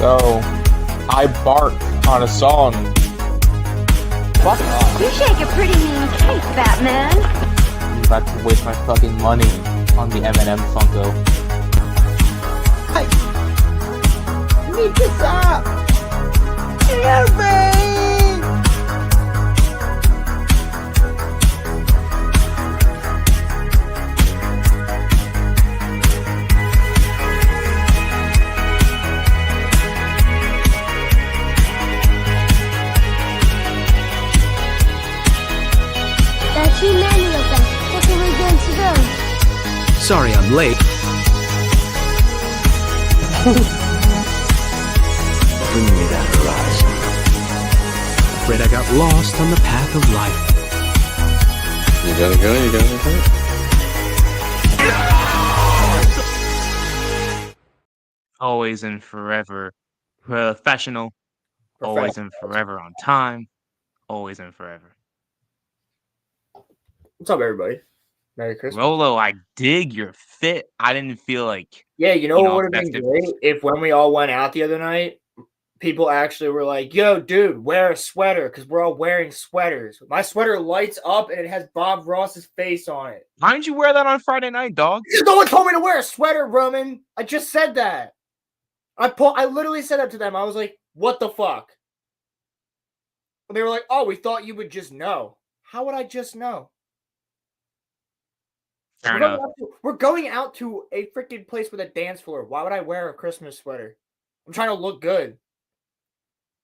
So I bark on a song. Fuck off. You shake a pretty mean cake, Batman. I'm about to waste my fucking money on the M&M Funko. Hey! You need to stop! Help me! That's Emmanuel then. What are we going to do? Sorry I'm late. Bring me that horizon. Afraid I got lost on the path of life. You gotta go. Always and forever professional. Always and forever on time. Always and forever. What's up, everybody? Merry Christmas. Rolo, I dig your fit. I didn't feel like Yeah, you know what would have been festive. great if when we all went out the other night, people actually were like, "Yo, dude, wear a sweater," because we're all wearing sweaters. My sweater lights up and it has Bob Ross's face on it. Why didn't you wear that on Friday night, dog? No one told me to wear a sweater, Roman. I just said that. I literally said that to them. I was like, "What the fuck?" And they were like, "Oh, we thought you would just know." How would I just know? Fair enough. We're going out to a freaking place with a dance floor. Why would I wear a Christmas sweater? I'm trying to look good.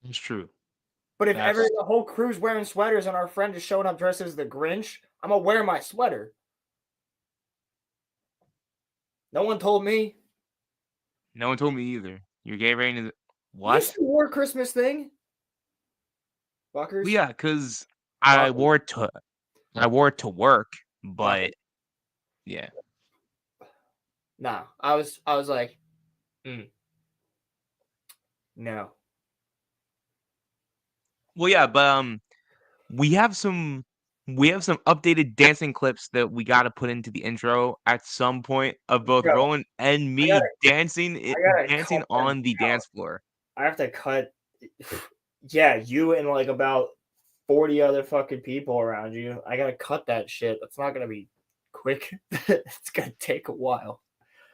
It's true. But if ever the whole crew's wearing sweaters and our friend is showing up dressed as the Grinch, I'm gonna wear my sweater. No one told me. No one told me either. You're gay rating is what? You wore a Christmas thing? Fuckers. Well, yeah, because I wore it to work, but yeah. Nah, I was like, no. Well, yeah, but we have some updated dancing clips that we got to put into the intro at some point of both Rowan and me dancing on the dance floor. I have to cut. Yeah, you and like about 40 other fucking people around you. I gotta cut that shit. That's not gonna be quick. It's gonna take a while.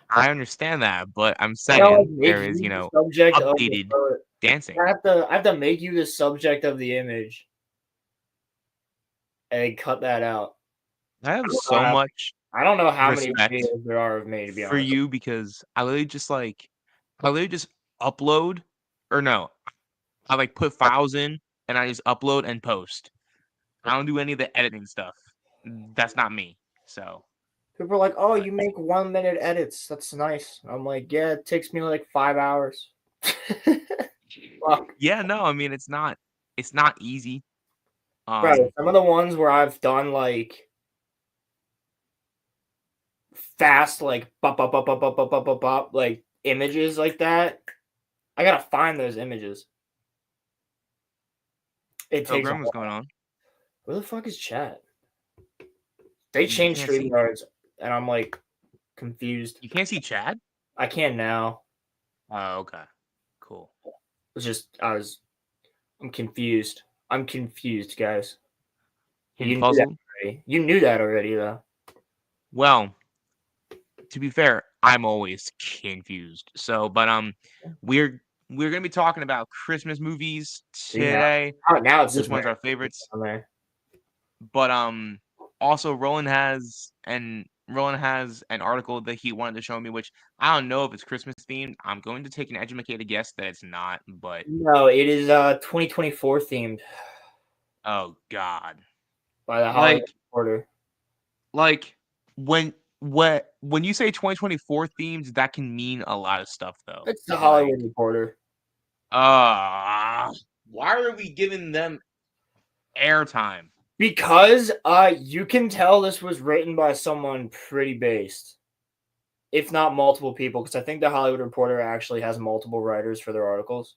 I understand that, but I'm saying there is, updated dancing. I have to make you the subject of the image and then cut that out. I have so much. I don't know how many respect videos there are of me, to be honest. for you, because I literally just upload, or no, I like put files in and I just upload and post. I don't do any of the editing stuff. That's not me. So people are like, "Oh, you make 1 minute edits. That's nice." I'm like, "Yeah, it takes me like 5 hours." Fuck. Yeah, no, I mean it's not easy. Bro, some of the ones where I've done like fast, like bop, bop, bop, bop, bop, bop, bop, bop, bop, like images like that. I gotta find those images. It takes. What's going on? Where the fuck is chat? They changed StreamYards, and I'm like confused. You can't see Chad? I can now. Oh, okay, cool. It's just I'm confused. I'm confused, guys. You knew that already, though. Well, to be fair, I'm always confused. So, but we're gonna be talking about Christmas movies today. Yeah. Now it's this just one's our favorites. But also Roland has an article that he wanted to show me, which I don't know if it's Christmas themed. I'm going to take an educated guess that it's not, but no, it is 2024 themed. Oh God! By the Hollywood Reporter. Like when you say 2024 themed, that can mean a lot of stuff, though. It's the Hollywood Reporter. Why are we giving them airtime? Because you can tell this was written by someone pretty based, if not multiple people, because I think the Hollywood Reporter actually has multiple writers for their articles.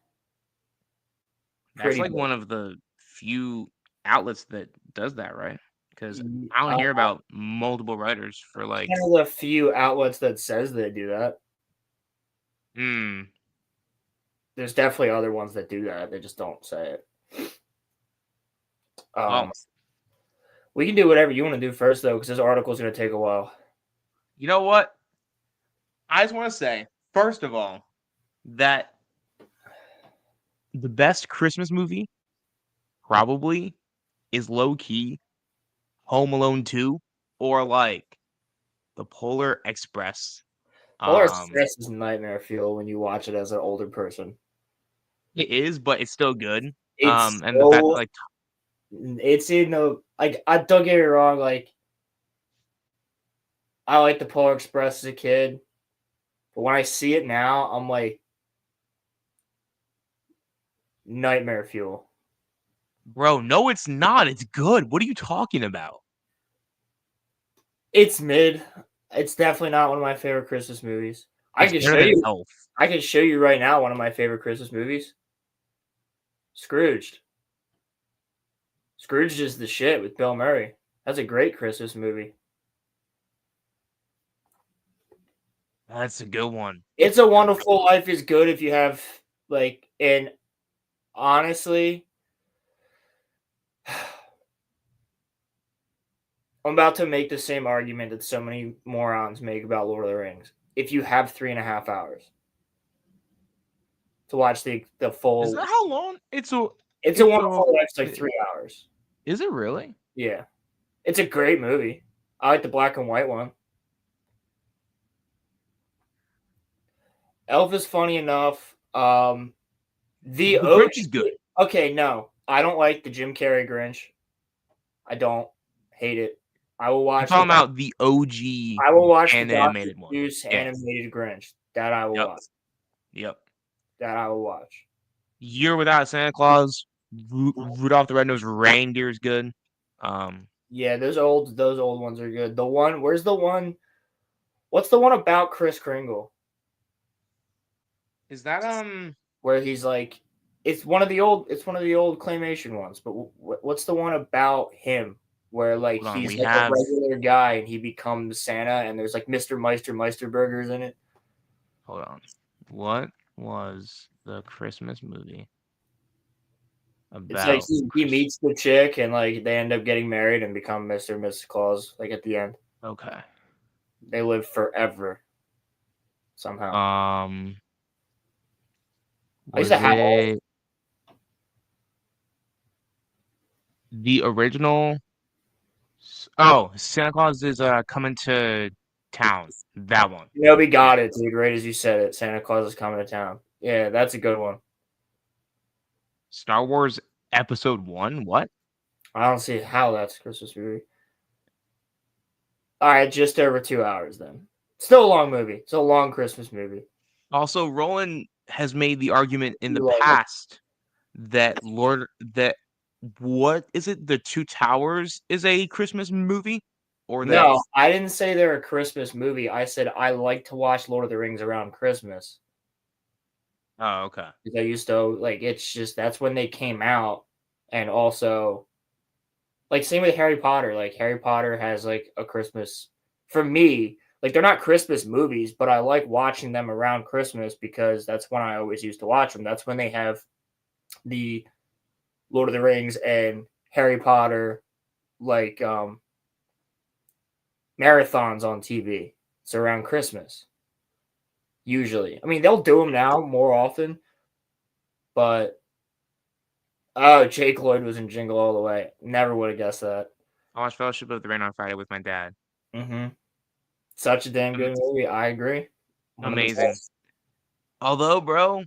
That's like one of the few outlets that does that, right? Because I don't hear about multiple writers for like one of the few outlets that says they do that. There's definitely other ones that do that. They just don't say it. Well, We can do whatever you want to do first, though, because this article is going to take a while. you know what? I just want to say, first of all, that the best Christmas movie probably is low key Home Alone 2 or like the Polar Express. Polar Express is nightmare fuel when you watch it as an older person. It is, but it's still good. It's And the fact that, like, it's in a like I don't get me wrong, like I like the Polar Express as a kid, but when I see it now, I'm like nightmare fuel. bro, no, it's not. It's good. What are you talking about? It's mid. It's definitely not one of my favorite Christmas movies. I It's can better show than you. Elf. I can show you right now one of my favorite Christmas movies. Scrooged. Scrooged is the shit with Bill Murray. That's a great Christmas movie. That's a good one. It's a Wonderful Life is good if you have like, and honestly, I'm about to make the same argument that so many morons make about Lord of the Rings. If you have 3.5 hours to watch the full, Is that how long? It's a Wonderful Life. It's like 3 hours. Is it really? Yeah, it's a great movie. I like the black and white one. Elf is funny enough. The Grinch is good. Okay, no, I don't like the Jim Carrey Grinch. I don't hate it. I will watch. I'm talking about the OG. I will watch the animated one. animated Grinch. That I will watch. Yep. That I will watch. Year Without Santa Claus, Rudolph the Red-Nosed Reindeer is good. Yeah, those old ones are good. The one, where's the one? What's the one about Kris Kringle? Is that Where he's like, it's one of the old claymation ones. But what's the one about him? Where like he's like a regular guy and he becomes Santa, and there's like Mr. Meister burgers in it. Hold on, what was the Christmas movie about? It's like he meets the chick and like they end up getting married and become Mr. and Mrs. Claus. Like at the end, Okay, they live forever. Somehow, I used to have all the original. Oh, Santa Claus is coming to town. That one. Yeah, we got it, dude. Right as you said it, Santa Claus is coming to town. Yeah, that's a good one. Star Wars Episode 1. What? I don't see how that's a Christmas movie. All right, just over 2 hours then. Still a long movie. It's a long Christmas movie. Also, Roland has made the argument in the past that what is it? The Two Towers is a Christmas movie, or that? No, I didn't say they're a Christmas movie. I said I like to watch Lord of the Rings around Christmas. Oh, okay. Because I used to like it's just that's when they came out, and also like same with Harry Potter. Like Harry Potter has like a Christmas for me. Like they're not Christmas movies, but I like watching them around Christmas because that's when I always used to watch them. That's when they have the Lord of the Rings and Harry Potter like marathons on TV. It's around Christmas. Usually. I mean, they'll do them now more often, but Jake Lloyd was in Jingle All the Way. Never would have guessed that. I watched Fellowship of the Ring on Friday with my dad. Mm-hmm. Such a damn good movie. I agree. Amazing. Although, bro,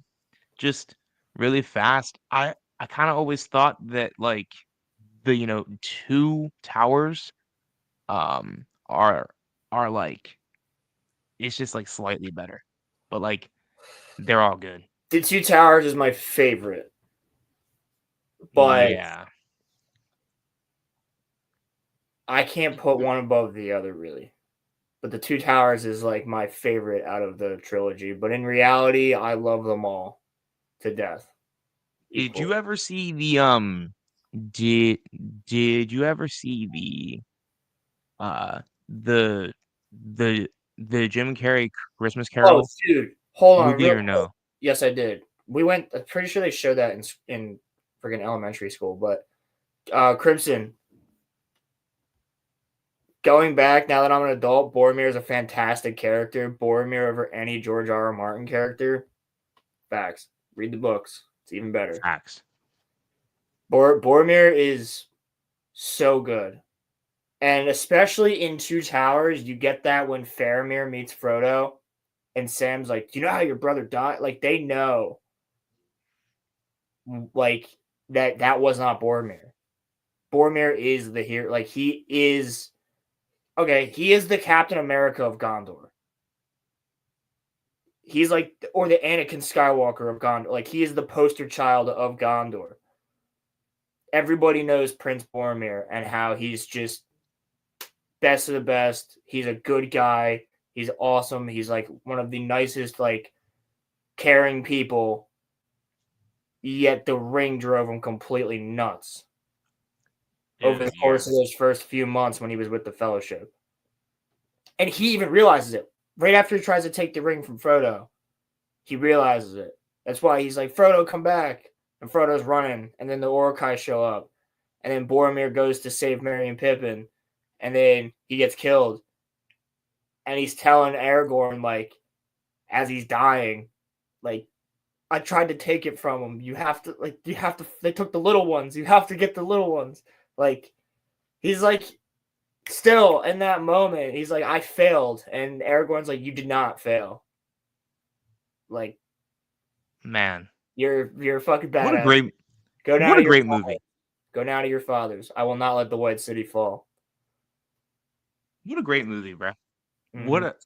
just really fast. I kind of always thought that like the Two Towers are like it's just like slightly better. But like they're all good. The Two Towers is my favorite. But yeah. I can't put one above the other really. But the Two Towers is like my favorite out of the trilogy. But in reality, I love them all to death. Did you ever see the did you ever see the Jim Carrey Christmas Carol? Oh, dude, hold on. Movie or no? Yes, I did. we went. I'm pretty sure they showed that in freaking elementary school. But Crimson. Going back now that I'm an adult, Boromir is a fantastic character. Boromir over any George R.R. Martin character. Facts. Read the books. It's even better. Facts. Boromir is so good. And especially in Two Towers, you get that when Faramir meets Frodo and Sam's like, "Do you know how your brother died?" Like, they know like that was not Boromir. Boromir is the hero. Like, he is the Captain America of Gondor. He's like, or the Anakin Skywalker of Gondor. Like, he is the poster child of Gondor. Everybody knows Prince Boromir and how he's just best of the best. He's a good guy. He's awesome. He's like one of the nicest, like, caring people. Yet the ring drove him completely nuts over the course of those first few months when he was with the Fellowship. And he even realizes it. Right after he tries to take the ring from Frodo, he realizes it. That's why he's like, "Frodo, come back." And Frodo's running, and then the Uruk-hai show up. And then Boromir goes to save Merry and Pippin, and then he gets killed. And he's telling Aragorn, like, as he's dying, like, "I tried to take it from him. You have to, they took the little ones. You have to get the little ones." Like, he's like, still in that moment, he's like, "I failed." And Aragorn's like, "You did not fail. Like, Man, you're a fucking badass. what a great movie. Go now to your fathers. I will not let the White City fall." What a great movie, bro. Mm-hmm. What a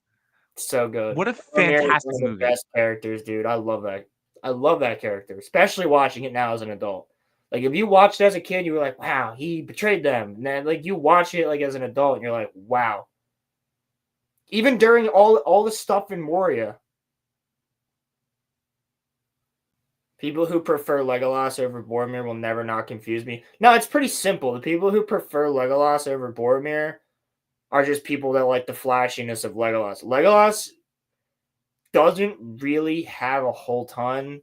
so good. What a Boromir is fantastic one of the movie. best characters, dude. I love that. I love that character, especially watching it now as an adult. Like, if you watched it as a kid, you were like, "Wow, he betrayed them." And then, like, you watch it like as an adult, and you're like, "Wow." Even during all the stuff in Moria, people who prefer Legolas over Boromir will never not confuse me. No, it's pretty simple. The people who prefer Legolas over Boromir are just people that like the flashiness of Legolas. Legolas doesn't really have a whole ton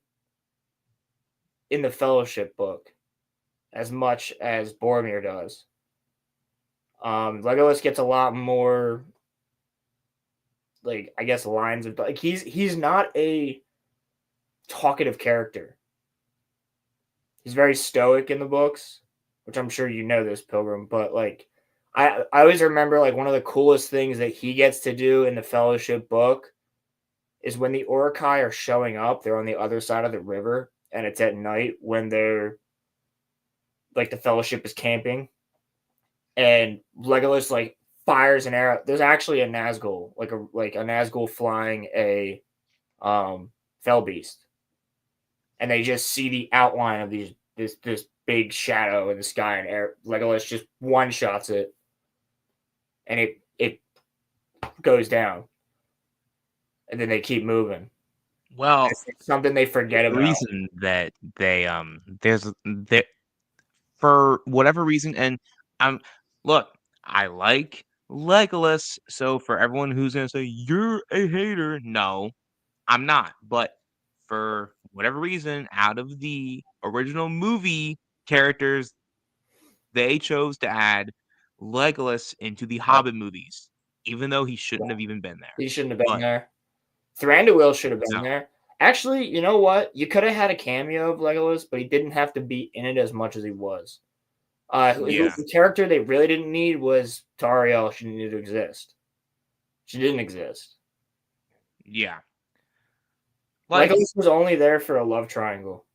in the Fellowship book as much as Boromir does. Legolas gets a lot more, like, I guess, lines of, like, he's not a talkative character. He's very stoic in the books, which I'm sure you know this, Pilgrim, but, like, I always remember, like, one of the coolest things that he gets to do in the Fellowship book is when the Uruk-hai are showing up, they're on the other side of the river, and it's at night when they're, like, the Fellowship is camping, and Legolas, like, fires an arrow. There's actually a Nazgul, like a Nazgul flying a fell beast, and they just see the outline of this big shadow in the sky, and Legolas just one shots it, and it goes down, and then they keep moving. Well, It's something they forget about. The reason that they there for whatever reason, and look, I like Legolas, so for everyone who's gonna say you're a hater, no, I'm not. But for whatever reason, out of the original movie characters, they chose to add Legolas into the Hobbit movies, even though he shouldn't have even been there. He shouldn't have been But- there. Thranduil should have been No. there. Actually, you know what? You could have had a cameo of Legolas, but he didn't have to be in it as much as he was. Yeah. The character they really didn't need was Tariel. She needed to exist. She didn't exist. Yeah. Legolas was only there for a love triangle.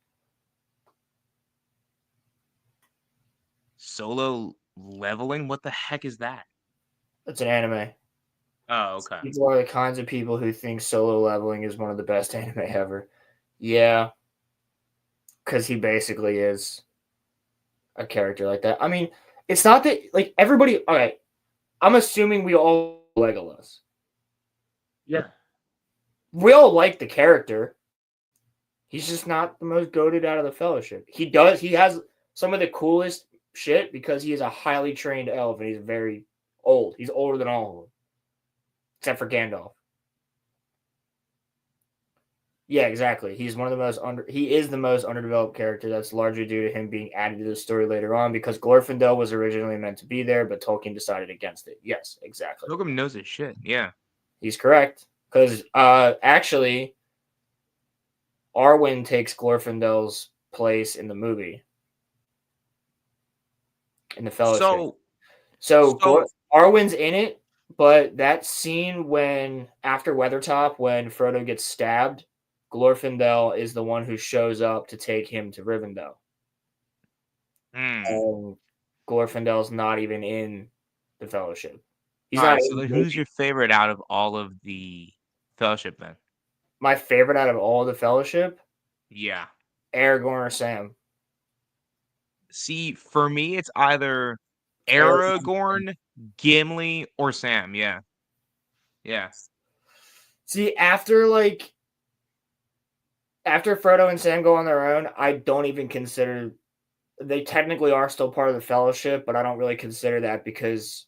Solo leveling? What the heck is that? It's an anime. Oh, okay. People are the kinds of people who think solo leveling is one of the best anime ever. Yeah. Because he basically is a character like that. I mean, it's not that, like, everybody. Okay, I'm assuming we all Legolas. Yeah. We all like the character. He's just not the most goated out of the Fellowship. He has some of the coolest shit because he is a highly trained elf and he's very old. He's older than all of them. Except for Gandalf. Yeah, exactly. He is the most underdeveloped character. That's largely due to him being added to the story later on because Glorfindel was originally meant to be there, but Tolkien decided against it. Yes, exactly. Pilgrim knows his shit. Yeah. He's correct. Because actually, Arwen takes Glorfindel's place in the movie. In the Fellowship. So Arwen's in it, but that scene after Weathertop, when Frodo gets stabbed, Glorfindel is the one who shows up to take him to Rivendell. And Glorfindel's not even in the Fellowship. He's All not right, so in the then who's movie. your favorite out of all of the Fellowship then? My favorite out of all the Fellowship? Yeah. Aragorn or Sam. See, for me, it's either Aragorn. Aragorn, Gimli, or Sam. Yeah. Yeah. See, after Frodo and Sam go on their own, I don't even consider they technically are still part of the Fellowship, but I don't really consider that because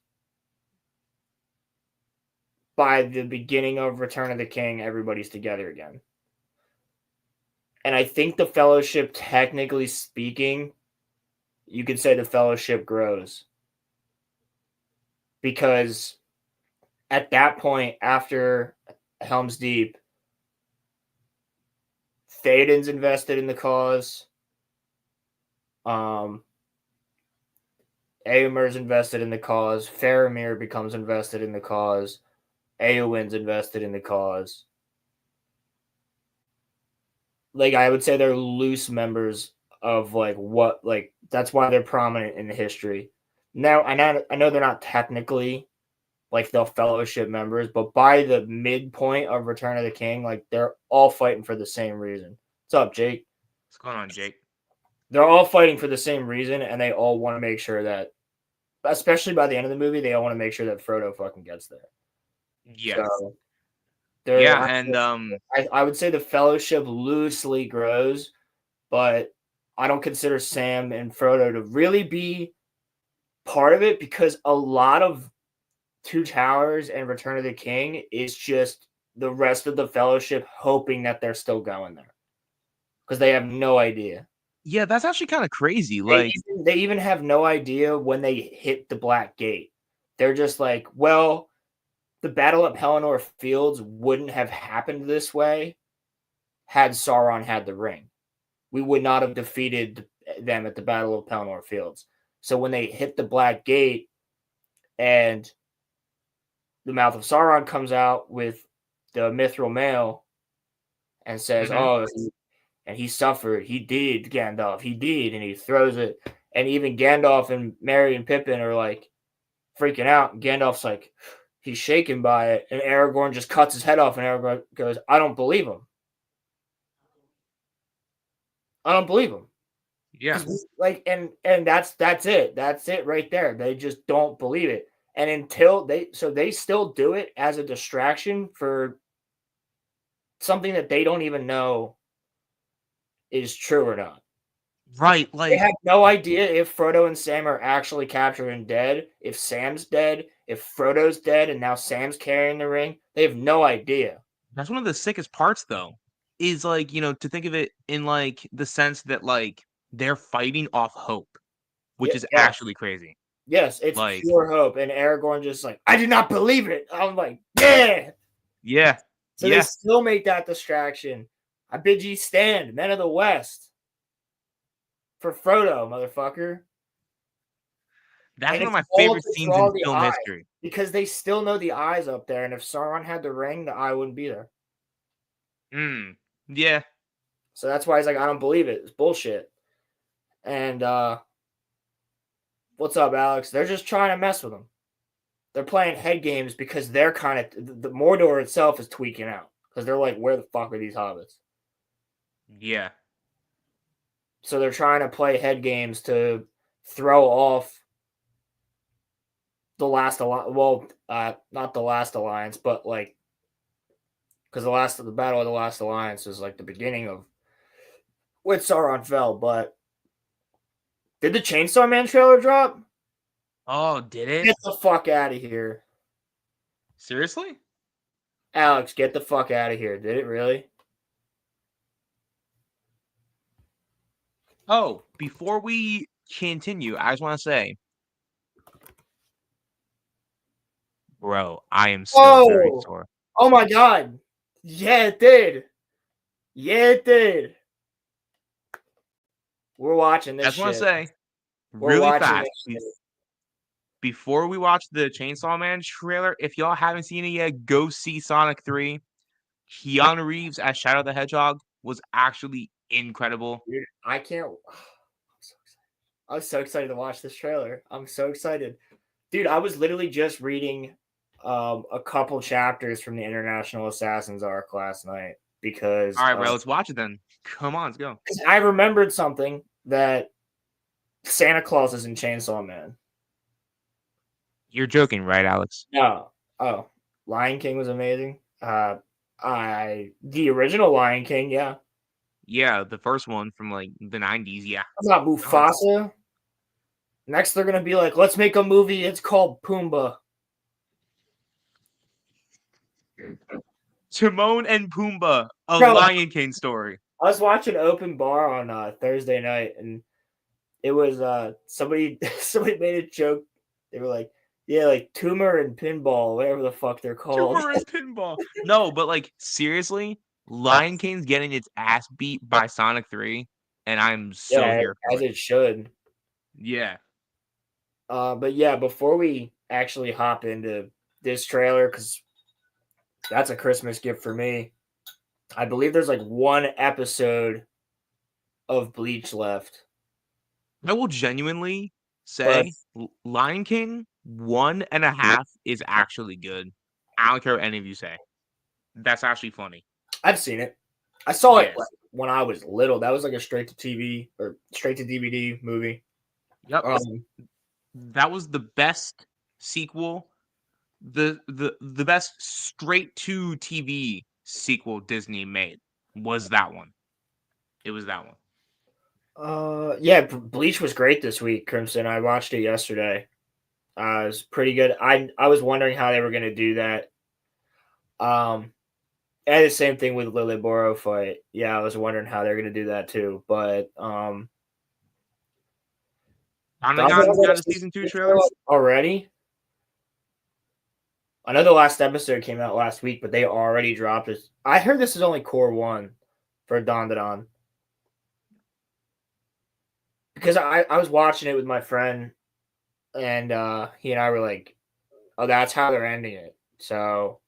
by the beginning of Return of the King, everybody's together again. And I think the Fellowship, technically speaking, you could say the Fellowship grows. Because at that point, after Helm's Deep, Théoden's invested in the cause. Éomer's invested in the cause. Faramir becomes invested in the cause. Éowyn's invested in the cause. Like, I would say they're loose members of that's why they're prominent in the history. Now, I know they're not technically like the Fellowship members, but by the midpoint of Return of the King, like they're all fighting for the same reason. What's up, Jake? What's going on, Jake? They're all fighting for the same reason, and they all want to make sure that, especially by the end of the movie, they all want to make sure that Frodo fucking gets there. Yes. So, Yeah, and I would say the Fellowship loosely grows, but I don't consider Sam and Frodo to really be part of it because a lot of Two Towers and Return of the King is just the rest of the Fellowship hoping that they're still going there because they have no idea. yeah, that's actually kind of crazy. Like, They even have no idea when they hit the Black Gate. They're just like, well, the Battle at Pelennor Fields wouldn't have happened this way had Sauron had the ring. We would not have defeated them at the Battle of Pelennor Fields. So when they hit the Black Gate and the Mouth of Sauron comes out with the Mithril Mail and says, "Oh, and he suffered. He did, Gandalf. He did." And he throws it. And even Gandalf and Merry and Pippin are like freaking out. And Gandalf's like, he's shaken by it. And Aragorn just cuts his head off. And Aragorn goes, "I don't believe him. I don't believe him." yeah. Like, and that's it. That's it right there. They just don't believe it. And until they still do it as a distraction for something that they don't even know is true or not. Right, They like have no idea if Frodo and Sam are actually captured and dead, if Sam's dead, if Frodo's dead, and now Sam's carrying the ring. They have no idea. that's one of the sickest parts though. Is like, to think of it in like the sense that like they're fighting off hope, which is Yeah. actually crazy. Yes, it's Like, pure hope. And Aragorn just like, I did not believe it. I'm like, yeah. yeah. So they still make that distraction. I bid ye stand, men of the West. For Frodo, motherfucker. That's And one of it's my all favorite to scenes draw in the film eye, history. because they still know the eye's up there, and if Sauron had the ring, the eye wouldn't be there. Yeah. So that's why he's like, I don't believe it. It's bullshit. And what's up, Alex? They're just trying to mess with him. They're playing head games because they're kind of the Mordor itself is tweaking out because they're like, where the fuck are these hobbits? Yeah. So they're trying to play head games to throw off the last alliance. Well, not the last alliance, but like, because the battle of the last alliance is like the beginning of when Sauron fell. But did the Chainsaw Man trailer drop? Oh, did it? Get the fuck out of here, Seriously? Alex. Get the fuck out of here. Did it really? Oh, before we continue, I just want to say, bro, I am so very Oh, sore. oh my God. Yeah, it did. Yeah, it did. We're watching I this just want to shit. say, We're really watching fast, this shit. before we watch the Chainsaw Man trailer, if y'all haven't seen it yet, go see Sonic 3. Keanu Reeves as Shadow the Hedgehog was actually incredible. Dude, I can't. I'm so excited to watch this trailer. I'm so excited. Dude, I was literally just reading a couple chapters from the International Assassins arc last night because All right, bro, let's watch it then. Come on, let's go. I remembered something that Santa Claus is in Chainsaw Man. You're joking, right, Alex? No. Oh, Lion King was amazing. The original Lion King, yeah. Yeah, the first one from like the 90s, yeah. That's not Mufasa. Next, they're gonna be like, let's make a movie. It's called Pumbaa. Timon and Pumbaa, a Bro, Lion King story. I was watching Open Bar on Thursday night, and it was somebody made a joke. They were like, yeah, like tumor and pinball, whatever the fuck they're called. Tumor and pinball. No, but like seriously, Lion King's getting its ass beat by Sonic 3, and I'm so Yeah, here for as it. it should. Yeah. But yeah, before we actually hop into this trailer, because that's a Christmas gift for me. I believe there's like one episode of Bleach left. I will genuinely But say Lion King 1.5 is actually good. I don't care what any of you say. That's actually funny. I've seen it. I saw it Yes. like, when I was little. That was like a straight to TV or straight to DVD movie. Yep. That was the best sequel, the best straight to TV sequel Disney made was that one. It was that one. Yeah, Bleach was great this week, Crimson. I watched it yesterday. It was pretty good. I was wondering how they were gonna do that. And the same thing with Lily Boro fight. Yeah, I was wondering how they're gonna do that too. But Donegan's got a season 2 trailer already. I know the last episode came out last week, but they already dropped it. I heard this is only core 1 for Dandadan. Because I was watching it with my friend, and he and I were like, oh, that's how they're ending it. So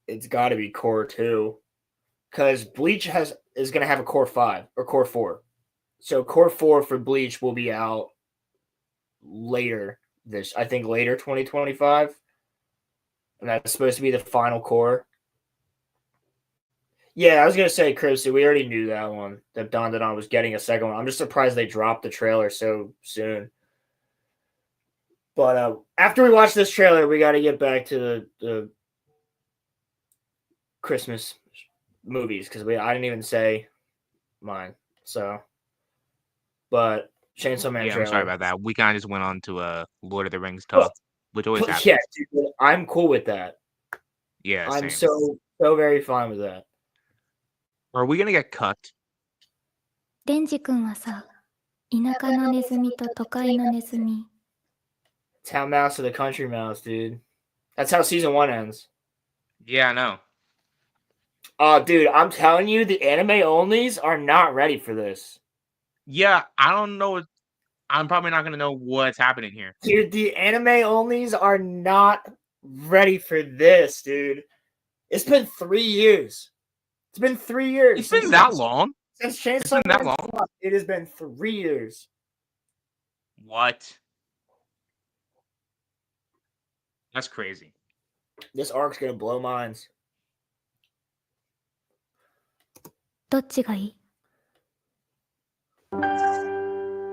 it's got to be core 2. Because Bleach is going to have a core 5 or core 4. So core 4 for Bleach will be out later later 2025. And that's supposed to be the final core. Yeah, I was gonna say, Chris, we already knew that one. That Dandadan was getting a second one. I'm just surprised they dropped the trailer so soon. But after we watch this trailer, we got to get back to the Christmas movies because I didn't even say mine. So, but Chainsaw Man Yeah, trailer. I'm sorry about that. We kind of just went on to Lord of the Rings talk, which always happens. Yeah, dude, I'm cool with that. Yeah, I'm same. so very fine with that. Are we gonna get cut? デンジ君はさ、田舎のネズミと都会のネズミ。 Town mouse to the country mouse, dude. That's how season 1 ends. Yeah, I know. Dude, I'm telling you, the anime onlys are not ready for this. Yeah, I don't know. I'm probably not gonna know what's happening here. Dude, the anime onlys are not ready for this, dude. It's been 3 years. It's been 3 years. It's been that long? Since Chainsaw been that Man long? dropped, it has been 3 years. What? That's crazy. This arc's gonna blow minds. どっちがいい？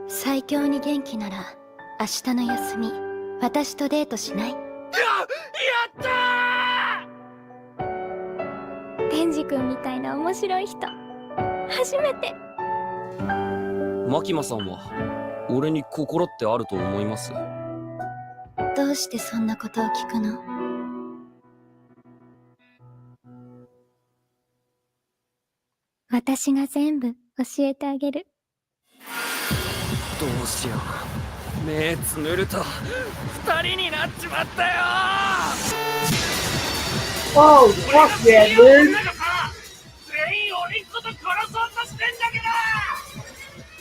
最強に元気なら明日の休み私とデートしない？やったー！デンジ君みたいな面白い人初めて。マキマさんは俺に心ってあると思います？どうしてそんなことを聞くの？私が全部教教えてあげる。どうしよう。目つむると二人になっちまったよ。 Oh, fuck yeah, dude! 全員俺んこと殺そうとしてんだけ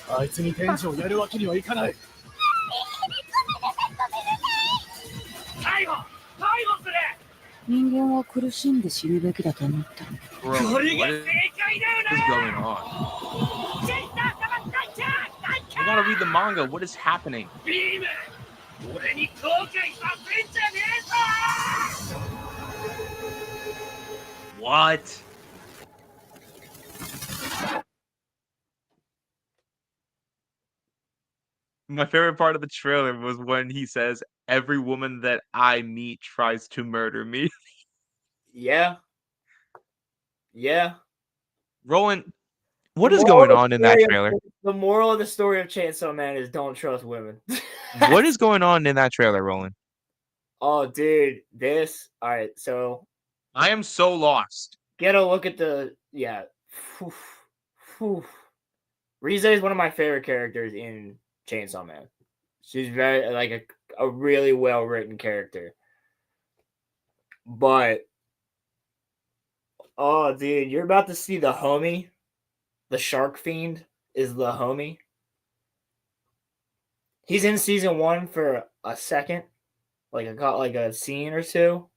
ど。あいつに天使をやるわけにはいかない。逮捕する。人間は苦しんで死ぬべきだと思った。 Bro, これが what 正 is 解だよな。 going on? I gotta read the manga. What is happening? ビーム、俺に後悔させんじゃねえぞ。 What? My favorite part of the trailer was when he says, "Every woman that I meet tries to murder me." Yeah. Yeah. Roland, what The is moral going of the on in that story of- trailer? The moral of the story of Chainsaw Man is don't trust women. What is going on in that trailer, Roland? Oh, dude, this. All right, so I am so lost. get a look at the yeah. Rize is one of my favorite characters in Chainsaw Man. She's very like a really well written character. But oh, dude, you're about to see the homie. The shark fiend is the homie. He's in season 1 for a second, like a scene or two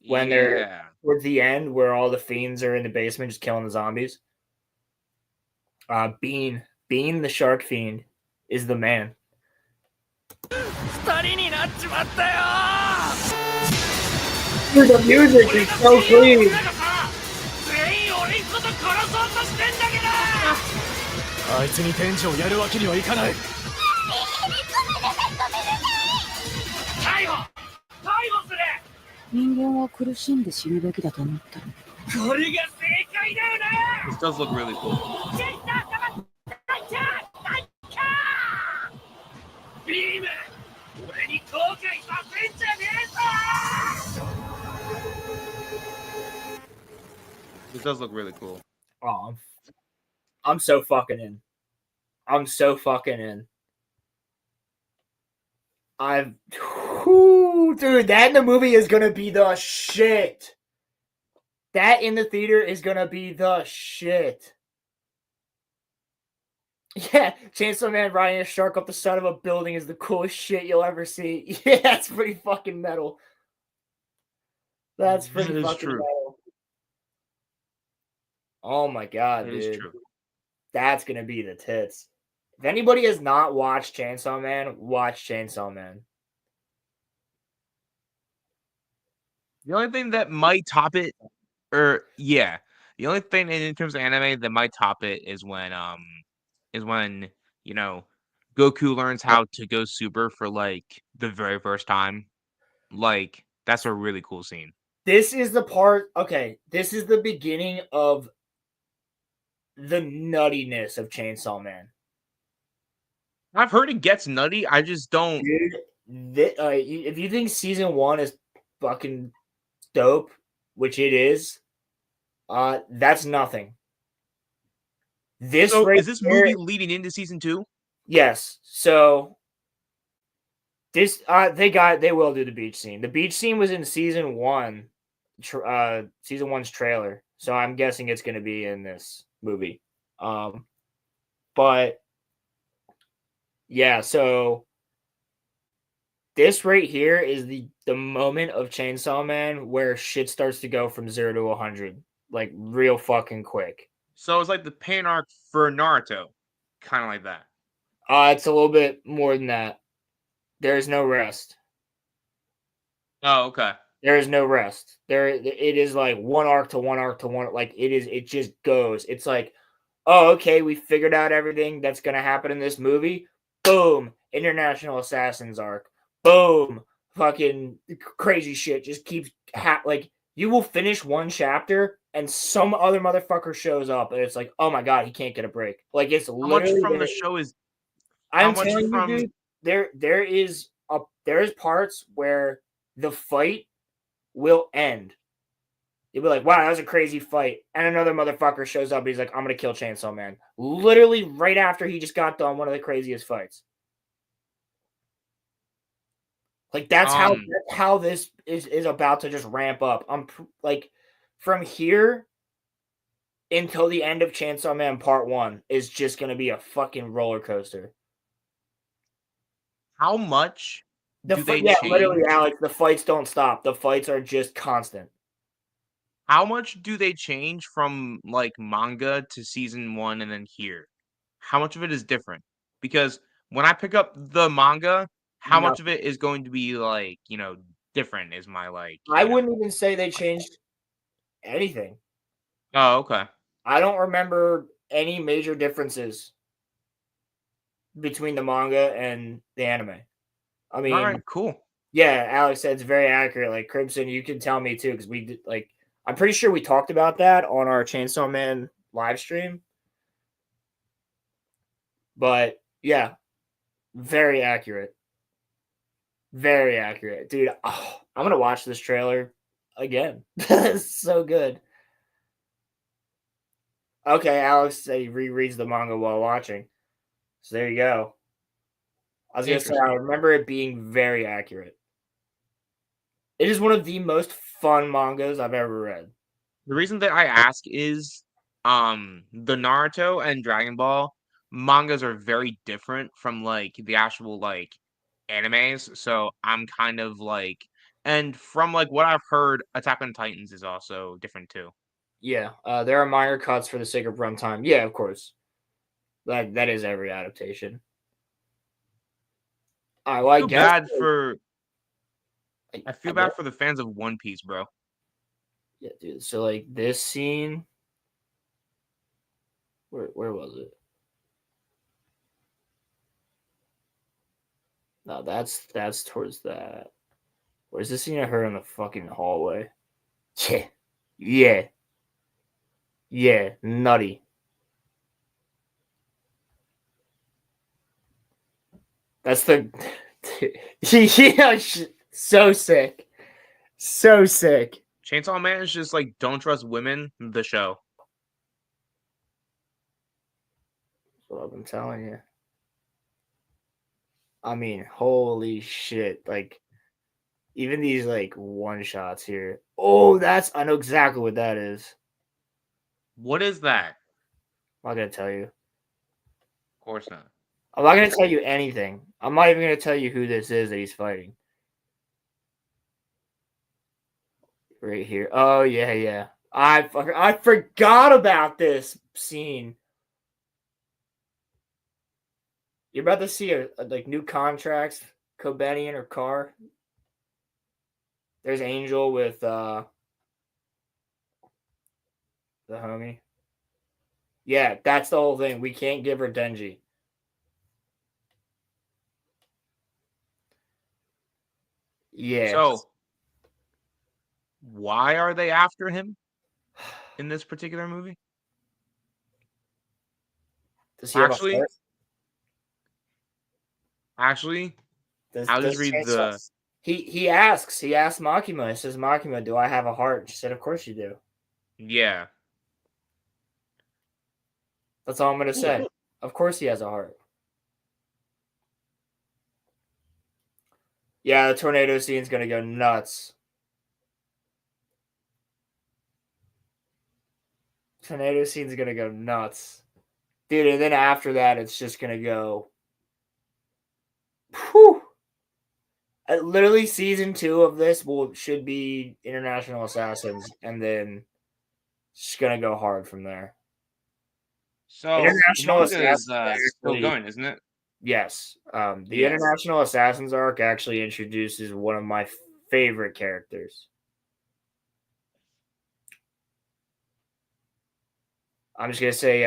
when they're towards the end where all the fiends are in the basement just killing the zombies. Bean the shark fiend is the man. 二人になっちまったよ。 Dude, the music is so clean. 全員俺んこと殺そうとしてんだけど。あいつに天使をやるわけにはいかない。逮捕する。人間は苦しんで死ぬべきだと思った。これが正解だよな。 This does look really cool. ビーム、俺に後悔させんじゃねえぞ。 This does look really cool. Oh, I'm so fucking in. I'm so fucking in. Dude, that in the movie is gonna be the shit. That in the theater is gonna be the shit. Yeah, Chainsaw Man riding a shark up the side of a building is the coolest shit you'll ever see. Yeah, that's pretty fucking metal. That's pretty That is fucking true. metal. Oh my god, That dude. is true. That's gonna be the tits. If anybody has not watched Chainsaw Man, watch Chainsaw Man. The only thing that might top it, the only thing in terms of anime that might top it is when Goku learns how to go super for like the very first time. Like that's a really cool scene. This is the part. Okay, this is the beginning of the nuttiness of Chainsaw Man. I've heard it gets nutty. I just don't. Dude, if you think season 1 is fucking dope, which it is, that's nothing. This So right is this here, movie leading into season 2? yes. So this they will do the beach scene. The beach scene was in season 1, season 1's trailer. So I'm guessing it's going to be in this movie. But yeah, so this right here is the moment of Chainsaw Man where shit starts to go from 0 to 100 like real fucking quick. So it's like the pain arc for Naruto, kind of like that. It's a little bit more than that. There is no rest. Oh, okay. There is no rest. It is like one arc to one arc to one. Like it just goes. It's like, oh, okay, we figured out everything that's gonna happen in this movie. Boom, International Assassins arc. Boom, fucking crazy shit. Just keeps like you will finish one chapter and some other motherfucker shows up and it's like, oh my god, he can't get a break. Like it's How literally much from the show is? I'm much telling you, from- dude, there is parts where the fight will end You'll be like, wow, that was a crazy fight. And another motherfucker shows up and he's like, I'm gonna kill Chainsaw Man. Literally right after he just got done one of the craziest fights. Like that's how this is about to just ramp up. Like from here until the end of Chainsaw Man Part 1 is just gonna be a fucking roller coaster. How much do they Yeah, literally, change? Alex, the fights don't stop. The fights are just constant. How much do they change from like manga to season 1 and then here? How much of it is different? Because when I pick up the manga, how No, much of it is going to be like, different is my like, I wouldn't even say they changed anything. Oh, okay. I don't remember any major differences between the manga and the anime. I mean, Alright, cool. yeah, Alex said it's very accurate. Like Crimson, you can tell me too, because we did like I'm pretty sure we talked about that on our Chainsaw Man live stream. But yeah, very accurate. Very accurate. Dude, oh, I'm gonna watch this trailer again. It's so good. Okay, Alex said he rereads the manga while watching. So there you go. I was gonna say I remember it being very accurate. It is one of the most fun mangas I've ever read. The reason that I ask is the Naruto and Dragon Ball mangas are very different from like the actual like animes. So I'm kind of like and from like what I've heard, Attack on Titans is also different too. Yeah, there are minor cuts for the sake of runtime. Yeah, of course. That is every adaptation. All right, well, I guess I feel bad for the fans of One Piece, bro. Yeah, dude. So like this scene, where was it? No, that's towards that. Where's the scene I heard in the fucking hallway? Yeah, yeah, yeah, nutty. That's the yeah, so sick, so sick. Chainsaw Man is just like Don't Trust Women, the show. That's what I've been telling you. I mean, holy shit! Like, even these like one shots here. Oh, I know exactly what that is. What is that? I'm not gonna tell you. Of course not. I'm not gonna tell you anything. I'm not even gonna tell you who this is that he's fighting. Right here. Oh yeah, yeah. I forgot about this scene. You're about to see a like new contracts, Kobeni in her car. There's Angel with the homie. Yeah, that's the whole thing. We can't give her Denji. Yeah. So, why are they after him in this particular movie? Does he have a heart? Actually, I'll just read the. He asks Makima. He says, Makima, do I have a heart? She said, of course you do. Yeah. That's all I'm gonna say. Of course he has a heart. Yeah, the tornado scene's gonna go nuts. Tornado scene's gonna go nuts. Dude, and then after that, it's just gonna go. Whew. Literally, season 2 of this should be International Assassins, and then it's gonna go hard from there. So International Assassins is still going, isn't it? Yes. The International Assassins arc actually introduces one of my favorite characters. I'm just gonna say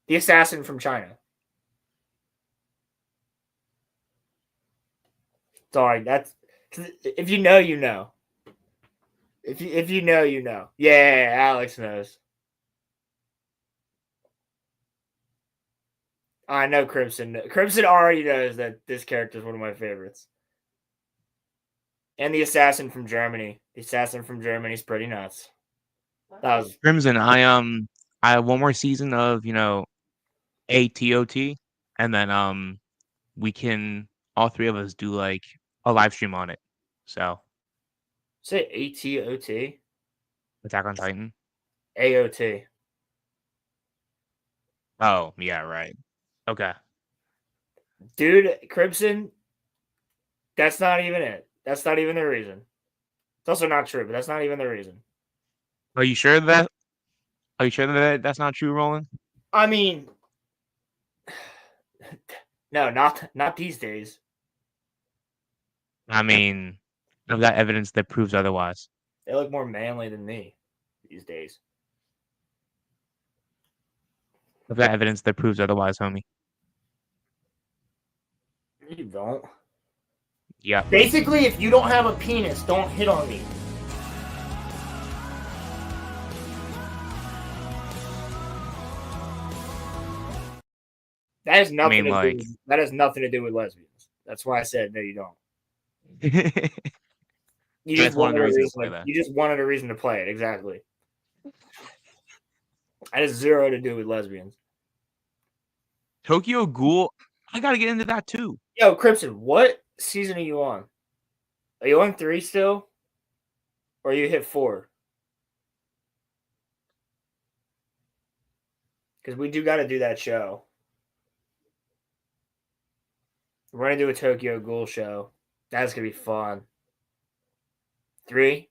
the assassin from China. Sorry, that's if you know, you know. If you know, you know. Yeah, Alex knows. I know Crimson. Crimson already knows that this character is one of my favorites. And the assassin from Germany. The assassin from Germany is pretty nuts. That was Crimson, I have one more season of, ATOT, and then we can all three of us do like a live stream on it. So say ATOT? Attack on Titan. AOT. Oh, yeah, right. Okay. Dude, Crimson, that's not even it. That's not even the reason. It's also not true, but that's not even the reason. Are you sure that that's not true, Roland? I mean, no, not these days. I mean, I've got evidence that proves otherwise. They look more manly than me these days. I've got evidence that proves otherwise, homie. You don't. Yeah. Basically, if you don't have a penis, don't hit on me. That has nothing to do. That has nothing to do with lesbians. That's why I said no. You don't. You just wanted a reason. You just wanted a reason to play it. Exactly. That has zero to do with lesbians. Tokyo Ghoul. I gotta get into that too. Yo, Crimson, what season are you on? Are you on 3 still? Or you hit 4? Because we do got to do that show. We're going to do a Tokyo Ghoul show. That's going to be fun. 3?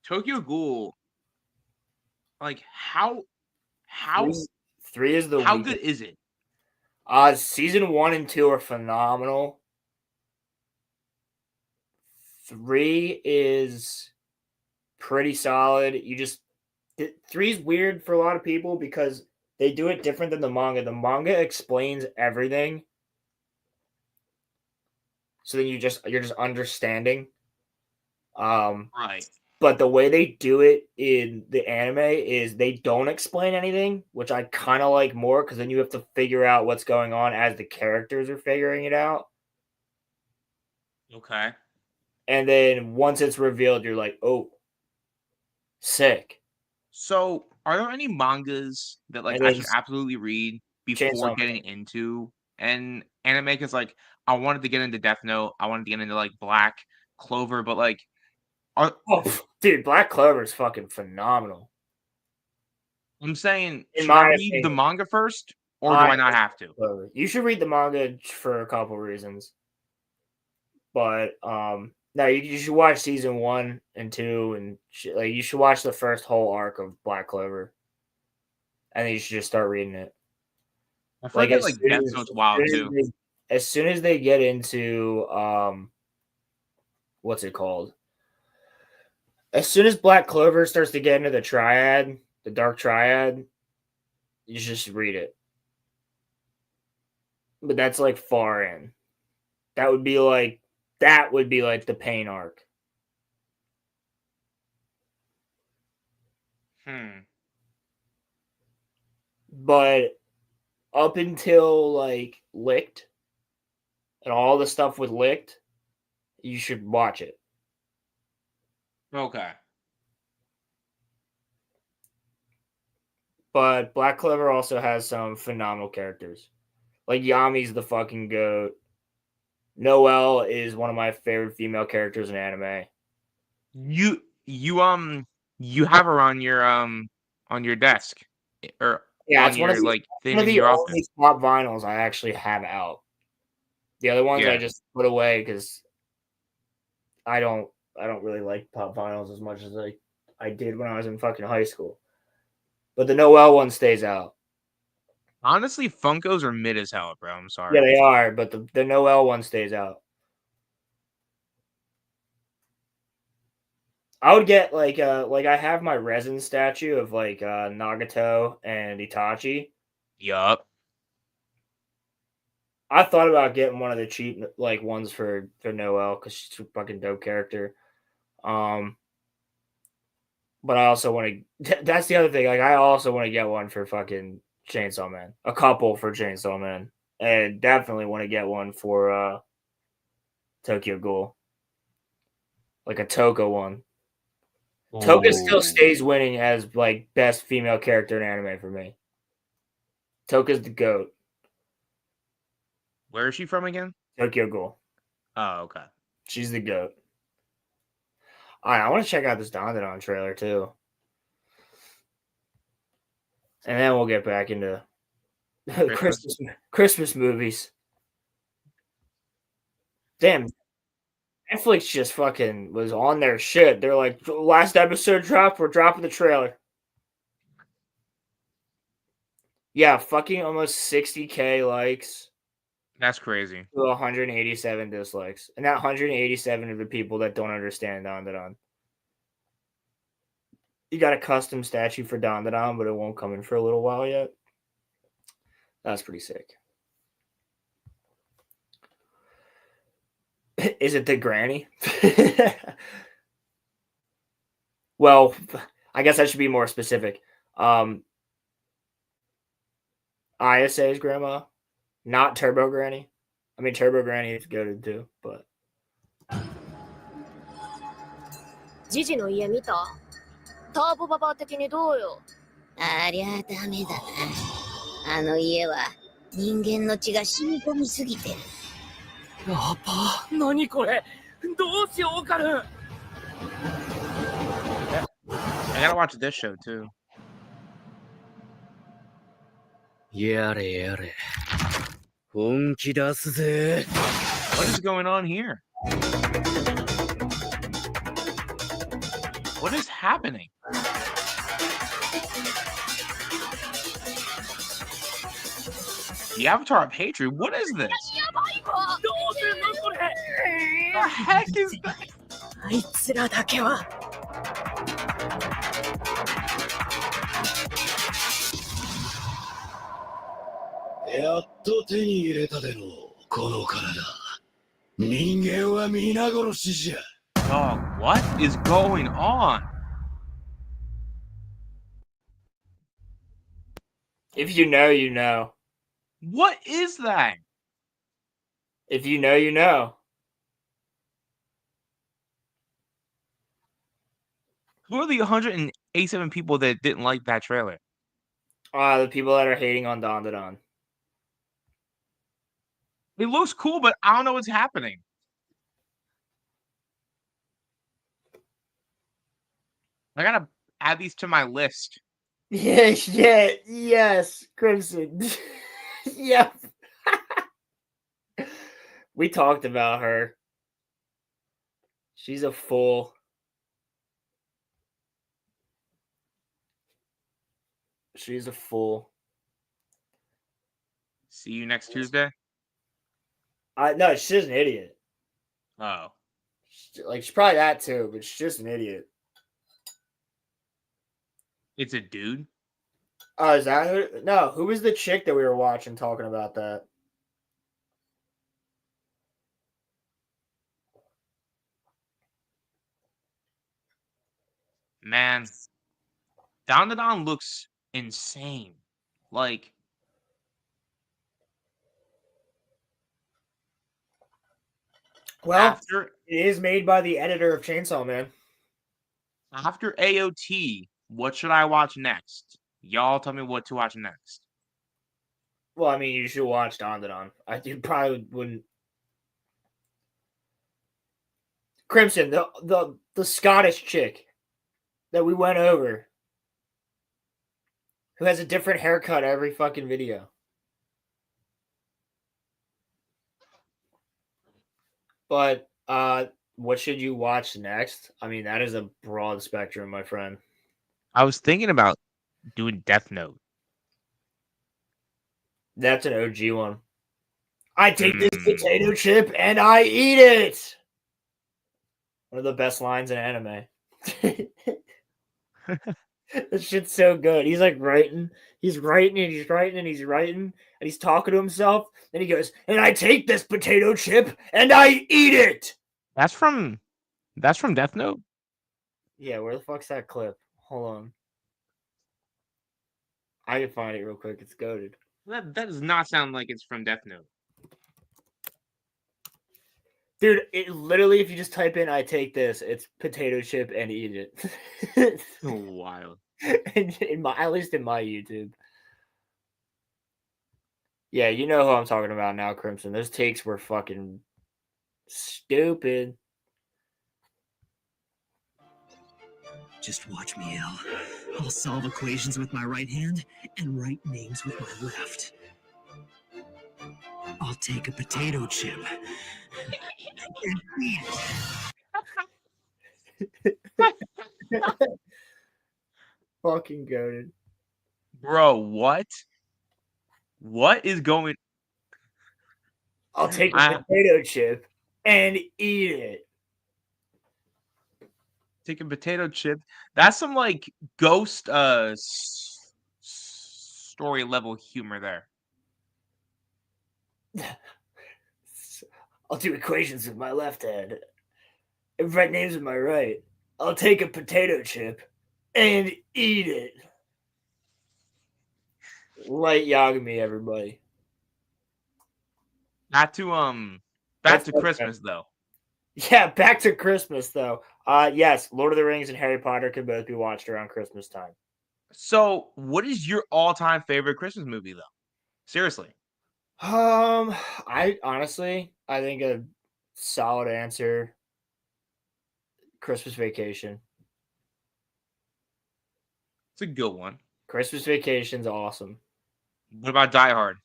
Tokyo Ghoul. Like, how 3 is the how weakest. good is it? Season 1 and 2 are phenomenal. 3 is pretty solid. 3 is weird for a lot of people because they do it different than the manga. The manga explains everything. So then you're just understanding. Right. But the way they do it in the anime is they don't explain anything, which I kind of like more because then you have to figure out what's going on as the characters are figuring it out. Okay. And then once it's revealed, you're like, oh, sick. So, are there any mangas that like I should absolutely read before getting into an anime? Because like I wanted to get into Death Note, I wanted to get into like Black Clover, but like, dude, Black Clover is fucking phenomenal. I'm saying, should I read the manga first, or do I not have to? You should read the manga for a couple reasons, but no, you should watch season 1 and 2, and like you should watch the first whole arc of Black Clover, and then you should just start reading it. I forget like Death Note's wild too. As soon as they get into what's it called? As soon as Black Clover starts to get into the triad, the Dark Triad, you just read it. But that's like far in. That would be like the Pain arc. But up until like Licked and all the stuff with Licked, you should watch it. Okay. But Black Clover also has some phenomenal characters. Like Yami's the fucking goat. Noelle is one of my favorite female characters in anime. You have her on your desk or on your like thing in your office. Only top vinyls I actually have out. The other ones I just put away because I don't really like pop vinyls as much as I did when I was in fucking high school. But the Noelle one stays out. Honestly, Funkos are mid as hell, bro. I'm sorry. Yeah, they are, but the Noelle one stays out. I would get like I have my resin statue of like Nagato and Itachi. Yup. I thought about getting one of the cheap like ones for Noelle because she's a fucking dope character. But I also want to. That's the other thing. Like, I also want to get one for fucking Chainsaw Man. A couple for Chainsaw Man, and definitely want to get one for Tokyo Ghoul. Like a Toka one. Toka still stays winning as like best female character in anime for me. Toka's the GOAT. Where is she from again? Tokyo Ghoul. Oh, okay. She's the GOAT. Alright, I want to check out this Dandadan trailer too. And then we'll get back into Christmas movies. Damn. Netflix just fucking was on their shit. They're like, last episode dropped, we're dropping the trailer. Yeah, fucking almost 60K likes. That's crazy. To 187 dislikes. And that 187 are the people that don't understand Dandadan. You got a custom statue for Dandadan, but it won't come in for a little while yet. That's pretty sick. Is it the granny? Well, I guess I should be more specific. ISA's grandma, not Turbo Granny. I mean, Turbo Granny is good too, but. ジジの家見た？ターボババ的にどうよ？ありゃダメだな。あの家は人間の血が染み込みすぎてる。やば、何これ？どうしようかる。I gotta watch this show too. やれやれ。本気出すぜ。What is going on here? What is happening? The Avatar of Hatred? What is this? どうするのこれ。 The heck is that? あいつらだけは。やっと手に入れたでろう、この体。人間は皆殺しじゃ。Dog, what is going on? If you know, you know. What is that? If you know, you know. Who are the 187 people that didn't like that trailer? The people that are hating on Dandadan. It looks cool, but I don't know what's happening. I gotta add these to my list. Yes, Crimson. Yep. We talked about her. She's a fool. She's a fool. See you next Tuesday? No, she's just an idiot. Oh. She's probably that too, but she's just an idiot. It's a dude? Oh, is that who? No, who was the chick that we were watching talking about that? Man. Dandadan looks insane. Like, well, it is made by the editor of Chainsaw Man. After AOT, what should I watch next? Y'all tell me what to watch next. Well, I mean, you should watch Dandadan. You probably wouldn't. Crimson, the Scottish chick that we went over, who has a different haircut every fucking video. But what should you watch next? I mean, that is a broad spectrum, my friend. I was thinking about doing Death Note. That's an OG one. I take this potato chip and I eat it. One of the best lines in anime. This shit's so good. He's like writing. He's writing and he's writing and he's writing and he's talking to himself. And he goes, and I take this potato chip and I eat it. That's from Death Note? Yeah, where the fuck's that clip? Hold on. I can find it real quick. It's goated. That does not sound like it's from Death Note. Dude, it literally, if you just type in "I take this," it's potato chip and eat it. Wild. At least in my YouTube. Yeah, you know who I'm talking about now, Crimson. Those takes were fucking stupid. Just watch me, Al. I'll solve equations with my right hand and write names with my left. I'll take a potato chip and eat it. Fucking goated. Bro, what? What is going? I'll take a potato chip and eat it. Take a potato chip. That's some like ghost story level humor there. I'll do equations with my left hand and write names with my right. I'll take a potato chip and eat it. Light Yagami, everybody. Back to Christmas though. Yeah, back to Christmas though. Yes, Lord of the Rings and Harry Potter can both be watched around Christmas time. So, what is your all-time favorite Christmas movie though? Seriously. I think a solid answer. Christmas Vacation. It's a good one. Christmas Vacation's awesome. What about Die Hard?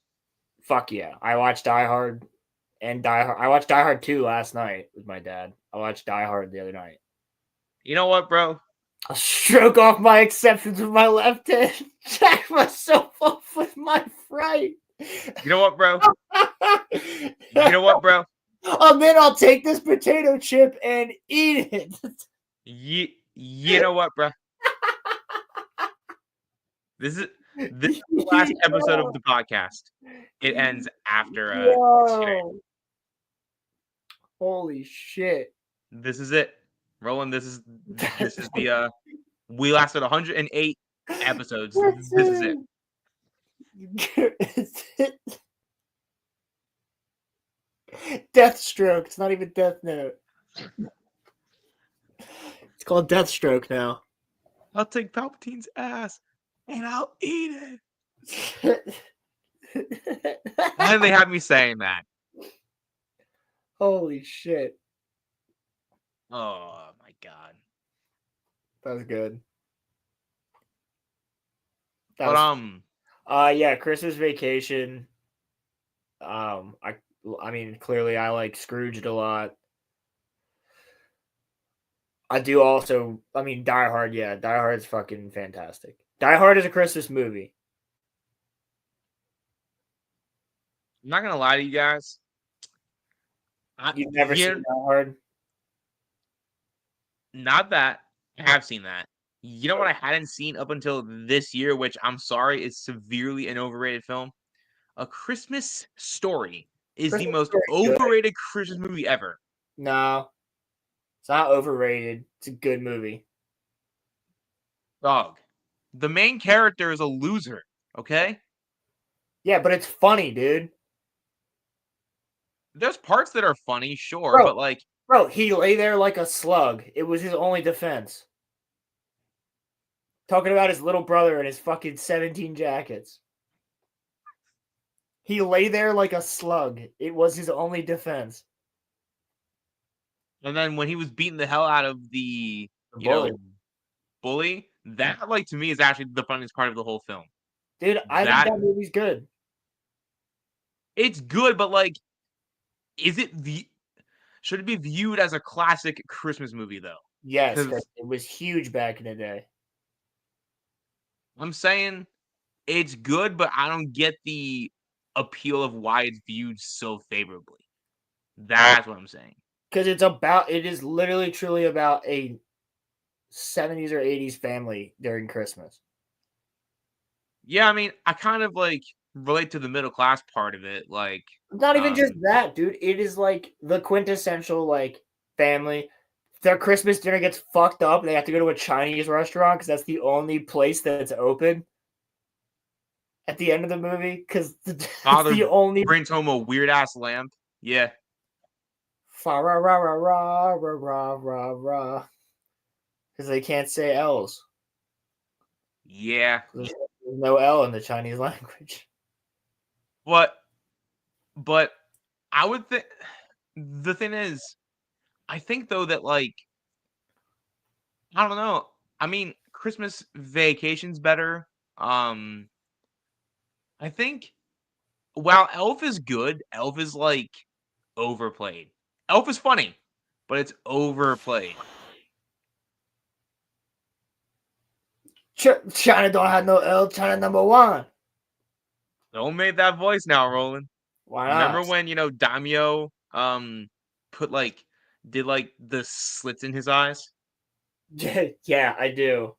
Fuck yeah. I watched Die Hard and Die Hard. I watched Die Hard 2 last night with my dad. I watched Die Hard the other night. You know what, bro? I'll stroke off my exceptions with my left hand. Jack myself off with my right. You know what, bro? You know what, bro? And then I'll take this potato chip and eat it. You know what, bro? This is the last episode of the podcast. It ends after today. Holy shit. This is it. Roland, this is the we lasted 108 episodes. This is it. Deathstroke. It's not even Death Note. It's called Deathstroke now. I'll take Palpatine's ass and I'll eat it. Why did they have me saying that? Holy shit. Oh my god. That was good. Yeah, Christmas Vacation. I mean, clearly I like Scrooged a lot. I do also, I mean, Die Hard, yeah. Die Hard is fucking fantastic. Die Hard is a Christmas movie. I'm not gonna lie to you guys. You've never seen Die Hard? Not that. I have seen that. You know what I hadn't seen up until this year, which I'm sorry is severely an overrated film? A Christmas Story is the most overrated Christmas movie ever. No. It's not overrated. It's a good movie. Dog. The main character is a loser, okay? Yeah, but it's funny, dude. There's parts that are funny, sure, but like... Bro, he lay there like a slug. It was his only defense. Talking about his little brother and his fucking 17 jackets. He lay there like a slug. It was his only defense. And then when he was beating the hell out of the bully, that, like, to me is actually the funniest part of the whole film. Dude, I think that movie's good. It's good, but, like, should it be viewed as a classic Christmas movie, though? Yes, it was huge back in the day. I'm saying it's good, but I don't get the appeal of why it's viewed so favorably. That's what I'm saying. Because it is literally truly about a 70s or 80s family during Christmas. Yeah, I mean, I kind of like relate to the middle class part of it. Like, not even just that, dude. It is like the quintessential like family. Their Christmas dinner gets fucked up and they have to go to a Chinese restaurant because that's the only place that's open at the end of the movie. Because father the only brings home a weird ass lamp. Yeah. Fa ra ra ra ra ra ra ra ra. Because they can't say L's. Yeah, There's no L in the Chinese language. but I would think the thing is, I think though that like I don't know. I mean, Christmas Vacation's better. I think while Elf is good, Elf is like overplayed. Elf is funny, but it's overplayed. China don't have no L. China number one. Don't make that voice now, Roland. Why Remember not? when Daimyo put like did like the slits in his eyes? Yeah, I do.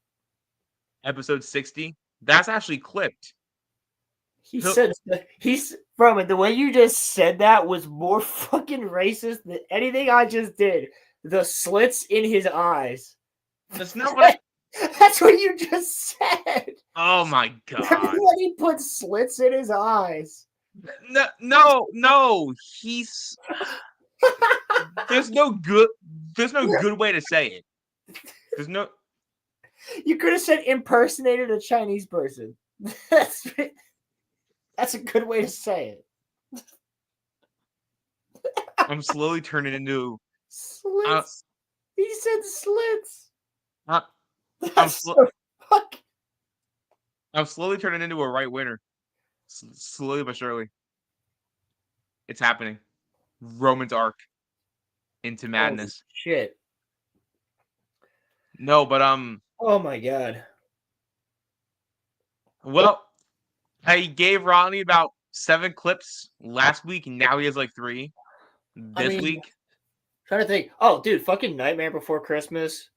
Episode 60. That's actually clipped. He So- said he's from it. The way you just said that was more fucking racist than anything I just did. The slits in his eyes. That's not what That's what you just said. Oh my god. When he put slits in his eyes. No, he's there's no good way to say it. There's no You could have said impersonated a Chinese person. That's a good way to say it. I'm slowly turning into Slits. He said slits. I'm That's so fucking. I'm slowly turning into a right winner. Slowly but surely. It's happening. Roman's arc into madness. Holy shit. No, but Oh my god. well, I gave Ronnie about 7 clips last week, and now he has like 3 this week. Trying to think. Oh, dude, fucking Nightmare Before Christmas.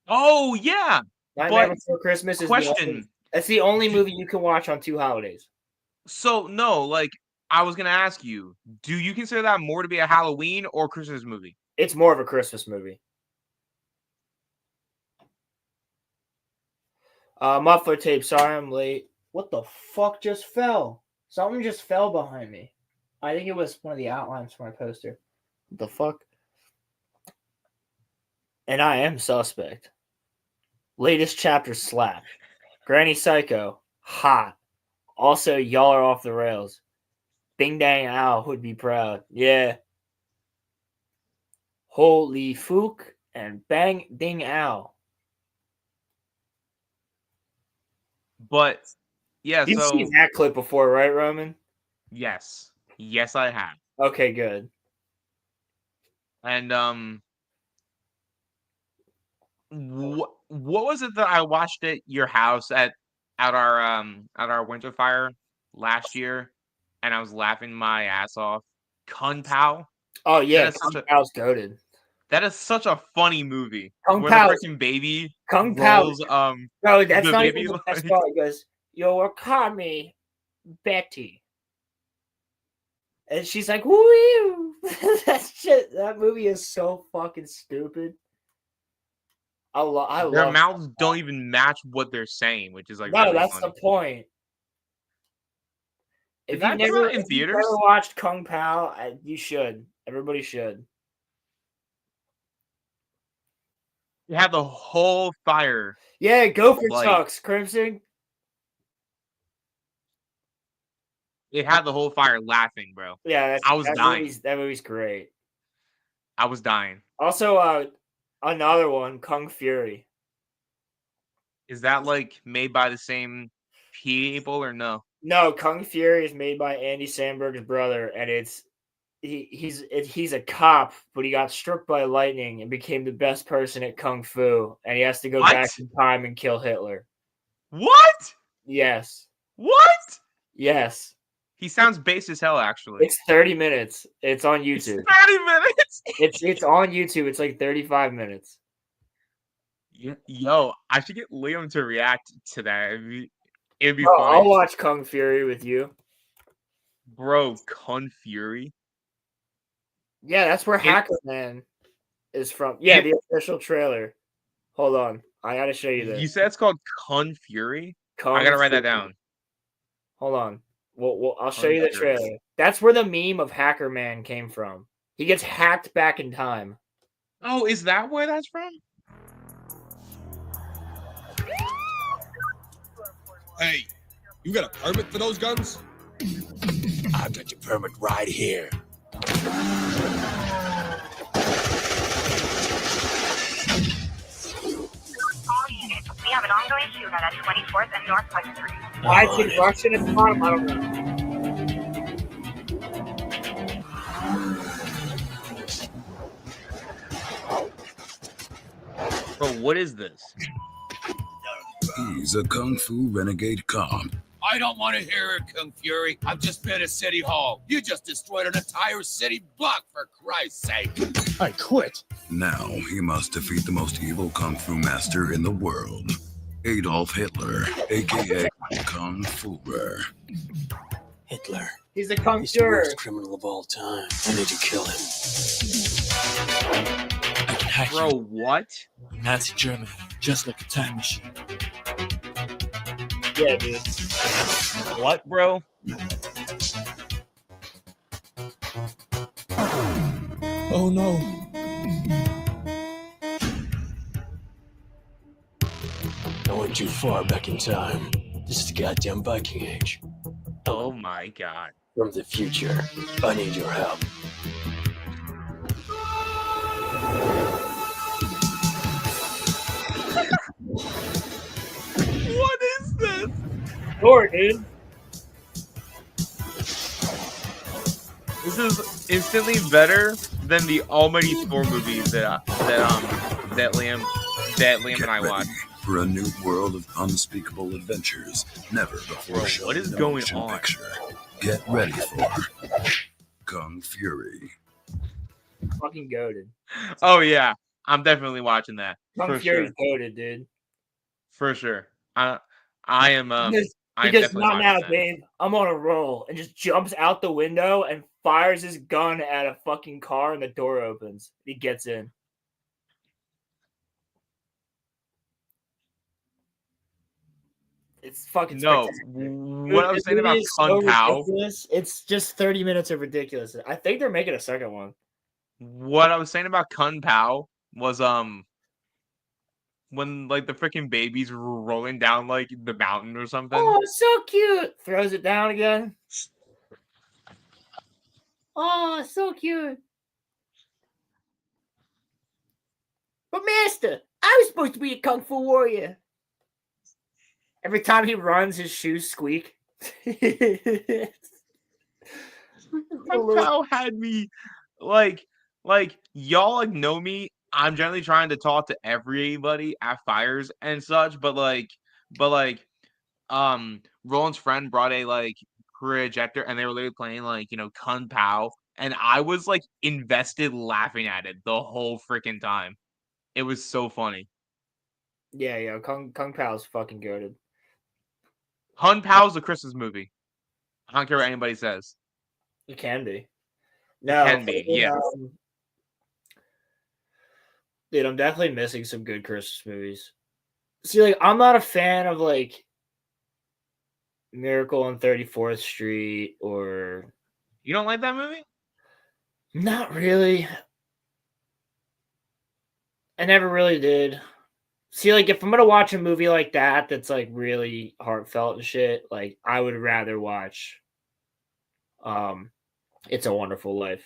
Oh yeah. Nightmare But Before Christmas is question. that's the only movie you can watch on 2 holidays. So no, like I was gonna ask you, do you consider that more to be a Halloween or Christmas movie? It's more of a Christmas movie. Muffler tape. Sorry I'm late. What the fuck just fell? Something just fell behind me. I think it was one of the outlines for my poster. What the fuck? And I am suspect. Latest chapter slap. Granny Psycho. Hot. Also, y'all are off the rails. Bing Dang Owl would be proud. Yeah. Holy Fook and Bang Ding Owl. But yeah, You've so seen that clip before, right, Roman? yes. Yes, I have. Okay, good. And what was it that I watched at your house at our winter fire last year, and I was laughing my ass off? Kung Pao. Oh yeah, That is Kung Pao's goated. That is such a funny movie. Kung where Pao. the freaking baby Kung Pao. rolls No, that's the not baby, even the best like- part. He goes, "You'll call me Betty," and she's like, "Woo!" That movie is so fucking stupid. I their love. mouths don't even match what they're saying, which is like No, really that's funny. the point. Did If that you've come never, out in if you've theaters? never watched Kung Pao, you should. Everybody should. You have the whole fire. Yeah, go for Like- Tux, Crimson. It had the whole fire laughing, bro. Yeah, I was dying. That movie's great. I was dying. Also, another one, Kung Fury. Is that like made by the same people or no? No, Kung Fury is made by Andy Samberg's brother, and he's a cop, but he got struck by lightning and became the best person at Kung Fu, and he has to go What? back in time and kill Hitler. What? Yes. What? Yes. He sounds base as hell, actually. It's 30 minutes. It's on It's YouTube. 30 minutes. It's on YouTube. It's like 35 minutes. Yo, I should get Liam to react to that. It'd be Bro, funny. I'll watch Kung Fury with you. Bro, Kung Fury. Yeah, that's where Hacker Man is from. Yeah, the official trailer. Hold on. I gotta show you this. You said it's called Kung Fury? Kung I gotta write that Fury. down. Hold on. Well, I'll show Kung you the Fury. trailer. That's where the meme of Hacker Man came from. He gets hacked back in time. Oh, is that where that's from? Hey, you got a permit for those guns? I've got your permit right here. We have an ongoing shootout at 24th and Northwest Street. Why is it Russian at the bottom? I don't know. Bro, what is this? He's a kung fu renegade cop. I don't want to hear it, Kung Fury. I've just been at City Hall. You just destroyed an entire city block, for Christ's sake. I quit. Now he must defeat the most evil kung fu master in the world, Adolf Hitler, a.k.a. Kung Fuhrer. Hitler. He's a kung He's the fu. worst criminal of all time. I need to kill him. I can hack Bro, you. what? Nazi Germany, just like a time machine. Yeah, dude. What, bro? Oh no. I went too far back in time. This is the goddamn Viking Age. Oh my god. From the future, I need your help. What is this? Thor, dude. This is instantly better than the almighty Thor movies that Liam and I watched. For a new world of unspeakable adventures, never before Bro, shown what is in a going motion on? picture. Get ready for Kung Fury. Fucking goated. Oh yeah, I'm definitely watching that. Kung For Fury's sure. goated, dude. For sure. I am Because definitely not watching now, that. babe. I'm on a roll, and just jumps out the window and fires his gun at a fucking car, and the door opens. He gets in. It's fucking No, spectacular. what I was This saying movie about is Kung so Pao. ridiculous. It's just 30 minutes of ridiculous. I think they're making a second one. What I was saying about Kung Pao was when like the freaking babies were rolling down like the mountain or something. Oh, it's so cute. Throws it down again. Oh, so cute. But master, I was supposed to be a kung fu warrior. Every time he runs, his shoes squeak. Kung Pao had me like y'all like know me. I'm generally trying to talk to everybody at fires and such, but Roland's friend brought a like projector and they were literally playing like, Kung Pao, and I was like invested laughing at it the whole freaking time. It was so funny. Yeah, Kung Pao's fucking goated. Kung Pao's a Christmas movie. I don't care what anybody says. It can be. No, Can be, yeah. Dude, I'm definitely missing some good Christmas movies. See, like, I'm not a fan of like Miracle on 34th Street or. You don't like that movie? Not really. I never really did. See, like, if I'm gonna watch a movie like that that's like really heartfelt and shit, like I would rather watch It's a Wonderful Life.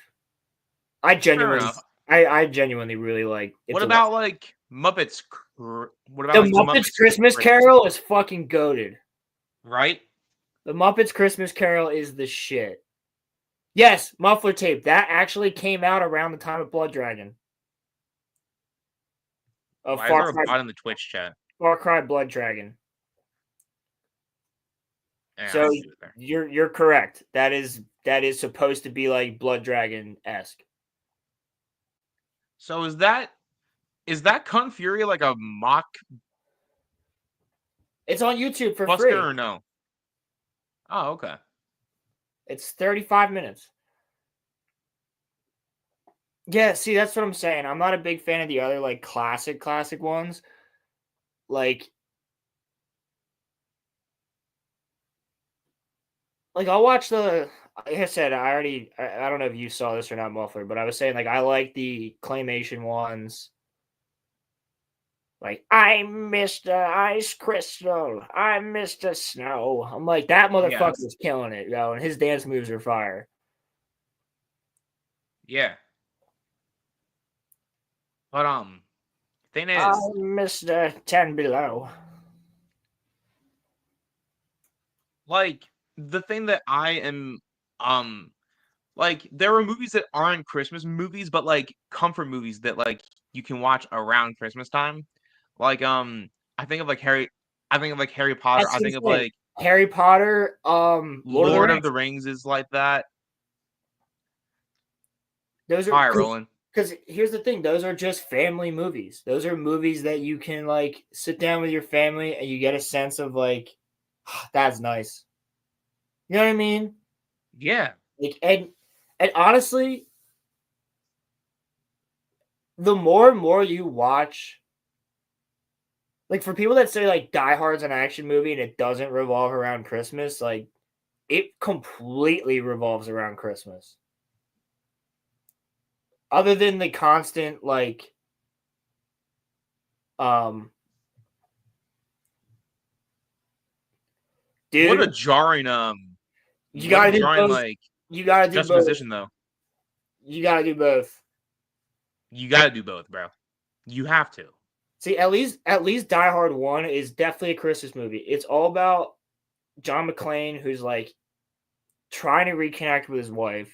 I genuinely really like What about like Muppets? What about the like, Muppets Christmas Carol is fucking goated. Right? The Muppets Christmas Carol is the shit. Yes, Muffler Tape. That actually came out around the time of Blood Dragon. Why is there a bot in the Twitch chat? Far Cry Blood Dragon. Yeah, So you're correct. That is supposed to be like Blood Dragon-esque. So is that Kung Fury like a mock? It's on YouTube for Buster free. or no? Oh, okay. It's 35 minutes. Yeah, see, that's what I'm saying. I'm not a big fan of the other like classic ones. Like I'll watch the like I said, I don't know if you saw this or not, Muffler, but I was saying like I like the claymation ones. Like, I'm Mr. Ice Crystal. I'm Mr. Snow. I'm like, that motherfucker Yes. is killing it, yo, and his dance moves are fire. Yeah. But thing is, I'm Mr. 10 Below. like the thing that I am like there are movies that aren't Christmas movies, but like comfort movies that like you can watch around Christmas time. Like I think of like Harry Potter. That's I the think of thing. like Harry Potter, Lord of the Rings is like that. Those are Hi, Roland. because here's the thing, those are just family movies. Those are movies that you can like sit down with your family and you get a sense of like, that's nice. You know what I mean? Yeah. Like, and honestly, the more and more you watch, like for people that say like Die Hard's an action movie and it doesn't revolve around Christmas, like it completely revolves around Christmas. Other than the constant like dude, What a jarring you gotta do both. like You gotta do both. juxtaposition though. You gotta do both. You gotta do both, bro. You have to. See, at least Die Hard 1 is definitely a Christmas movie. It's all about John McClane, who's like trying to reconnect with his wife.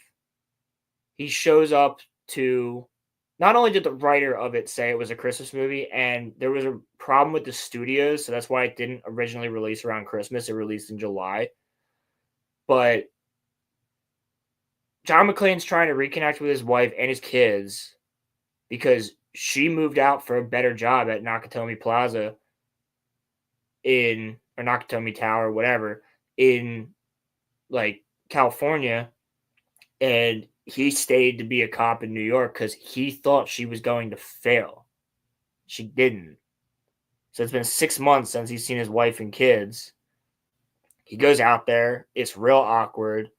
He shows up to, not only did the writer of it say it was a Christmas movie, and there was a problem with the studios, so that's why it didn't originally release around Christmas. It released in July. But John McClane's trying to reconnect with his wife and his kids because she moved out for a better job at Nakatomi Plaza or Nakatomi Tower, whatever, in like California. And he stayed to be a cop in New York because he thought she was going to fail. She didn't. So it's been 6 months since he's seen his wife and kids. He goes out there. It's real awkward.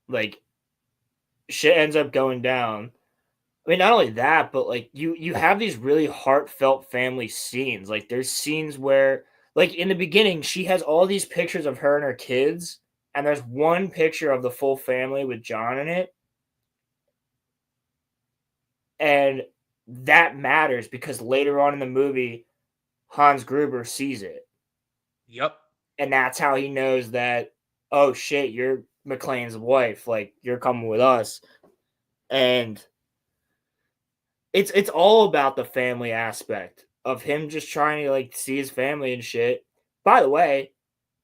Like, shit ends up going down. I mean, not only that, but like you have these really heartfelt family scenes. Like there's scenes where, like in the beginning, she has all these pictures of her and her kids, and there's one picture of the full family with John in it. And that matters because later on in the movie, Hans Gruber sees it. Yep. And that's how he knows that, oh shit, you're McClane's wife. Like, you're coming with us. And it's all about the family aspect of him just trying to like see his family and shit. By the way,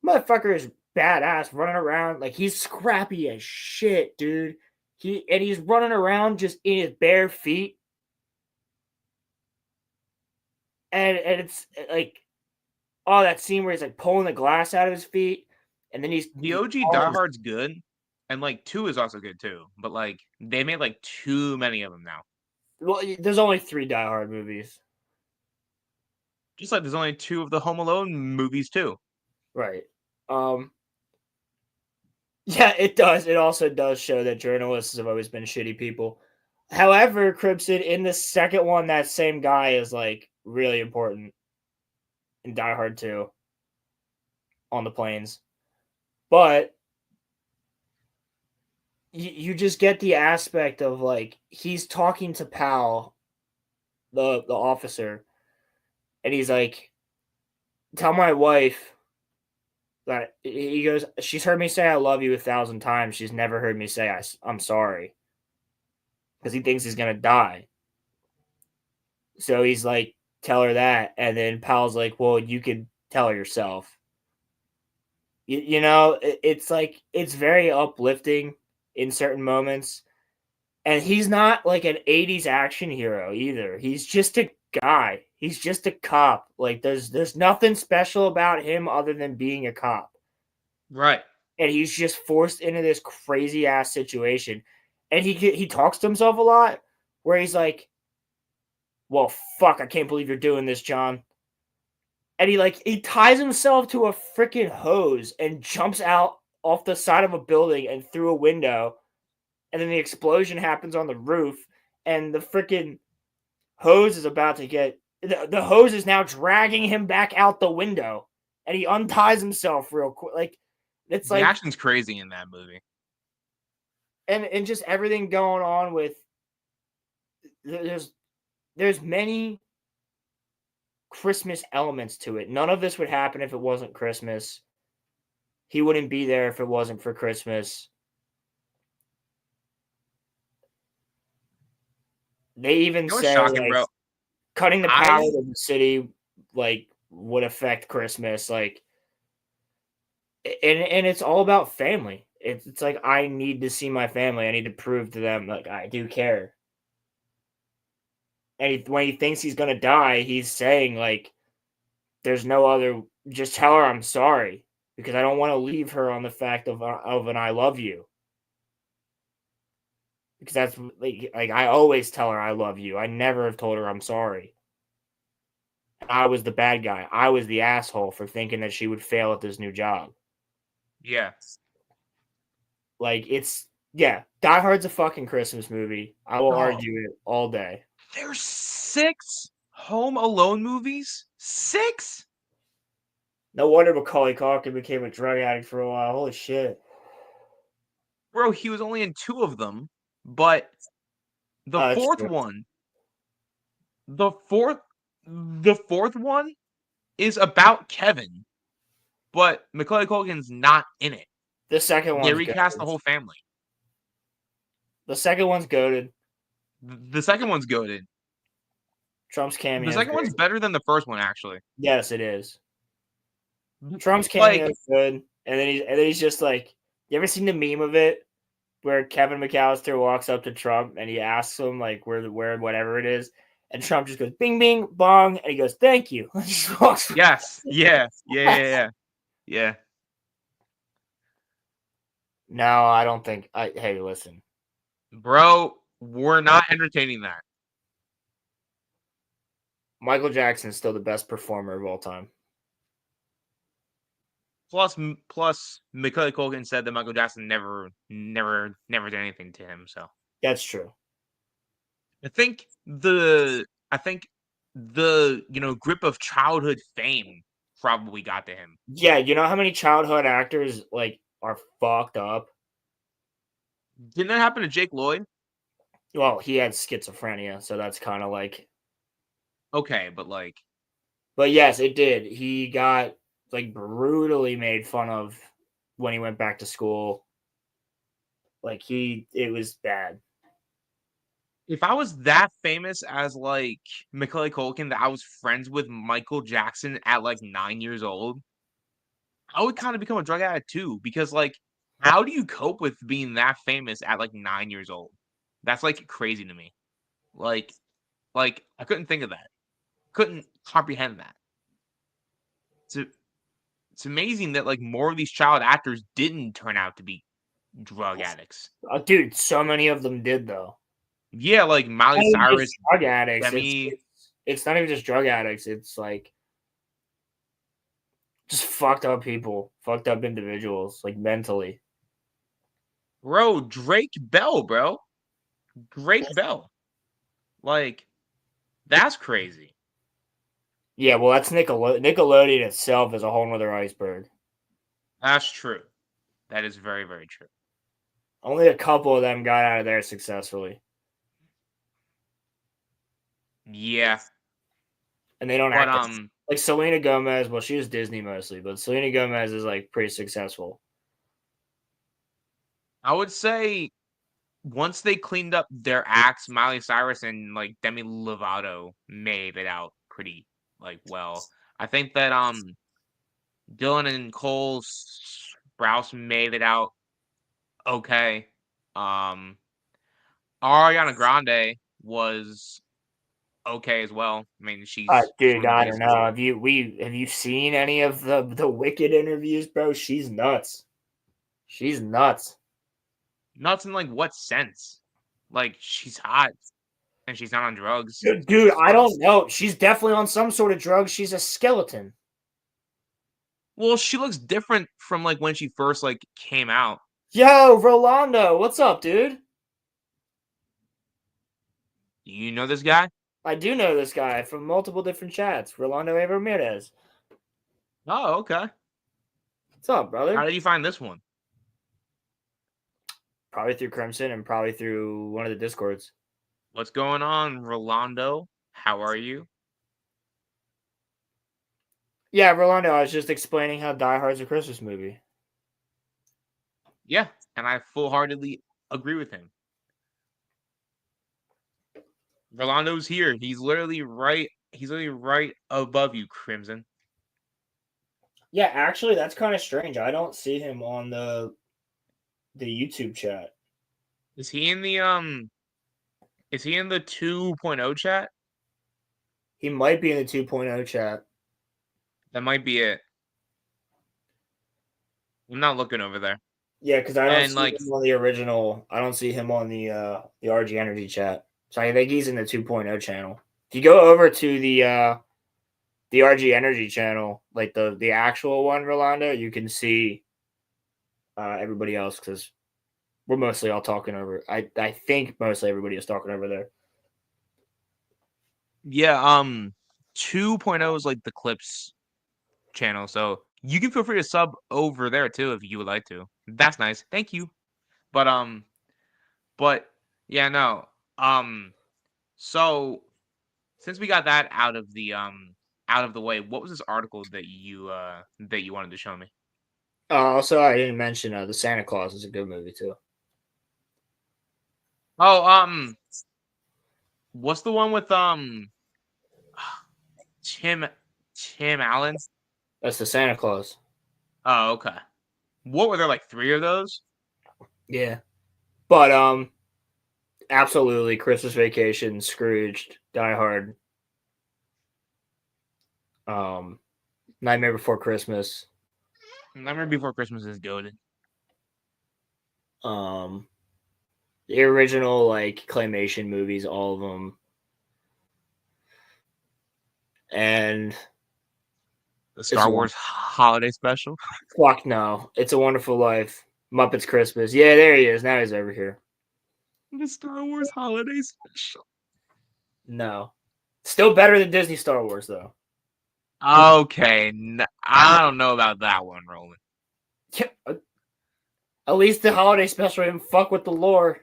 motherfucker is badass running around. Like, he's scrappy as shit, dude. He's running around just in his bare feet. And it's like, oh, that scene where he's like pulling the glass out of his feet, and then the OG Die Hard's good, and like 2 is also good too. But like they made like too many of them now. Well, there's only 3 Die Hard movies. Just like there's only 2 of the Home Alone movies too. Right. Yeah, it does. It also does show that journalists have always been shitty people. However, Crimson, in the second one, that same guy is like really important in Die Hard 2 on the planes. But you just get the aspect of like he's talking to Pal, the officer, and he's like, tell my wife that, he goes, she's heard me say I love you 1,000 times. She's never heard me say I'm sorry. Because he thinks he's going to die. So he's like, tell her that. And then Pal's like, well, you could tell her yourself. You know, it's like, it's very uplifting in certain moments. And he's not like an 80s action hero either. He's just a guy. He's just a cop. Like, there's nothing special about him other than being a cop. Right. And he's just forced into this crazy ass situation. And he talks to himself a lot where he's like, well, fuck, I can't believe you're doing this, John. And he ties himself to a freaking hose and jumps out off the side of a building and through a window, and then the explosion happens on the roof, and the freaking hose is about to get the hose is now dragging him back out the window, and he unties himself real quick. Like it's The like action's crazy in that movie. and just everything going on with there's many Christmas elements to it. None of this would happen if it wasn't Christmas. He wouldn't be there if it wasn't for Christmas. They even what's say shocking, like bro? cutting the power to the city like would affect Christmas, like, and it's all about family. It's like I need to see my family. I need to prove to them like I do care. And when he thinks he's gonna die, he's saying like, "There's no other. Just tell her I'm sorry because I don't want to leave her on the fact of an I love you." Because that's like I always tell her I love you. I never have told her I'm sorry. I was the bad guy. I was the asshole for thinking that she would fail at this new job. Yeah. Like Die Hard's a fucking Christmas movie. I will argue it all day. There's 6 Home Alone movies? 6? No wonder Macaulay Culkin became a drug addict for a while. Holy shit. Bro, he was only in 2 of them, but the fourth one is about Kevin, but Macaulay Culkin's not in it. The second one. They recast the whole family. The second one's goated. The second one's goated. Trump's cameo. The second one's better than the first one, actually. Yes, it is. Trump's cameo is good, and then he's just like, you ever seen the meme of it where Kevin McAllister walks up to Trump and he asks him like where whatever it is, and Trump just goes bing bing bong, and he goes thank you. And he just walks. Yes. Yeah. No, I don't think. Hey, listen, bro, we're not entertaining that. Michael Jackson is still the best performer of all time. Plus, Macaulay Culkin said that Michael Jackson never did anything to him. So that's true. I think the grip of childhood fame probably got to him. Yeah, you know how many childhood actors like are fucked up? Didn't that happen to Jake Lloyd? Well, he had schizophrenia, so that's kind of like okay, but yes, it did. He got like brutally made fun of when he went back to school. Like it was bad. If I was that famous as like Macaulay Culkin that I was friends with Michael Jackson at like 9 years old, I would kind of become a drug addict too. Because like, how do you cope with being that famous at like 9 years old? That's like crazy to me. Like I couldn't think of that. Couldn't comprehend that. It's amazing that like more of these child actors didn't turn out to be drug addicts. Dude, so many of them did though. Yeah, like Miley Cyrus, drug addicts. Demi... It's not even just drug addicts. It's like just fucked up people, fucked up individuals, like mentally. Bro, Drake Bell, bro. Drake Bell. Like, that's crazy. Yeah, well, that's Nickelodeon itself is a whole nother iceberg. That's true. That is very, very true. Only a couple of them got out of there successfully. Yeah. And they don't act like Selena Gomez. Well, she was Disney mostly, but Selena Gomez is like pretty successful. I would say once they cleaned up their acts, Miley Cyrus and like Demi Lovato made it out pretty like well. I think that Dylan and Cole Sprouse made it out okay. Ariana Grande was okay as well. I mean, she's dude. I don't know. Have you seen any of the Wicked interviews, bro? She's nuts. She's nuts. Nuts in like what sense? Like she's hot and she's not on drugs. Dude, I don't know. She's definitely on some sort of drug. She's a skeleton. Well, she looks different from like when she first like came out. Yo, Rolando, what's up, dude? You know this guy? I do know this guy from multiple different chats. Rolando A. Ramirez. Oh, okay. What's up, brother? How did you find this one? Probably through Crimson and probably through one of the Discords. What's going on, Rolando? How are you? Yeah, Rolando, I was just explaining how Die Hard's a Christmas movie. Yeah, and I full-heartedly agree with him. Rolando's here. He's literally right above you, Crimson. Yeah, actually, that's kind of strange. I don't see him on the YouTube chat. Is he in the 2.0 chat? He might be in the 2.0 chat. That might be it. I'm not looking over there. Yeah, because I don't And, see like, him on the original. I don't see him on the RG Energy chat. So I think he's in the 2.0 channel. If you go over to the RG Energy channel, like the actual one, Rolando, you can see everybody else because we're mostly all talking over. I think mostly everybody is talking over there. Yeah, 2.0 is like the clips channel, so you can feel free to sub over there too if you would like to. That's nice. Thank you. But yeah, no. So since we got that out of the way, what was this article that you wanted to show me? Also, I didn't mention the Santa Claus is a good movie too. Oh, what's the one with Tim Allen? That's the Santa Claus. Oh, okay. What were there, like 3 of those? Yeah, but absolutely, Christmas Vacation, Scrooged, Die Hard, Nightmare Before Christmas, Nightmare Before Christmas is goated. The original like claymation movies, all of them, and The Star Wars holiday special. Fuck no, It's a Wonderful Life, Muppets Christmas. Yeah, there he is. Now he's over here. The Star Wars holiday special. No, still better than Disney Star Wars though. Okay, I don't know about that one, Roland. Yeah, at least the holiday special didn't fuck with the lore.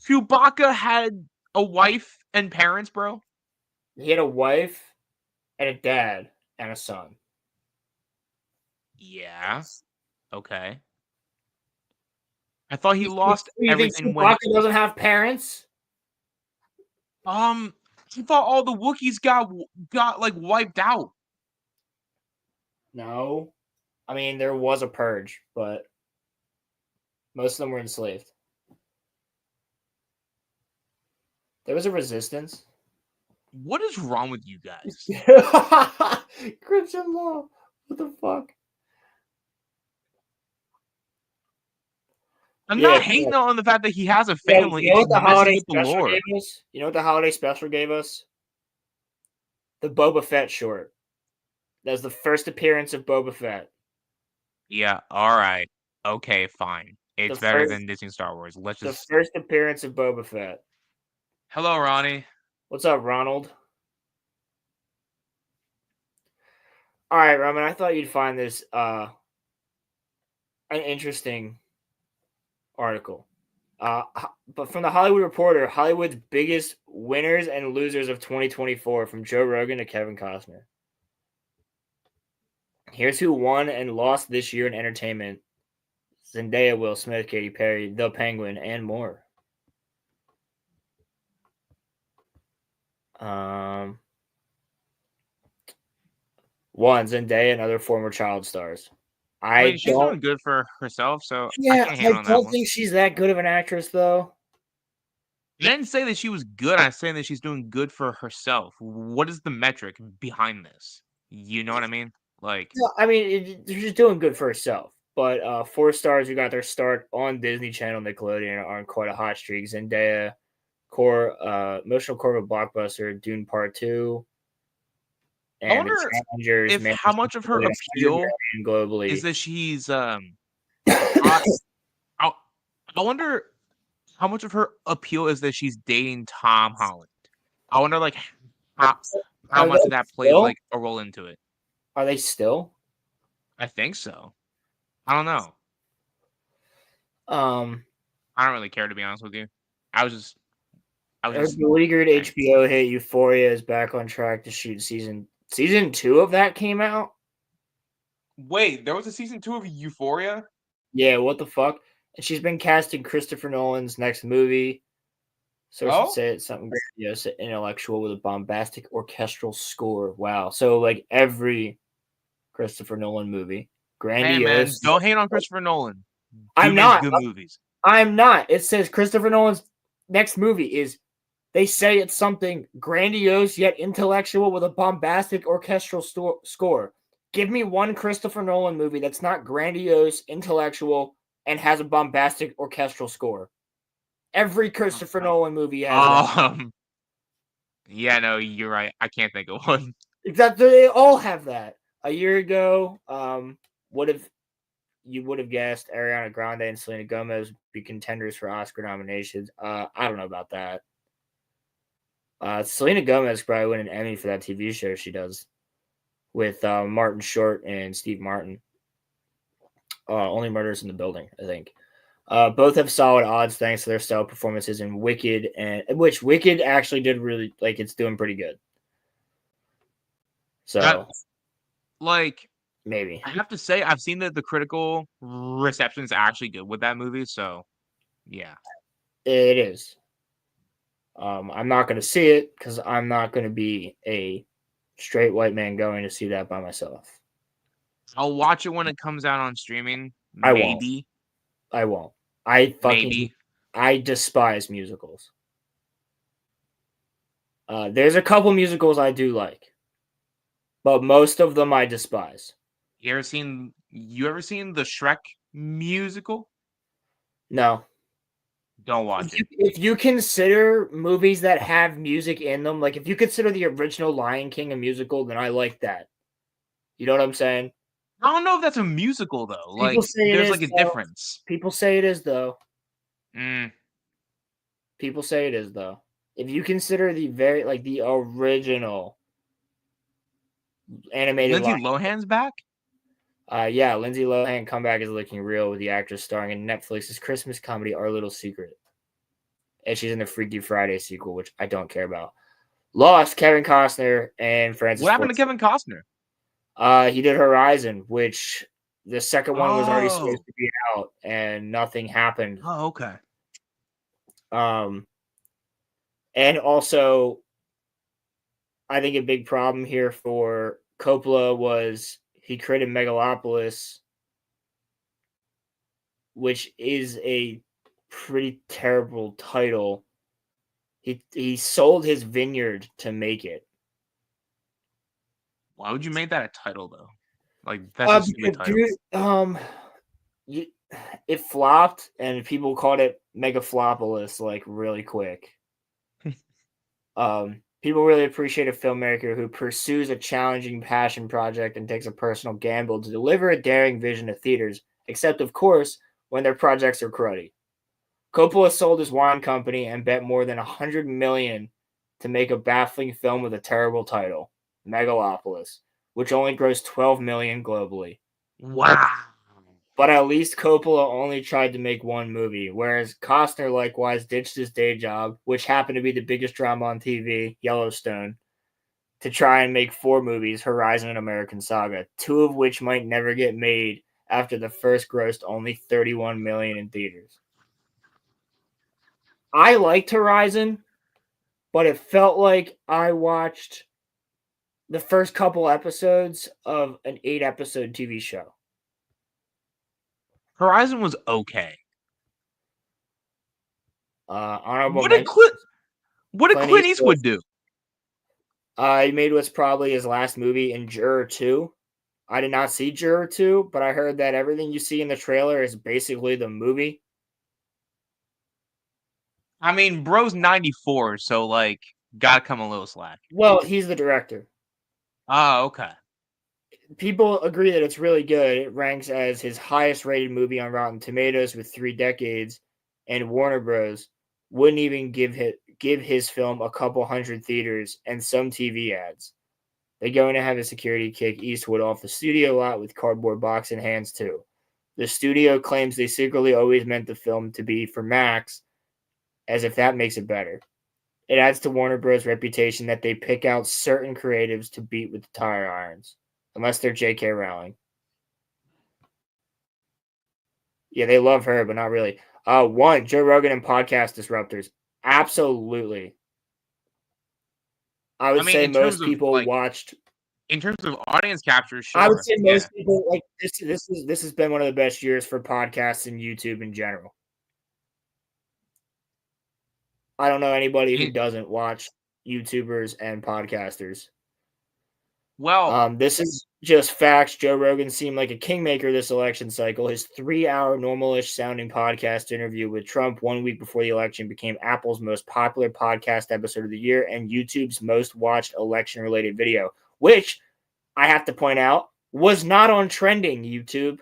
Chewbacca had a wife and parents, bro. He had a wife and a dad and a son. Yeah. Okay. I thought he lost You think everything when Chewbacca doesn't have parents? I thought all the Wookiees got like wiped out. No. I mean, there was a purge, but most of them were enslaved. There was a resistance. What is wrong with you guys? Christian law. What the fuck? I'm not hating on the fact that he has a family. You know what the holiday with the special lore. gave us? You know what the holiday special gave us? The Boba Fett short. That was the first appearance of Boba Fett. Yeah, all right. Okay, fine. It's better than Disney Star Wars. Let's just... The first appearance of Boba Fett. Hello, Ronnie. What's up, Ronald? All right, Roman, I thought you'd find this an interesting article. But from the Hollywood Reporter, Hollywood's biggest winners and losers of 2024, from Joe Rogan to Kevin Costner. Here's who won and lost this year in entertainment: Zendaya, Will Smith, Katy Perry, The Penguin, and more. One, Zendaya and other former child stars. I mean, she's doing good for herself, so I don't think she's that good of an actress, though. I didn't say that she was good. I'm saying that she's doing good for herself. What is the metric behind this? You know what I mean? Like, no, I mean, she's doing good for herself. But 4 stars who got their start on Disney Channel, Nickelodeon, are on quite a hot streak. Zendaya, emotional core of a blockbuster, Dune Part 2. And wonder the Challengers if managed how to much of put her 100 appeal million globally. is that she's I, I wonder how much of her appeal is that she's dating Tom Holland. I wonder like how much of that plays like a role into it. Are they still? I think so. I don't know. I don't really care, to be honest with you. I was just beleaguered HBO hit Euphoria is back on track to shoot season 2 of that came out. Wait, there was a season 2 of Euphoria? Yeah, what the fuck? And she's been cast in Christopher Nolan's next movie. Sources say it's something grandiose, intellectual with a bombastic orchestral score. Wow. So like every Christopher Nolan movie, grandiose. Hey man, don't hate on Christopher Nolan. I'm not. Good movies. I'm not. It says Christopher Nolan's next movie is. They say it's something grandiose yet intellectual with a bombastic orchestral score. Give me one Christopher Nolan movie that's not grandiose, intellectual, and has a bombastic orchestral score. Every Christopher Nolan movie has that. Yeah, no, you're right. I can't think of one. Exactly, they all have that. A year ago, would have guessed Ariana Grande and Selena Gomez would be contenders for Oscar nominations. I don't know about that. Selena Gomez probably win an Emmy for that TV show she does with Martin Short and Steve Martin. Only Murders in the Building, I think. Both have solid odds thanks to their stellar performances in Wicked, and which Wicked actually did really like. It's doing pretty good. So, maybe I have to say I've seen that the critical reception is actually good with that movie. So, yeah, it is. I'm not going to see it because I'm not going to be a straight white man going to see that by myself. I'll watch it when it comes out on streaming. I won't. I despise musicals. There's a couple musicals I do like, but most of them I despise. You ever seen the Shrek musical? No. Don't watch it. If you consider movies that have music in them, like if you consider the original Lion King a musical, then I like that. You know what I'm saying? I don't know if that's a musical though. People say there's it is, a difference. People say it is though. Mm. People say it is though. If you consider the the original animated Lindsay Lohan's back? Yeah, Lindsay Lohan comeback is looking real with the actress starring in Netflix's Christmas comedy Our Little Secret. And she's in the Freaky Friday sequel, which I don't care about. Lost, Kevin Costner and Francis What happened to Kevin Costner? He did Horizon, which the second one was already supposed to be out and nothing happened. Oh, okay. And also, I think a big problem here for Coppola was he created Megalopolis, which is a pretty terrible title. He sold his vineyard to make it. Why would you make that a title though? Like that's a stupid title. Dude, it flopped and people called it Megaflopolis like really quick. People really appreciate a filmmaker who pursues a challenging passion project and takes a personal gamble to deliver a daring vision to theaters, except, of course, when their projects are cruddy. Coppola sold his wine company and bet more than $100 million to make a baffling film with a terrible title, Megalopolis, which only grossed $12 million globally. Wow. But at least Coppola only tried to make one movie, whereas Costner likewise ditched his day job, which happened to be the biggest drama on TV, Yellowstone, to try and make 4 movies, Horizon and American Saga, 2 of which might never get made after the first grossed only $31 million in theaters. I liked Horizon, but it felt like I watched the first couple episodes of an 8-episode TV show. Horizon was okay. Honorable what did Clint Eastwood do? He made what's probably his last movie in Juror 2. I did not see Juror 2, but I heard that everything you see in the trailer is basically the movie. I mean, bro's 94, so gotta come a little slack. Well, he's the director. Oh, okay. People agree that it's really good. It ranks as his highest rated movie on Rotten Tomatoes with 3 decades, and Warner Bros. Wouldn't even give his film a couple hundred theaters and some TV ads. They're going to have a security kick Eastwood off the studio lot with cardboard box in hands too. The studio claims they secretly always meant the film to be for Max, as if that makes it better. It adds to Warner Bros. Reputation that they pick out certain creatives to beat with the tire irons, unless they're J.K. Rowling. Yeah, they love her, but not really. One, Joe Rogan and podcast disruptors. Absolutely. I would say most people watched. In terms of audience capture, sure. I would say most people like this has been one of the best years for podcasts and YouTube in general. I don't know anybody who doesn't watch YouTubers and podcasters. Well, this is just facts. Joe Rogan seemed like a kingmaker this election cycle. His 3-hour normal-ish sounding podcast interview with Trump 1 week before the election became Apple's most popular podcast episode of the year and YouTube's most watched election-related video, which I have to point out was not on trending YouTube.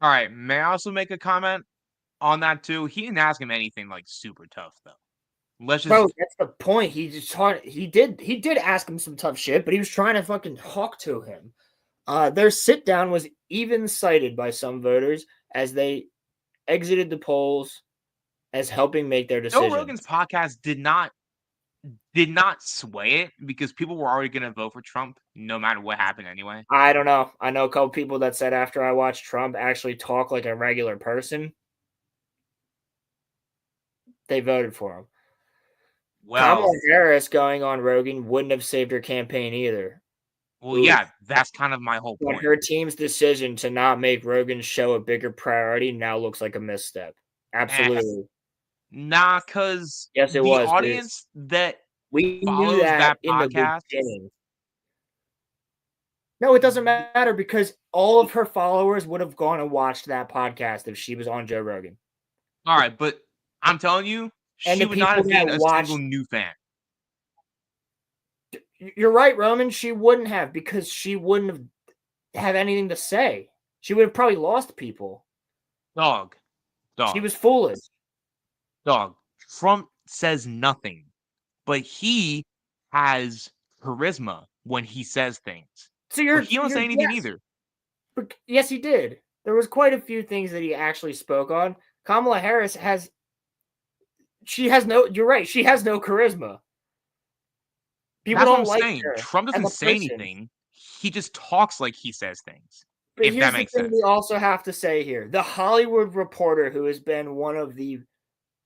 All right. May I also make a comment on that too? He didn't ask him anything like super tough though. Bro, that's the point. He did ask him some tough shit, but he was trying to fucking talk to him. Their sit down was even cited by some voters as they exited the polls as helping make their decision. Joe Rogan's podcast did not sway it because people were already going to vote for Trump no matter what happened anyway. I don't know. I know a couple people that said after I watched Trump actually talk like a regular person, they voted for him. Well, Kamala Harris going on Rogan wouldn't have saved her campaign either. Well, yeah, that's kind of my whole point. But her team's decision to not make Rogan's show a bigger priority now looks like a misstep. Absolutely. Nah, because yes, it the was. Audience that we follows knew that in podcast. The beginning. No, it doesn't matter because all of her followers would have gone and watched that podcast if she was on Joe Rogan. All right, but I'm telling you, she would not have gained a single new fan. You're right, Roman. She wouldn't have because she wouldn't have anything to say. She would have probably lost people. Dog. She was foolish. Dog. Trump says nothing, but he has charisma when he says things. So he don't say anything either. But yes, he did. There was quite a few things that he actually spoke on. Kamala Harris you're right. She has no charisma. People don't like her. Trump doesn't say anything. He just talks like he says things. But if that makes sense. We also have to say here, the Hollywood Reporter, who has been one of the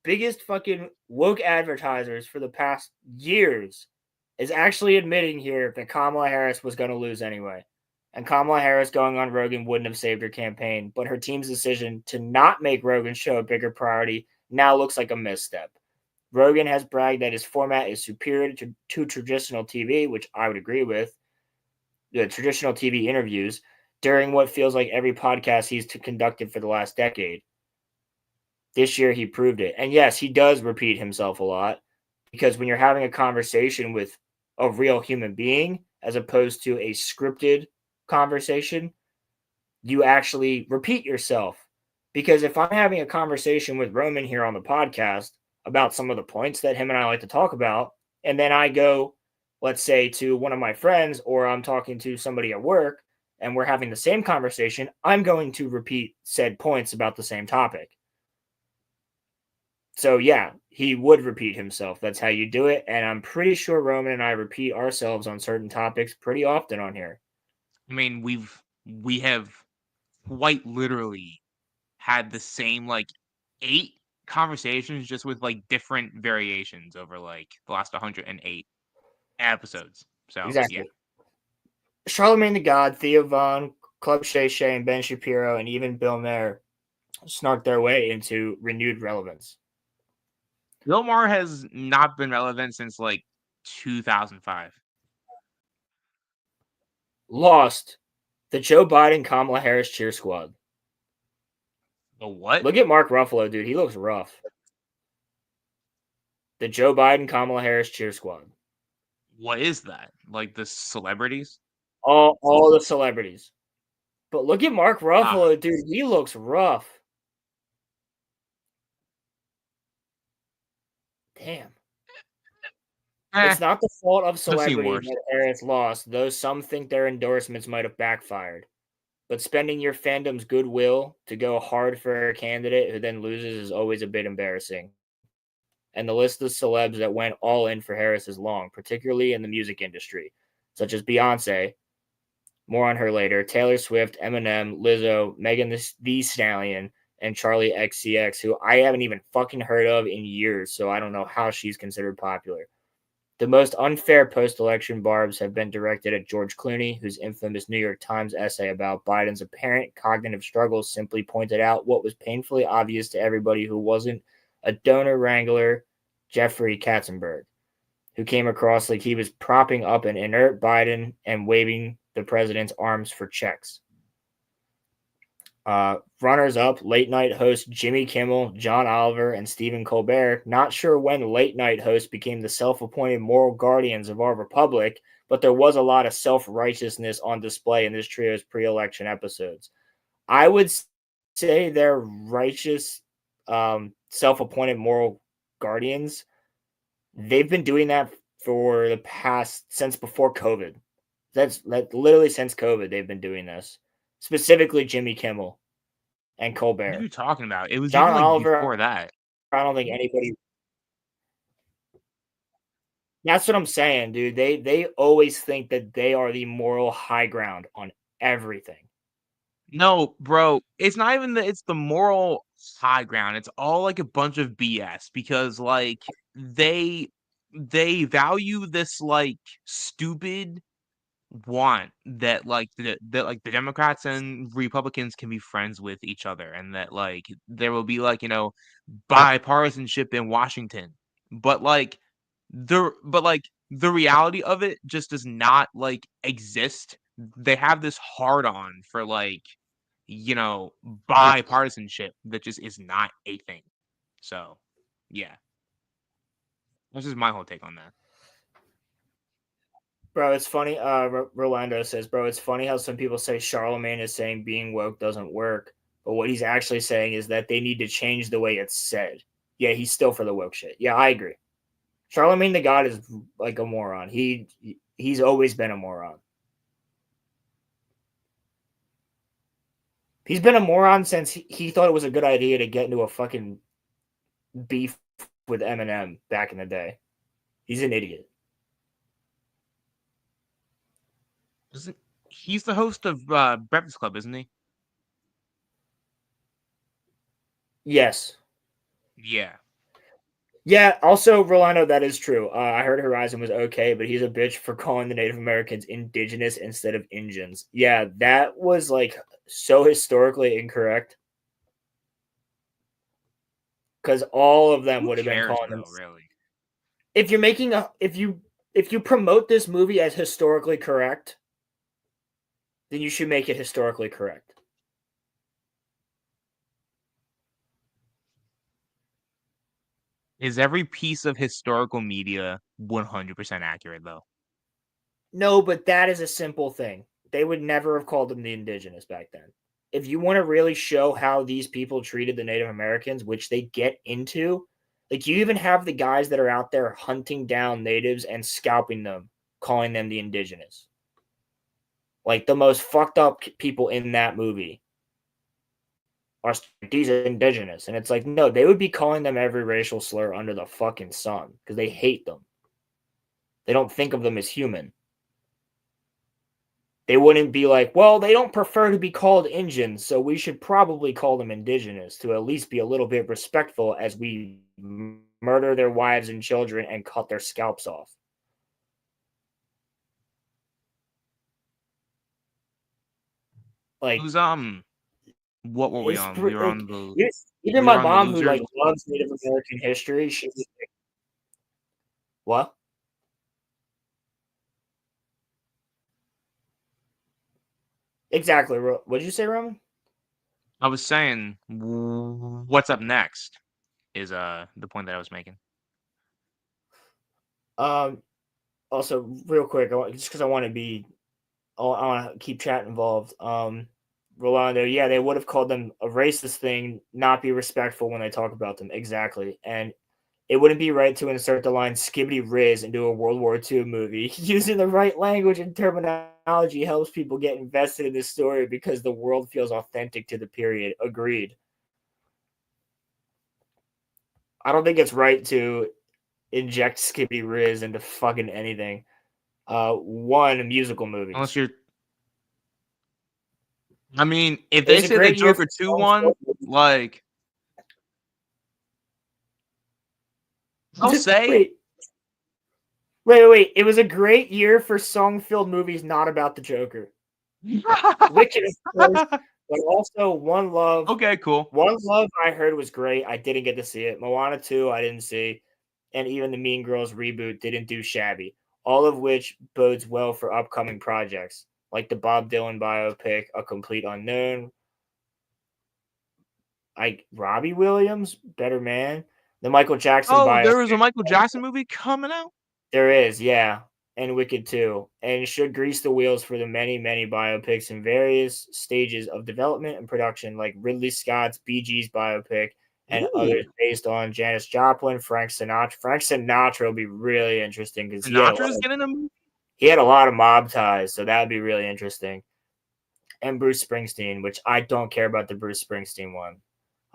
biggest fucking woke advertisers for the past years, is actually admitting here that Kamala Harris was going to lose anyway. And Kamala Harris going on Rogan wouldn't have saved her campaign, but her team's decision to not make Rogan's show a bigger priority now looks like a misstep. Rogan has bragged that his format is superior to traditional TV, which I would agree with, the traditional TV interviews, during what feels like every podcast he's conducted for the last decade. This year, he proved it. And yes, he does repeat himself a lot, because when you're having a conversation with a real human being, as opposed to a scripted conversation, you actually repeat yourself. Because if I'm having a conversation with Roman here on the podcast about some of the points that him and I like to talk about, and then I go, let's say, to one of my friends, or I'm talking to somebody at work, and we're having the same conversation, I'm going to repeat said points about the same topic. So yeah, he would repeat himself. That's how you do it. And I'm pretty sure Roman and I repeat ourselves on certain topics pretty often on here. I mean, we have quite literally had the same 8 conversations just with different variations over the last 108 episodes. So exactly. Yeah. Charlemagne the God, Theo Von, Club Shay Shay, and Ben Shapiro, and even Bill Maher snarked their way into renewed relevance. Bill Maher has not been relevant since 2005. Lost. The Joe Biden Kamala Harris cheer squad. The what? Look at Mark Ruffalo, dude. He looks rough. The Joe Biden Kamala Harris cheer squad. What is that? Like the celebrities? All the celebrities. But look at Mark Ah. Ruffalo, dude. He looks rough. Damn. It's not the fault of I've seen celebrities worse. that Harris lost, though some think their endorsements might have backfired. But spending your fandom's goodwill to go hard for a candidate who then loses is always a bit embarrassing. And the list of celebs that went all in for Harris is long, particularly in the music industry, such as Beyonce, more on her later, Taylor Swift, Eminem, Lizzo, Megan Thee Stallion, and Charlie XCX, who I haven't even fucking heard of in years, so I don't know how she's considered popular. The most unfair post-election barbs have been directed at George Clooney, whose infamous New York Times essay about Biden's apparent cognitive struggles simply pointed out what was painfully obvious to everybody who wasn't a donor wrangler, Jeffrey Katzenberg, who came across like he was propping up an inert Biden and waving the president's arms for checks. Runners up, late night host Jimmy Kimmel, John Oliver, and Stephen Colbert. Not sure when late night hosts became the self appointed moral guardians of our republic, but there was a lot of self righteousness on display in this trio's pre election episodes. I would say they're righteous, self appointed moral guardians. They've been doing that for the past, since before COVID. That's literally since COVID, they've been doing this. Specifically, Jimmy Kimmel and What are Colbert. you talking about? It was John even like Oliver, before that. I don't think anybody. That's what I'm saying, dude. They always think that they are the moral high ground on everything. No, bro, it's not even it's the moral high ground. It's all like a bunch of BS because like they value this like stupid want that like the Democrats and Republicans can be friends with each other and that like there will be like, bipartisanship in Washington. But like the reality of it just does not like exist. They have this hard on for like, bipartisanship that just is not a thing. So, yeah. That's just my whole take on that. Bro, it's funny. Rolando says, bro, it's funny how some people say Charlemagne is saying being woke doesn't work, but what he's actually saying is that they need to change the way it's said. Yeah, he's still for the woke shit. Yeah, I agree. Charlemagne the God is like a moron. He's always been a moron. He's been a moron since he thought it was a good idea to get into a fucking beef with Eminem back in the day. He's an idiot. He's the host of Breakfast Club, isn't he? Yes. Yeah. Yeah, also, Rolando, that is true. I heard Horizon was okay, but he's a bitch for calling the Native Americans indigenous instead of Injuns. Yeah, that was like so historically incorrect. Because all of them Who would have been cares, calling them. though, really? If you're making if you promote this movie as historically correct, then you should make it historically correct. Is every piece of historical media 100% accurate, though? No, but that is a simple thing. They would never have called them the indigenous back then. If you want to really show how these people treated the Native Americans, which they get into, like you even have the guys that are out there hunting down natives and scalping them, calling them the indigenous. Like the most fucked up people in that movie are these indigenous. And it's like, no, they would be calling them every racial slur under the fucking sun because they hate them. They don't think of them as human. They wouldn't be like, well, they don't prefer to be called Indians, so we should probably call them indigenous to at least be a little bit respectful as we murder their wives and children and cut their scalps off. Like, what were we on? We were on the even we my were on the mom, who losers. like loves Native American history, she was like, what? Exactly. What did you say, Roman? I was saying, what's up next is the point that I was making. Also, real quick, just because I want to keep chat involved. Rolando, yeah, they would have called them a racist thing, not be respectful when they talk about them. Exactly. And it wouldn't be right to insert the line "skibbity riz" into a World War II movie. Using the right language and terminology helps people get invested in this story because the world feels authentic to the period. Agreed. I don't think it's right to inject skibbity riz into fucking anything. One, musical movies. Unless you're, I mean, if It they was a say the great year Joker for 2 songs one, filled with- like, I'll say, Wait. It was a great year for song-filled movies not about the Joker. Wicked, of course, but also One Love. okay, cool. One Love I heard was great. I didn't get to see it. Moana 2 I didn't see. And even the Mean Girls reboot didn't do shabby. All of which bodes well for upcoming projects, like the Bob Dylan biopic, A Complete Unknown. Robbie Williams, Better Man. The Michael Jackson Oh, there biopic. was a Michael Jackson movie coming out? There is, yeah. And Wicked too. And should grease the wheels for the many, many biopics in various stages of development and production, like Ridley Scott's Bee Gees biopic and others based on Janis Joplin, Frank Sinatra. Frank Sinatra will be really interesting because Sinatra's getting a movie? he had a lot of mob ties, so that would be really interesting. And Bruce Springsteen, which I don't care about the Bruce Springsteen one.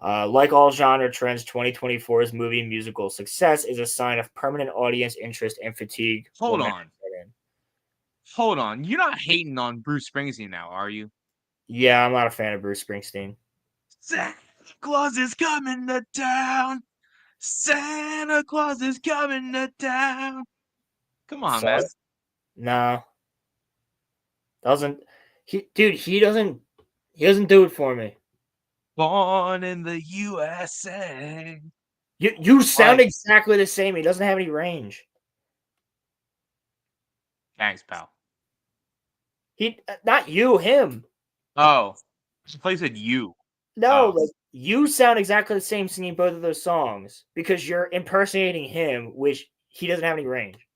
Like all genre trends, 2024's movie musical success is a sign of permanent audience interest and fatigue. Hold on. You're not hating on Bruce Springsteen now, are you? Yeah, I'm not a fan of Bruce Springsteen. Santa Claus is coming to town. Santa Claus is coming to town. Come on, man. No. He doesn't do it for me. Born in the USA. You sound exactly the same. He doesn't have any range. Thanks, pal. Not you, him. Oh, I thought you said you. No, like you sound exactly the same singing both of those songs because you're impersonating him, which he doesn't have any range.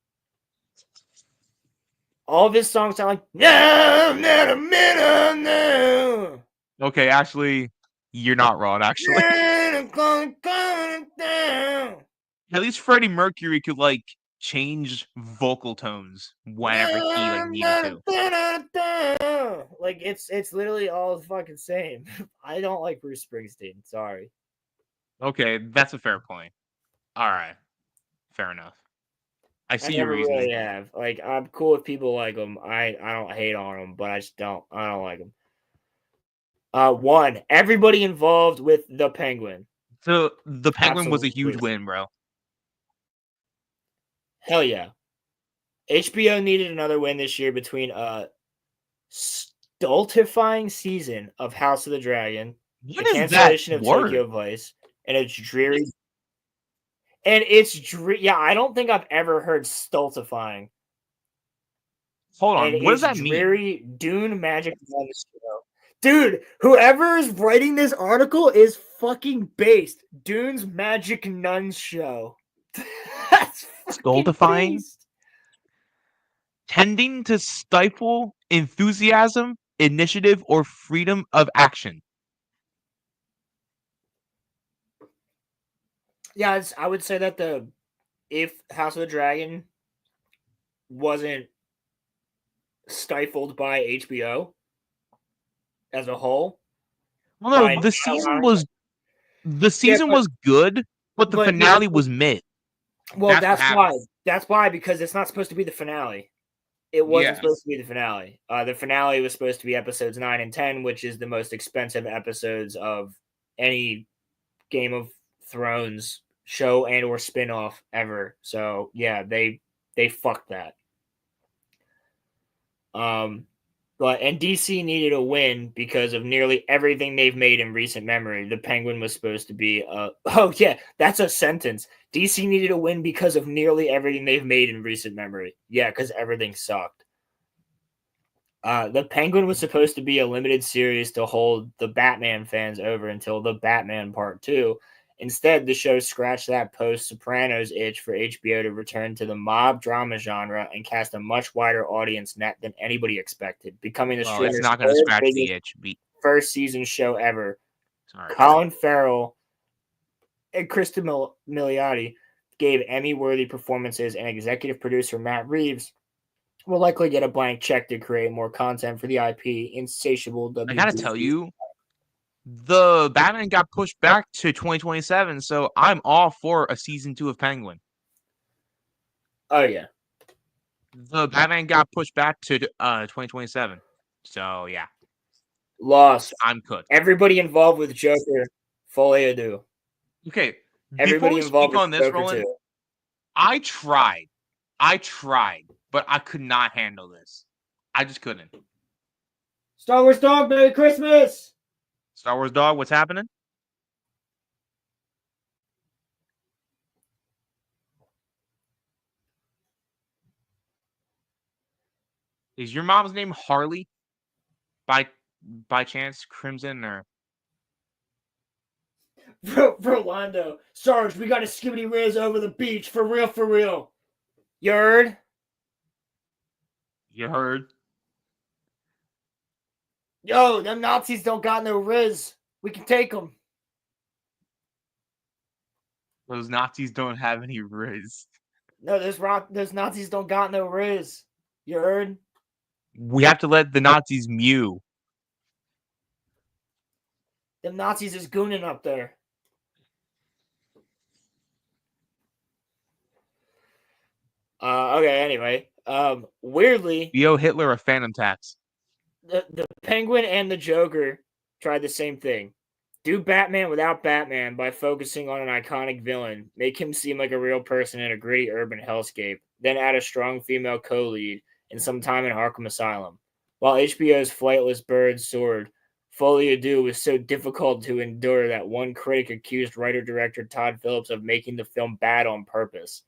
All of his songs sound like no, not a minute, no. Okay, actually, you're not wrong. Actually, at least Freddie Mercury could like change vocal tones whenever he needed to. Like it's literally all the fucking same. I don't like Bruce Springsteen. Sorry. Okay, that's a fair point. All right, fair enough. I see your reason. Really have. Like I'm cool if people like him. I don't hate on him, but I don't like him. One, everybody involved with the Penguin. So the Penguin was a huge win, bro. Hell yeah. HBO needed another win this year between a stultifying season of House of the Dragon, the cancellation of Tokyo Vice, and it's dreary. Yeah, I don't think I've ever heard stultifying. Hold on, what does that mean? Dreary Dune Magic Nuns show. Dude, whoever is writing this article is fucking based. Dune's Magic Nuns show. That's stultifying. Tending to stifle enthusiasm, initiative, or freedom of action. Yeah, I would say that if House of the Dragon wasn't stifled by HBO as a whole. Well, no, the season was good, but the finale was mid. Well, that's why because it's not supposed to be the finale. It wasn't supposed to be the finale. The finale was supposed to be episodes 9 and 10, which is the most expensive episodes of any Game of Thrones show and or spinoff ever. So yeah, they fucked that. But DC needed a win because of nearly everything they've made in recent memory. The Penguin was supposed to be oh yeah, that's a sentence. DC needed a win because of nearly everything they've made in recent memory. Yeah, because everything sucked. The Penguin was supposed to be a limited series to hold the Batman fans over until the Batman Part 2. Instead, the show scratched that post-Sopranos itch for HBO to return to the mob drama genre and cast a much wider audience net than anybody expected, becoming the Well, it's streamer's not going to third scratch biggest the itch. first season show ever. Sorry. Colin Farrell and Krista Milioti gave Emmy-worthy performances, and executive producer Matt Reeves will likely get a blank check to create more content for the IP. Insatiable WB. I gotta tell you, the Batman got pushed back to 2027, so I'm all for a season 2 of Penguin. Oh yeah, The Batman got pushed back to 2027, so yeah, lost. I'm cooked. Everybody involved with Joker, fully ado. Okay, Everybody before we involved speak on with this, Joker Roland, too. I tried, but I could not handle this. I just couldn't. Star Wars Dog, Merry Christmas! Star Wars Dog, what's happening? Is your mom's name Harley? By chance, Crimson or? Rolando, Sarge, we got a skibbity Riz over the beach, for real, for real. You heard? You heard? Yo, them Nazis don't got no Riz. We can take them. Those Nazis don't have any Riz. No, those Nazis don't got no Riz. You heard? We have to let the Nazis mew. Them Nazis is gooning up there. Okay, anyway. Weirdly, Yo, Hitler a phantom tax. the Penguin and the Joker tried the same thing. Do Batman without Batman by focusing on an iconic villain. Make him seem like a real person in a gritty urban hellscape. Then add a strong female co-lead and some time in Arkham Asylum. While HBO's Flightless Bird soared, Folie à Deux was so difficult to endure that one critic accused writer-director Todd Phillips of making the film bad on purpose.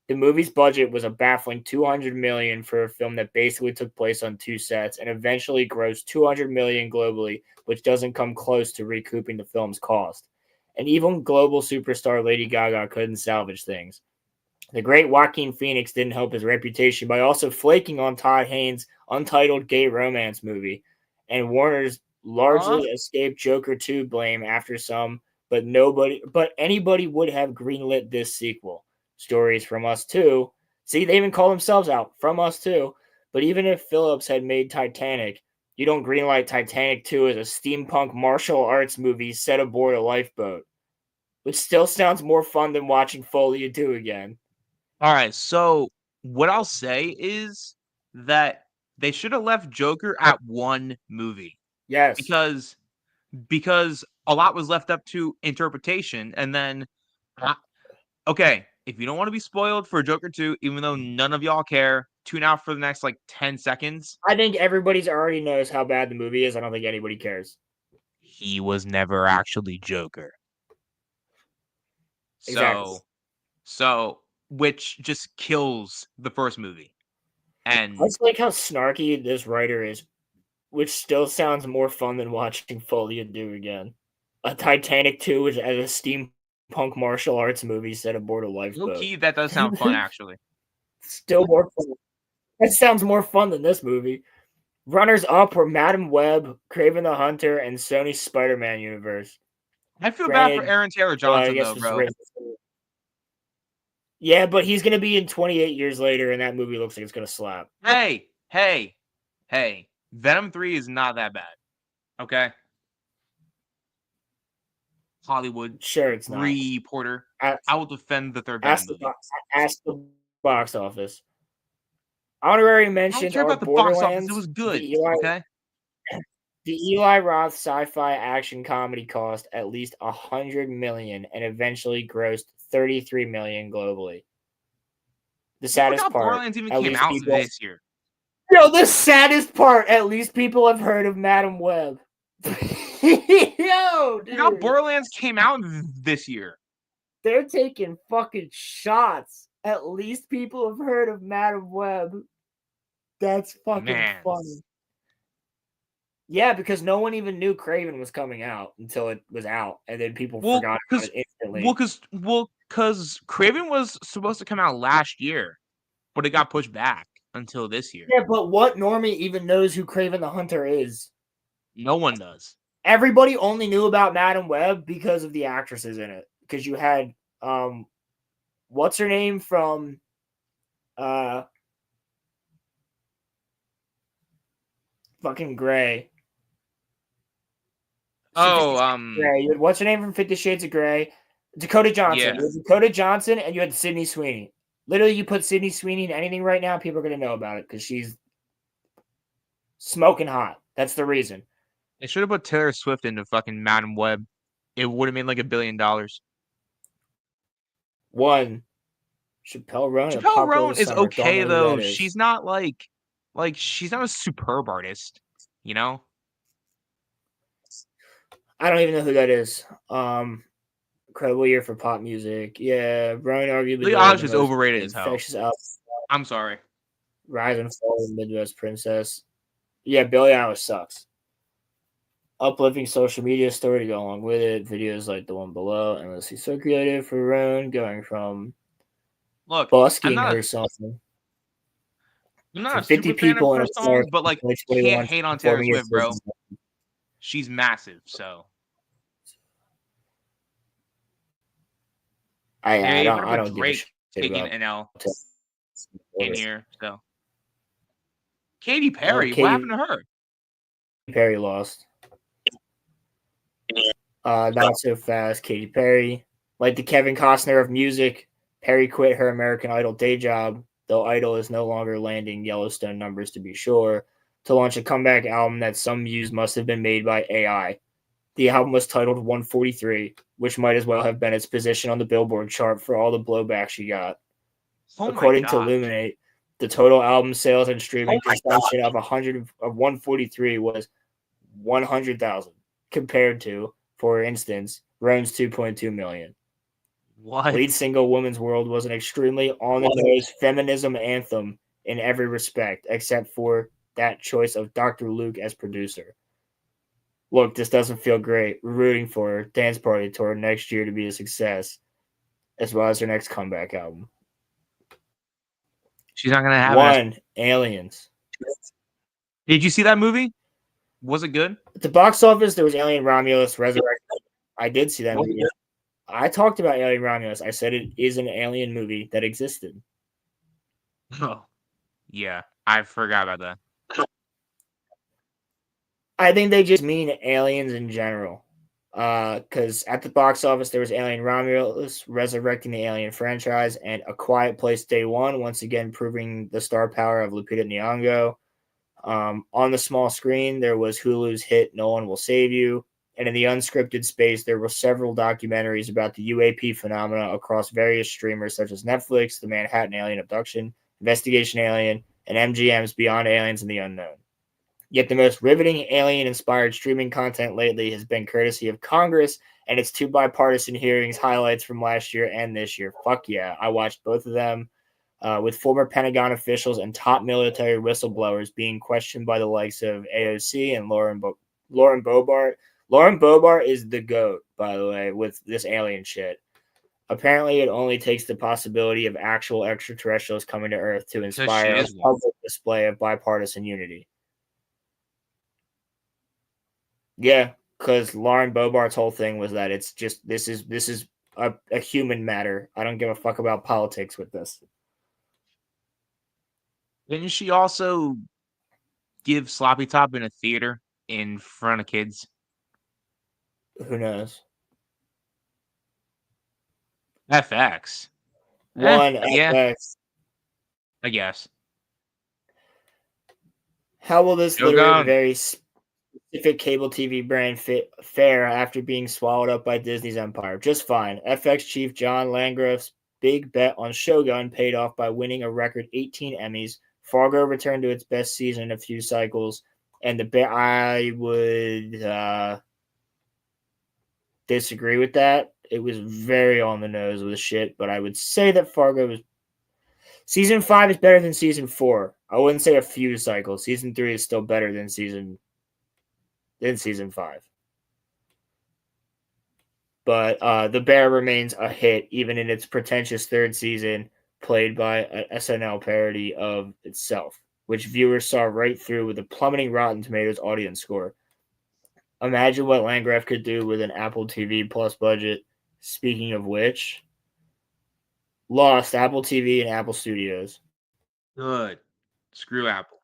The movie's budget was a baffling $200 million for a film that basically took place on 2 sets and eventually grossed $200 million globally, which doesn't come close to recouping the film's cost. And even global superstar Lady Gaga couldn't salvage things. The great Joaquin Phoenix didn't help his reputation by also flaking on Todd Haynes' untitled gay romance movie, and Warner's largely escaped Joker 2 blame after some, but anybody would have greenlit this sequel. Stories from Us Too. See, they even call themselves out, From Us Too. But even if Phillips had made Titanic, you don't greenlight Titanic 2 as a steampunk martial arts movie set aboard a lifeboat, which still sounds more fun than watching Folie à Deux again. All right, so what I'll say is that they should have left Joker at 1 movie. Yes. Because a lot was left up to interpretation, and then okay, if you don't want to be spoiled for Joker 2, even though none of y'all care, tune out for the next 10 seconds. I think everybody's already knows how bad the movie is. I don't think anybody cares. He was never actually Joker. Exactly. So which just kills the first movie. And I just like how snarky this writer is, which still sounds more fun than watching Folie à Deux again. A Titanic 2 is as a steampunk martial arts movie set aboard a lifeboat. low-key, that does sound fun, actually. Still more fun. That sounds more fun than this movie. Runners up were Madam Web, Kraven the Hunter, and Sony's Spider-Man universe. I feel bad for Aaron Taylor Johnson, though, bro. Yeah, but he's going to be in 28 years later, and that movie looks like it's going to slap. Hey. Venom 3 is not that bad. Okay? Hollywood. Sure, it's not. Porter. I will defend the third Venom movie. Ask the box office. Honorary mention. I don't care about the box office. It was good. Okay? The Eli Roth sci-fi action comedy cost at least $100 million and eventually grossed $33 million globally. The saddest part. Borderlands even came out this year. Yo, the saddest part. At least people have heard of Madam Web. Yo, dude. How Borderlands came out this year. They're taking fucking shots. At least people have heard of Madam Web. That's fucking funny. Yeah, because no one even knew Craven was coming out until it was out, and then people forgot about it instantly. Because Craven was supposed to come out last year, but it got pushed back until this year. Yeah, but what normie even knows who Craven the Hunter is? No one does. Everybody only knew about Madam Web because of the actresses in it. Because you had what's her name from fucking Grey. Grey. What's her name from 50 Shades of Grey? Dakota Johnson. Yeah. You had Dakota Johnson and you had Sydney Sweeney. Literally, you put Sydney Sweeney in anything right now, people are going to know about it because she's smoking hot. That's the reason. They should have put Taylor Swift into fucking Madam Web. It would have made like $1 billion. One, Chappelle Roan. Chappelle Roan is okay though. She's not like she's not a superb artist, you know? I don't even know who that is. Incredible year for pop music. Yeah, Roan arguably. Billie Eilish is overrated as hell. I'm sorry. Rise and Fall of the Midwest Princess. Yeah, Billie Eilish sucks. Uplifting social media story to go along with it. Videos like the one below, endlessly circulated for Roan, going from busking herself. I'm not a 50 people in a song, but like can't hate on Taylor Swift, bro. She's massive, so. I don't Drake taking an L in here, so. Katy Perry, what happened to her? Perry lost. Not so fast. Katy Perry, like the Kevin Costner of music, Perry quit her American Idol day job, though Idol is no longer landing Yellowstone numbers to be sure, to launch a comeback album that some views must have been made by AI. The album was titled 143, which might as well have been its position on the Billboard chart for all the blowback she got. According to Illuminate, the total album sales and streaming consumption of 143 was 100,000, compared to, for instance, Roan's 2.2 million. What? Lead single Woman's World was an extremely on-the-nose feminism anthem in every respect, except for that choice of Dr. Luke as producer. Look, this doesn't feel great. We're rooting for her Dance Party Tour next year to be a success, as well as her next comeback album. She's not gonna have one. Aliens. Did you see that movie? Was it good? At the box office, there was Alien Romulus Resurrection. I did see that movie. I talked about Alien Romulus. I said it is an alien movie that existed. Oh, yeah. I forgot about that. I think they just mean aliens in general. Because at the box office, there was Alien Romulus resurrecting the Alien franchise and A Quiet Place Day One, once again proving the star power of Lupita Nyong'o. On the small screen, there was Hulu's hit No One Will Save You. And in the unscripted space, there were several documentaries about the UAP phenomena across various streamers such as Netflix, The Manhattan Alien Abduction, Investigation Alien, and MGM's Beyond Aliens and the Unknown. Yet the most riveting alien-inspired streaming content lately has been courtesy of Congress and its two bipartisan hearings highlights from last year and this year. Fuck yeah. I watched both of them with former Pentagon officials and top military whistleblowers being questioned by the likes of AOC and Lauren Boebert. Lauren Boebert is the GOAT, by the way, with this alien shit. Apparently, it only takes the possibility of actual extraterrestrials coming to Earth to inspire a public display of bipartisan unity. Yeah, because Lauren Boebert's whole thing was that it's just this is a human matter. I don't give a fuck about politics with this. Didn't she also give Sloppy Top in a theater in front of kids? Who knows? FX. FX. Yeah. I guess. How will this literally very specific cable TV brand fare after being swallowed up by Disney's empire? Just fine. FX chief John Landgraf's big bet on Shogun paid off by winning a record 18 Emmys. Fargo returned to its best season in a few cycles, and the bet I would disagree with that. It was very on the nose with shit, but I would say that Fargo was season 5 is better than season 4. I wouldn't say a few cycles. Season 3 is still better than season in season 5. But The Bear remains a hit even in its pretentious 3rd season, played by an SNL parody of itself, which viewers saw right through with a plummeting Rotten Tomatoes audience score. Imagine what Landgraf could do with an Apple TV Plus budget. Speaking of which, Lost, Apple TV, and Apple Studios. Good. Screw Apple.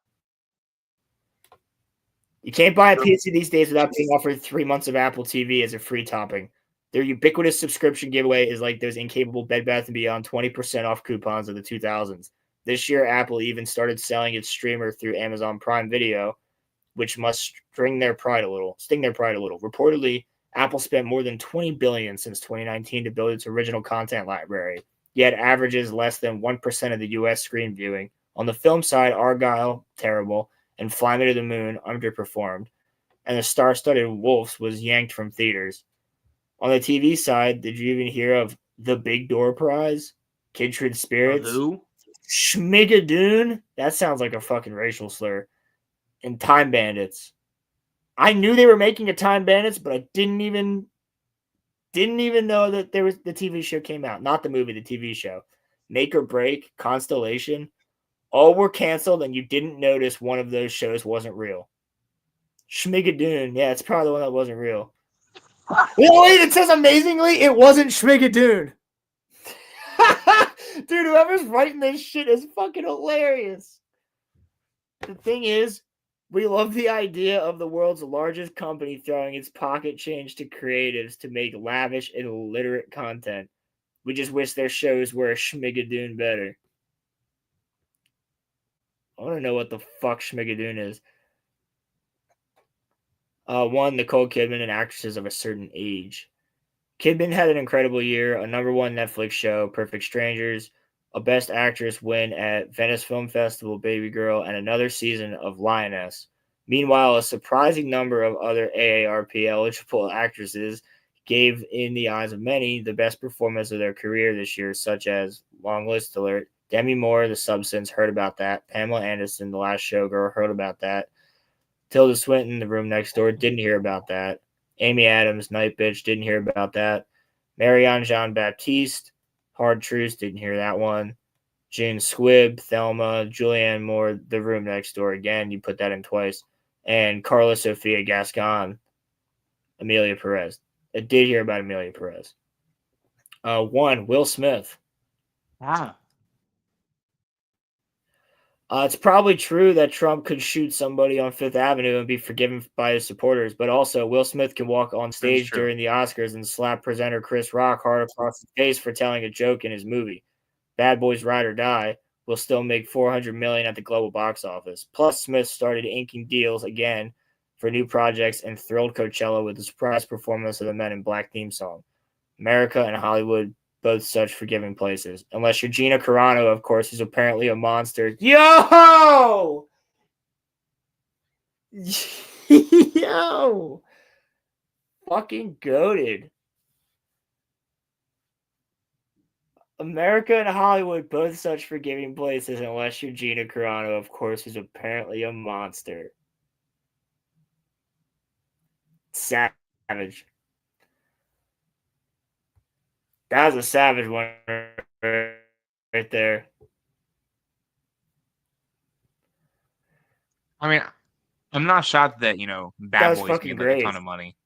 You can't buy a PC these days without being offered 3 months of Apple TV as a free topping. Their ubiquitous subscription giveaway is like those incapable Bed Bath & Beyond 20% off coupons of the 2000s. This year, Apple even started selling its streamer through Amazon Prime Video, which must sting their pride a little. Reportedly, Apple spent more than $20 billion since 2019 to build its original content library, yet averages less than 1% of the U.S. screen viewing. On the film side, Argyle, terrible, and Fly Me to the Moon underperformed, and the star-studded Wolves was yanked from theaters. On the TV side, did you even hear of The Big Door Prize? Kindred Spirits? Who? Schmigadoon? That sounds like a fucking racial slur. And Time Bandits. I knew they were making a Time Bandits, but I didn't even know that there was the TV show came out. Not the movie, the TV show. Make or Break, Constellation, all were canceled, and you didn't notice one of those shows wasn't real. Schmigadoon, yeah, it's probably the one that wasn't real. Oh, wait, it says amazingly it wasn't Schmigadoon. Dude, whoever's writing this shit is fucking hilarious. The thing is, we love the idea of the world's largest company throwing its pocket change to creatives to make lavish and illiterate content. We just wish their shows were a Schmigadoon better. I want to know what the fuck Schmigadoon is. One, Nicole Kidman and actresses of a certain age. Kidman had an incredible year, a #1 Netflix show, Perfect Strangers, a Best Actress win at Venice Film Festival, Baby Girl, and another season of Lioness. Meanwhile, a surprising number of other AARP-eligible actresses gave, in the eyes of many, the best performance of their career this year, such as, long list alert, Demi Moore, The Substance, heard about that. Pamela Anderson, The Last Showgirl, heard about that. Tilda Swinton, The Room Next Door, didn't hear about that. Amy Adams, Night Bitch, didn't hear about that. Marianne Jean-Baptiste, Hard Truths, didn't hear that one. June Squibb, Thelma, Julianne Moore, The Room Next Door, again, you put that in twice. And Carla Sofia Gascon, Amelia Perez. I did hear about Amelia Perez. One, Will Smith. It's probably true that Trump could shoot somebody on Fifth Avenue and be forgiven by his supporters, but also Will Smith can walk on stage during the Oscars and slap presenter Chris Rock hard across the face for telling a joke in his movie. Bad Boys Ride or Die will still make $400 million at the global box office. Plus, Smith started inking deals again for new projects and thrilled Coachella with the surprise performance of the Men in Black theme song. America and Hollywood, both such forgiving places. Unless you're Gina Carano, of course, who's apparently a monster. Yo! Yo! Fucking goated. America and Hollywood, both such forgiving places, unless you're Gina Carano, of course, who's apparently a monster. Savage. That was a savage one right there. I mean, I'm not shocked that, Bad Boys made great. A ton of money.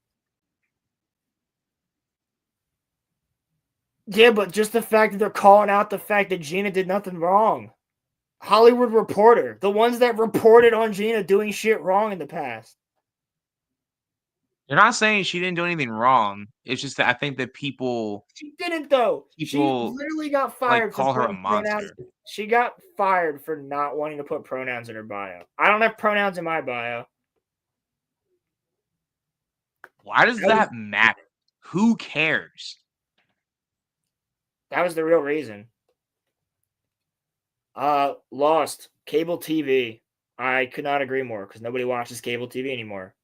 Yeah, but just the fact that they're calling out the fact that Gina did nothing wrong. Hollywood Reporter, the ones that reported on Gina doing shit wrong in the past. You're not saying she didn't do anything wrong. It's just that I think that people... She didn't, though. She literally got fired call for her a monster. Pronouns. She got fired for not wanting to put pronouns in her bio. I don't have pronouns in my bio. Why does that matter? Who cares? That was the real reason. Lost. Cable TV. I could not agree more because nobody watches cable TV anymore.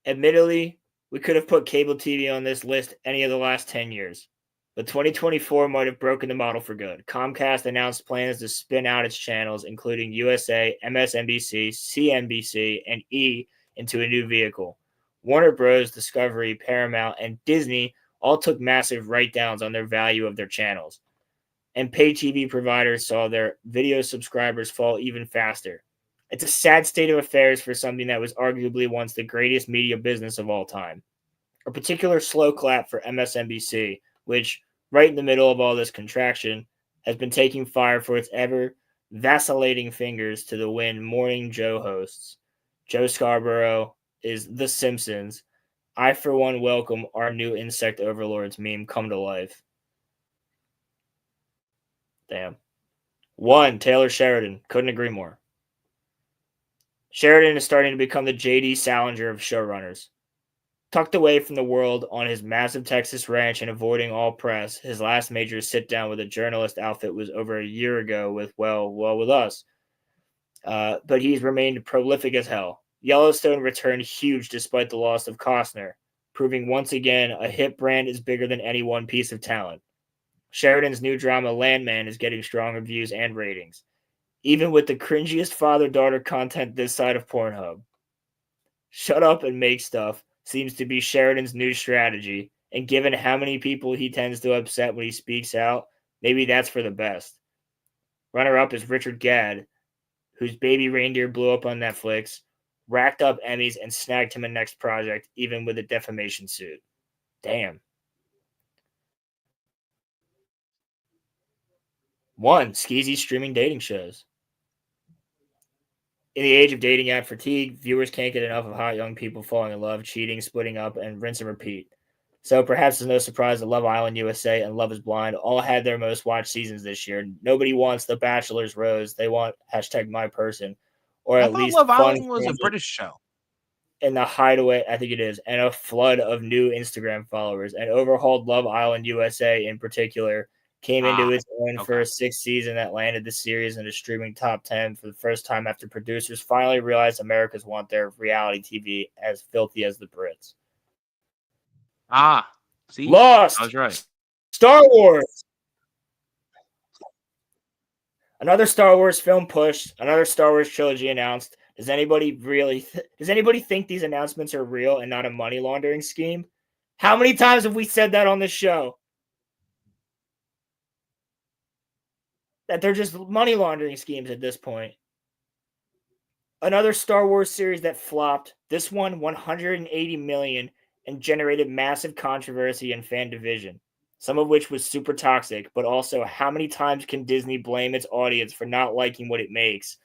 Admittedly, we could have put cable TV on this list any of the last 10 years. But 2024 might have broken the model for good. Comcast announced plans to spin out its channels, including USA, MSNBC, CNBC, and E, into a new vehicle. Warner Bros., Discovery, Paramount, and Disney all took massive write-downs on their value of their channels. And pay TV providers saw their video subscribers fall even faster. It's a sad state of affairs for something that was arguably once the greatest media business of all time. A particular slow clap for MSNBC, which, right in the middle of all this contraction, has been taking fire for its ever vacillating fingers to the wind Morning Joe hosts. Joe Scarborough is The Simpsons. I, for one, welcome our new insect overlords meme come to life. Damn. 1. Taylor Sheridan. Couldn't agree more. Sheridan is starting to become the J.D. Salinger of showrunners. Tucked away from the world on his massive Texas ranch and avoiding all press, his last major sit-down with a journalist outfit was over a year ago with, with us. But he's remained prolific as hell. Yellowstone returned huge despite the loss of Costner, proving once again a hit brand is bigger than any one piece of talent. Sheridan's new drama Landman is getting strong reviews and ratings, even with the cringiest father-daughter content this side of Pornhub. Shut up and make stuff seems to be Sheridan's new strategy, and given how many people he tends to upset when he speaks out, maybe that's for the best. Runner-up is Richard Gadd, whose Baby Reindeer blew up on Netflix, racked up Emmys, and snagged him a next project, even with a defamation suit. Damn. 1. Skeezy streaming dating shows. In the age of dating app fatigue, viewers can't get enough of hot young people falling in love, cheating, splitting up, and rinse and repeat. So perhaps it's no surprise that Love Island USA and Love is Blind all had their most watched seasons this year. Nobody wants The Bachelor's Rose. They want #myperson, or I at thought least Love fun Island was a British show. in the hideaway, I think it is, and a flood of new Instagram followers. And overhauled Love Island USA in particular came into its own for a 6th season that landed the series in a streaming top 10 for the first time after producers finally realized Americans want their reality TV as filthy as the Brits. See? Lost! I was right. Star Wars! Another Star Wars film pushed, another Star Wars trilogy announced. Does anybody think these announcements are real and not a money laundering scheme? How many times have we said that on this show? That they're just money laundering schemes at this point. Another Star Wars series that flopped. This one $180 million and generated massive controversy and fan division, some of which was super toxic, but also how many times can Disney blame its audience for not liking what it makes?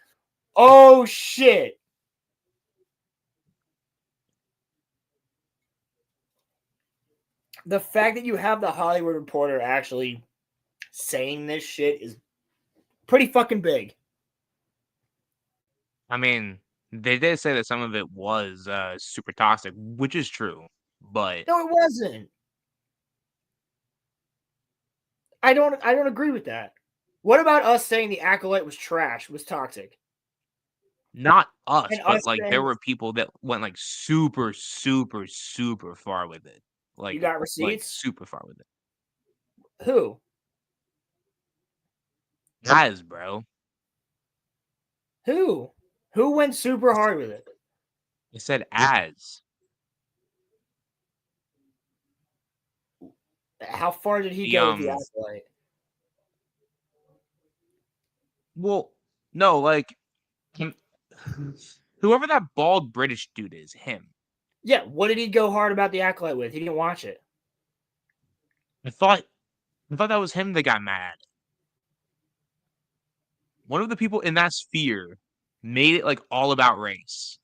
Oh, shit. The fact that you have the Hollywood Reporter actually saying this shit is pretty fucking big. I mean, they did say that some of it was super toxic, which is true, but no, it wasn't. I don't agree with that. What about us saying The Acolyte was trash, was toxic? Not us, And but us like saying, there were people that went like super, super, super far with it. Like you got receipts? Like super far with it. Who? Guys, bro. Who went super hard with it? It said as. How far did he go with The Acolyte? Well, no, like whoever that bald British dude is, him. Yeah, what did he go hard about The Acolyte with? He didn't watch it. I thought that was him that got mad. One of the people in that sphere made it like all about race.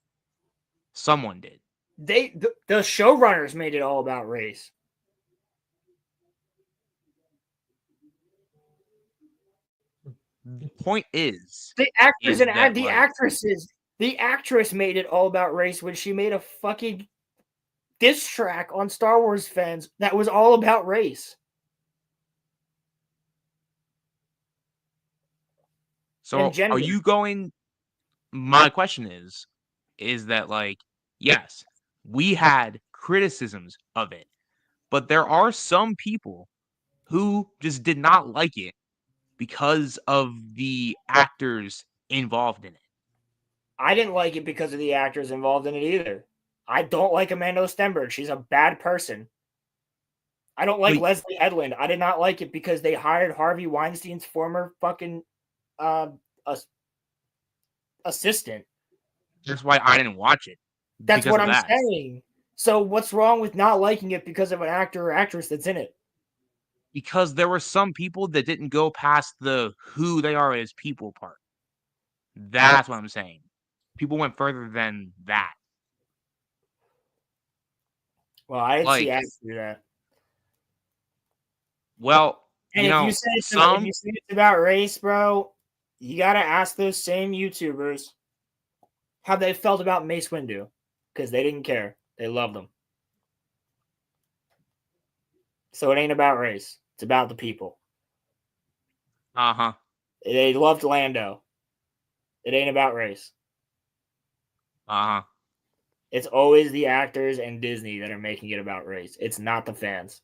Someone did. The showrunners made it all about race. The point is the actors and the actresses. The actress made it all about race when she made a fucking diss track on Star Wars fans that was all about race. So are you going? My question is that like, yes, we had criticisms of it, but there are some people who just did not like it because of the actors involved in it. I didn't like it because of the actors involved in it either. I don't like Amanda Stenberg. She's a bad person. I don't like Leslie Edlund. I did not like it because they hired Harvey Weinstein's former fucking assistant. That's why I didn't watch it. That's what I'm saying. So what's wrong with not liking it because of an actor or actress that's in it? Because there were some people that didn't go past the who they are as people part. That's what I'm saying. People went further than that. Well, I didn't see actors do that. Well, and if you say it's about race, bro, you gotta ask those same YouTubers how they felt about Mace Windu, because they didn't care. They loved them. So it ain't about race. It's about the people. Uh-huh. They loved Lando. It ain't about race. Uh-huh. It's always the actors and Disney that are making it about race. It's not the fans.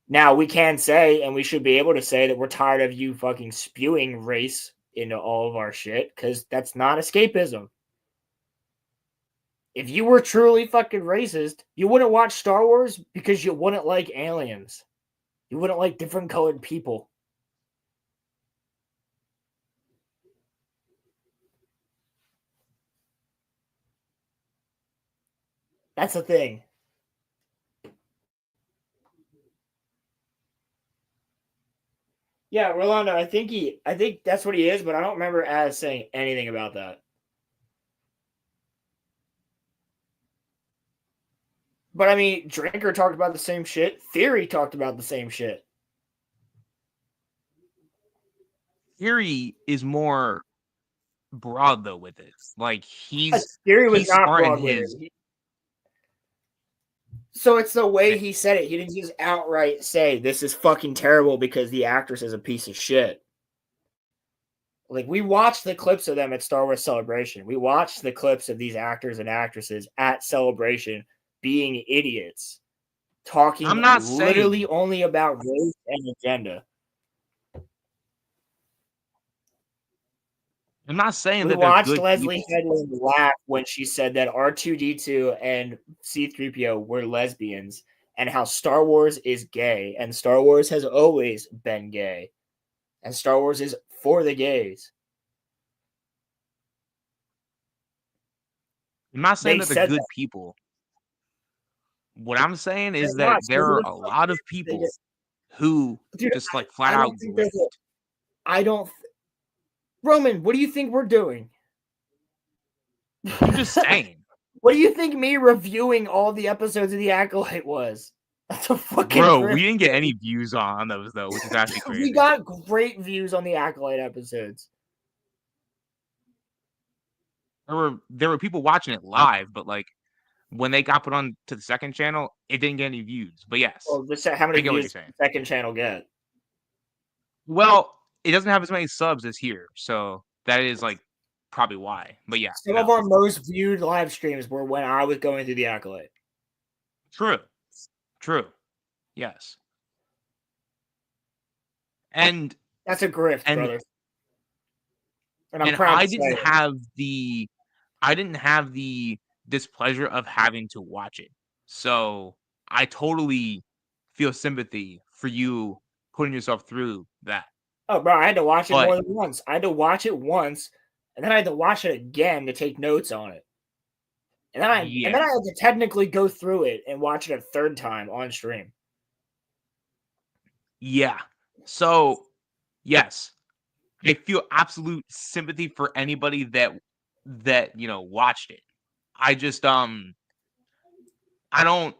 Now, we can say, and we should be able to say, that we're tired of you fucking spewing race into all of our shit, because that's not escapism. If you were truly fucking racist, you wouldn't watch Star Wars because you wouldn't like aliens. You wouldn't like different colored people. That's the thing. Yeah, Rolando, I think that's what he is, but I don't remember Az saying anything about that. But I mean, Drinker talked about the same shit. Theory talked about the same shit. Theory is more broad though with it. Like Theory was not broad with it. So it's the way he said it. He didn't just outright say this is fucking terrible because the actress is a piece of shit. Like, we watched the clips of them at Star Wars Celebration. We watched the clips of these actors and actresses at Celebration being idiots, talking literally only about race and agenda. I'm not saying we that they're watched good Leslie people. Headland laugh when she said that R2-D2 and C-3PO were lesbians, and how Star Wars is gay, and Star Wars has always been gay, and Star Wars is for the gays. I'm not saying that they're good people. What I'm saying is that there are a lot of people who just like flat out grift. Roman, what do you think we're doing? I'm just saying. What do you think me reviewing all the episodes of The Acolyte was? That's a fucking we didn't get any views on those though, which is actually crazy. We got great views on the Acolyte episodes. There were people watching it live, but like when they got put on to the second channel, it didn't get any views. But yes, well, how many views does the second channel get? Well, it doesn't have as many subs as here, so that is like probably why. But yeah, some of our most viewed live streams were when I was going through the Acolyte. True, yes, and that's a grift, brother. And I'm proud I didn't have the displeasure of having to watch it, so I totally feel sympathy for you putting yourself through that. Oh, bro, I had to watch it more than once. I had to watch it once, and then I had to watch it again to take notes on it. And then I had to technically go through it and watch it a third time on stream. Yeah. So, yes, I feel absolute sympathy for anybody that watched it. I just I don't know.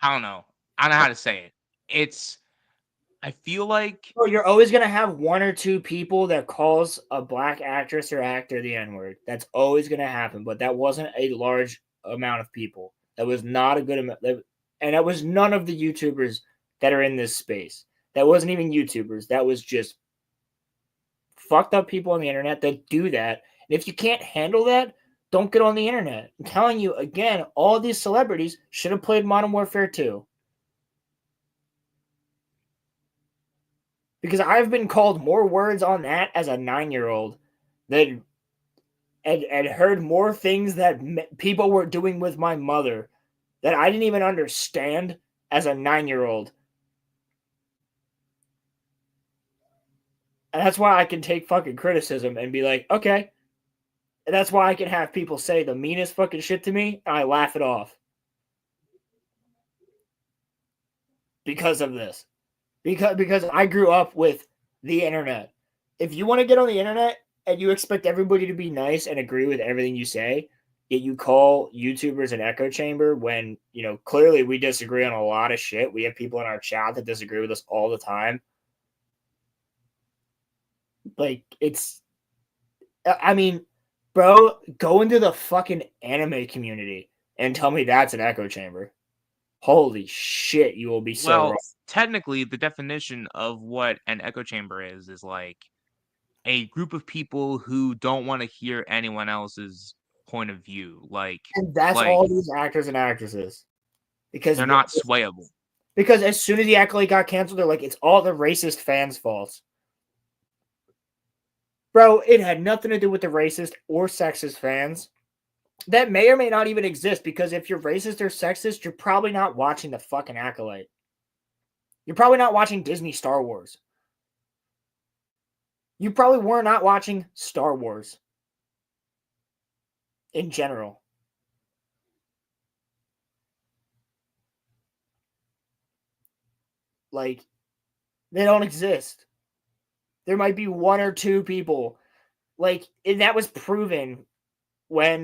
I don't know how to say it. I feel like you're always going to have one or two people that calls a black actress or actor the N-word. That's always going to happen, but that wasn't a large amount of people. That was not a good amount. And that was none of the YouTubers that are in this space. That wasn't even YouTubers. That was just fucked up people on the internet that do that. And if you can't handle that, don't get on the internet. I'm telling you, again, all these celebrities should have played Modern Warfare 2. Because I've been called more words on that as a 9-year-old than and heard more things that people were doing with my mother that I didn't even understand as a 9-year-old. And that's why I can take fucking criticism and be like, okay. And that's why I can have people say the meanest fucking shit to me and I laugh it off. Because of this. Because I grew up with the internet. If you want to get on the internet and you expect everybody to be nice and agree with everything you say, yet you call YouTubers an echo chamber when, clearly we disagree on a lot of shit. We have people in our chat that disagree with us all the time. Like, bro, go into the fucking anime community and tell me that's an echo chamber. Holy shit, you will be so wrong. Technically, the definition of what an echo chamber is like a group of people who don't want to hear anyone else's point of view. And that's all these actors and actresses. Because they're not swayable. Because as soon as the Acolyte got canceled, they're like, it's all the racist fans' fault. Bro, it had nothing to do with the racist or sexist fans. That may or may not even exist, because if you're racist or sexist, you're probably not watching the fucking Acolyte. You're probably not watching Disney Star Wars. You probably were not watching Star Wars. In general. Like, they don't exist. There might be one or two people. Like, and that was proven when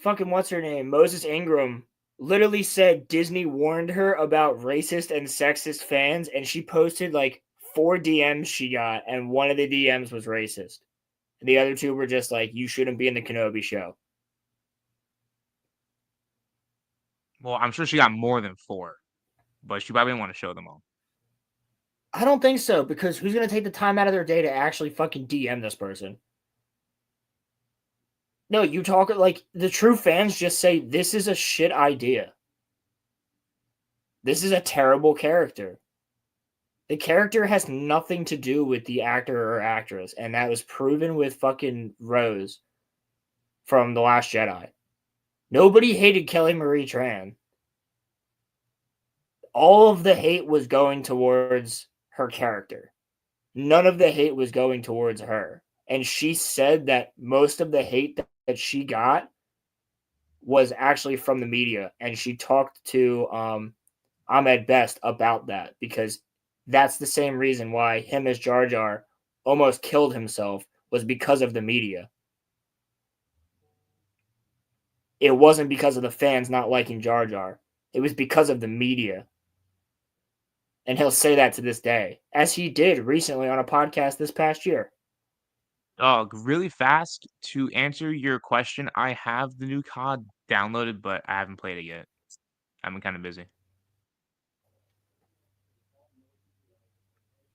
fucking what's her name? Moses Ingram literally said Disney warned her about racist and sexist fans, and she posted like 4 DMs she got, and one of the DMs was racist. And the other 2 were just like, you shouldn't be in the Kenobi show. Well, I'm sure she got more than 4, but she probably didn't want to show them all. I don't think so, because who's going to take the time out of their day to actually fucking DM this person? No, you talk like the true fans just say, this is a shit idea. This is a terrible character. The character has nothing to do with the actor or actress, and that was proven with fucking Rose from The Last Jedi. Nobody hated Kelly Marie Tran. All of the hate was going towards her character. None of the hate was going towards her. And she said that most of the hate that she got was actually from the media. And she talked to Ahmed Best about that, because that's the same reason why him as Jar Jar almost killed himself, was because of the media. It wasn't because of the fans not liking Jar Jar. It was because of the media. And he'll say that to this day, as he did recently on a podcast this past year. Really fast, to answer your question, I have the new COD downloaded, but I haven't played it yet. I've been kind of busy.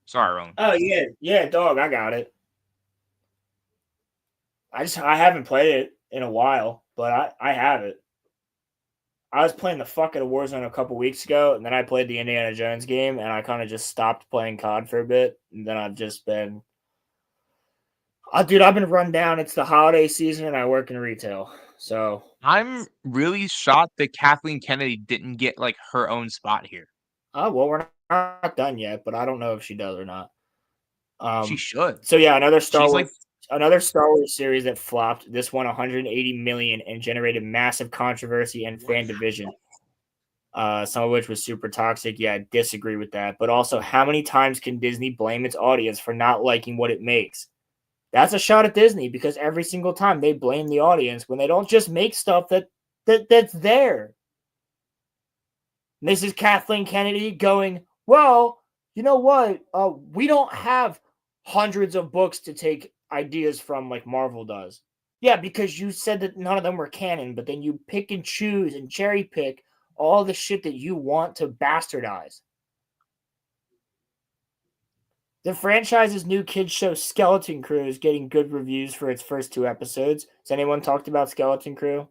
Sorry, Roland. Oh, yeah, dog, I got it. I haven't played it in a while, but I have it. I was playing the fuck out of Warzone a couple weeks ago, and then I played the Indiana Jones game, and I kind of just stopped playing COD for a bit, and then I've just been... dude, I've been run down. It's the holiday season, and I work in retail, so... I'm really shocked that Kathleen Kennedy didn't get, like, her own spot here. Oh, well, we're not done yet, but I don't know if she does or not. She should. So, yeah, another Star Wars series that flopped. This won $180 million and generated massive controversy and fan division. Some of which was super toxic. Yeah, I disagree with that. But also, how many times can Disney blame its audience for not liking what it makes? That's a shot at Disney, because every single time they blame the audience when they don't just make stuff that's there. And this is Kathleen Kennedy going, well, you know what? We don't have hundreds of books to take ideas from like Marvel does. Yeah, because you said that none of them were canon, but then you pick and choose and cherry pick all the shit that you want to bastardize. The franchise's new kids show Skeleton Crew is getting good reviews for its first 2 episodes. Has anyone talked about Skeleton Crew?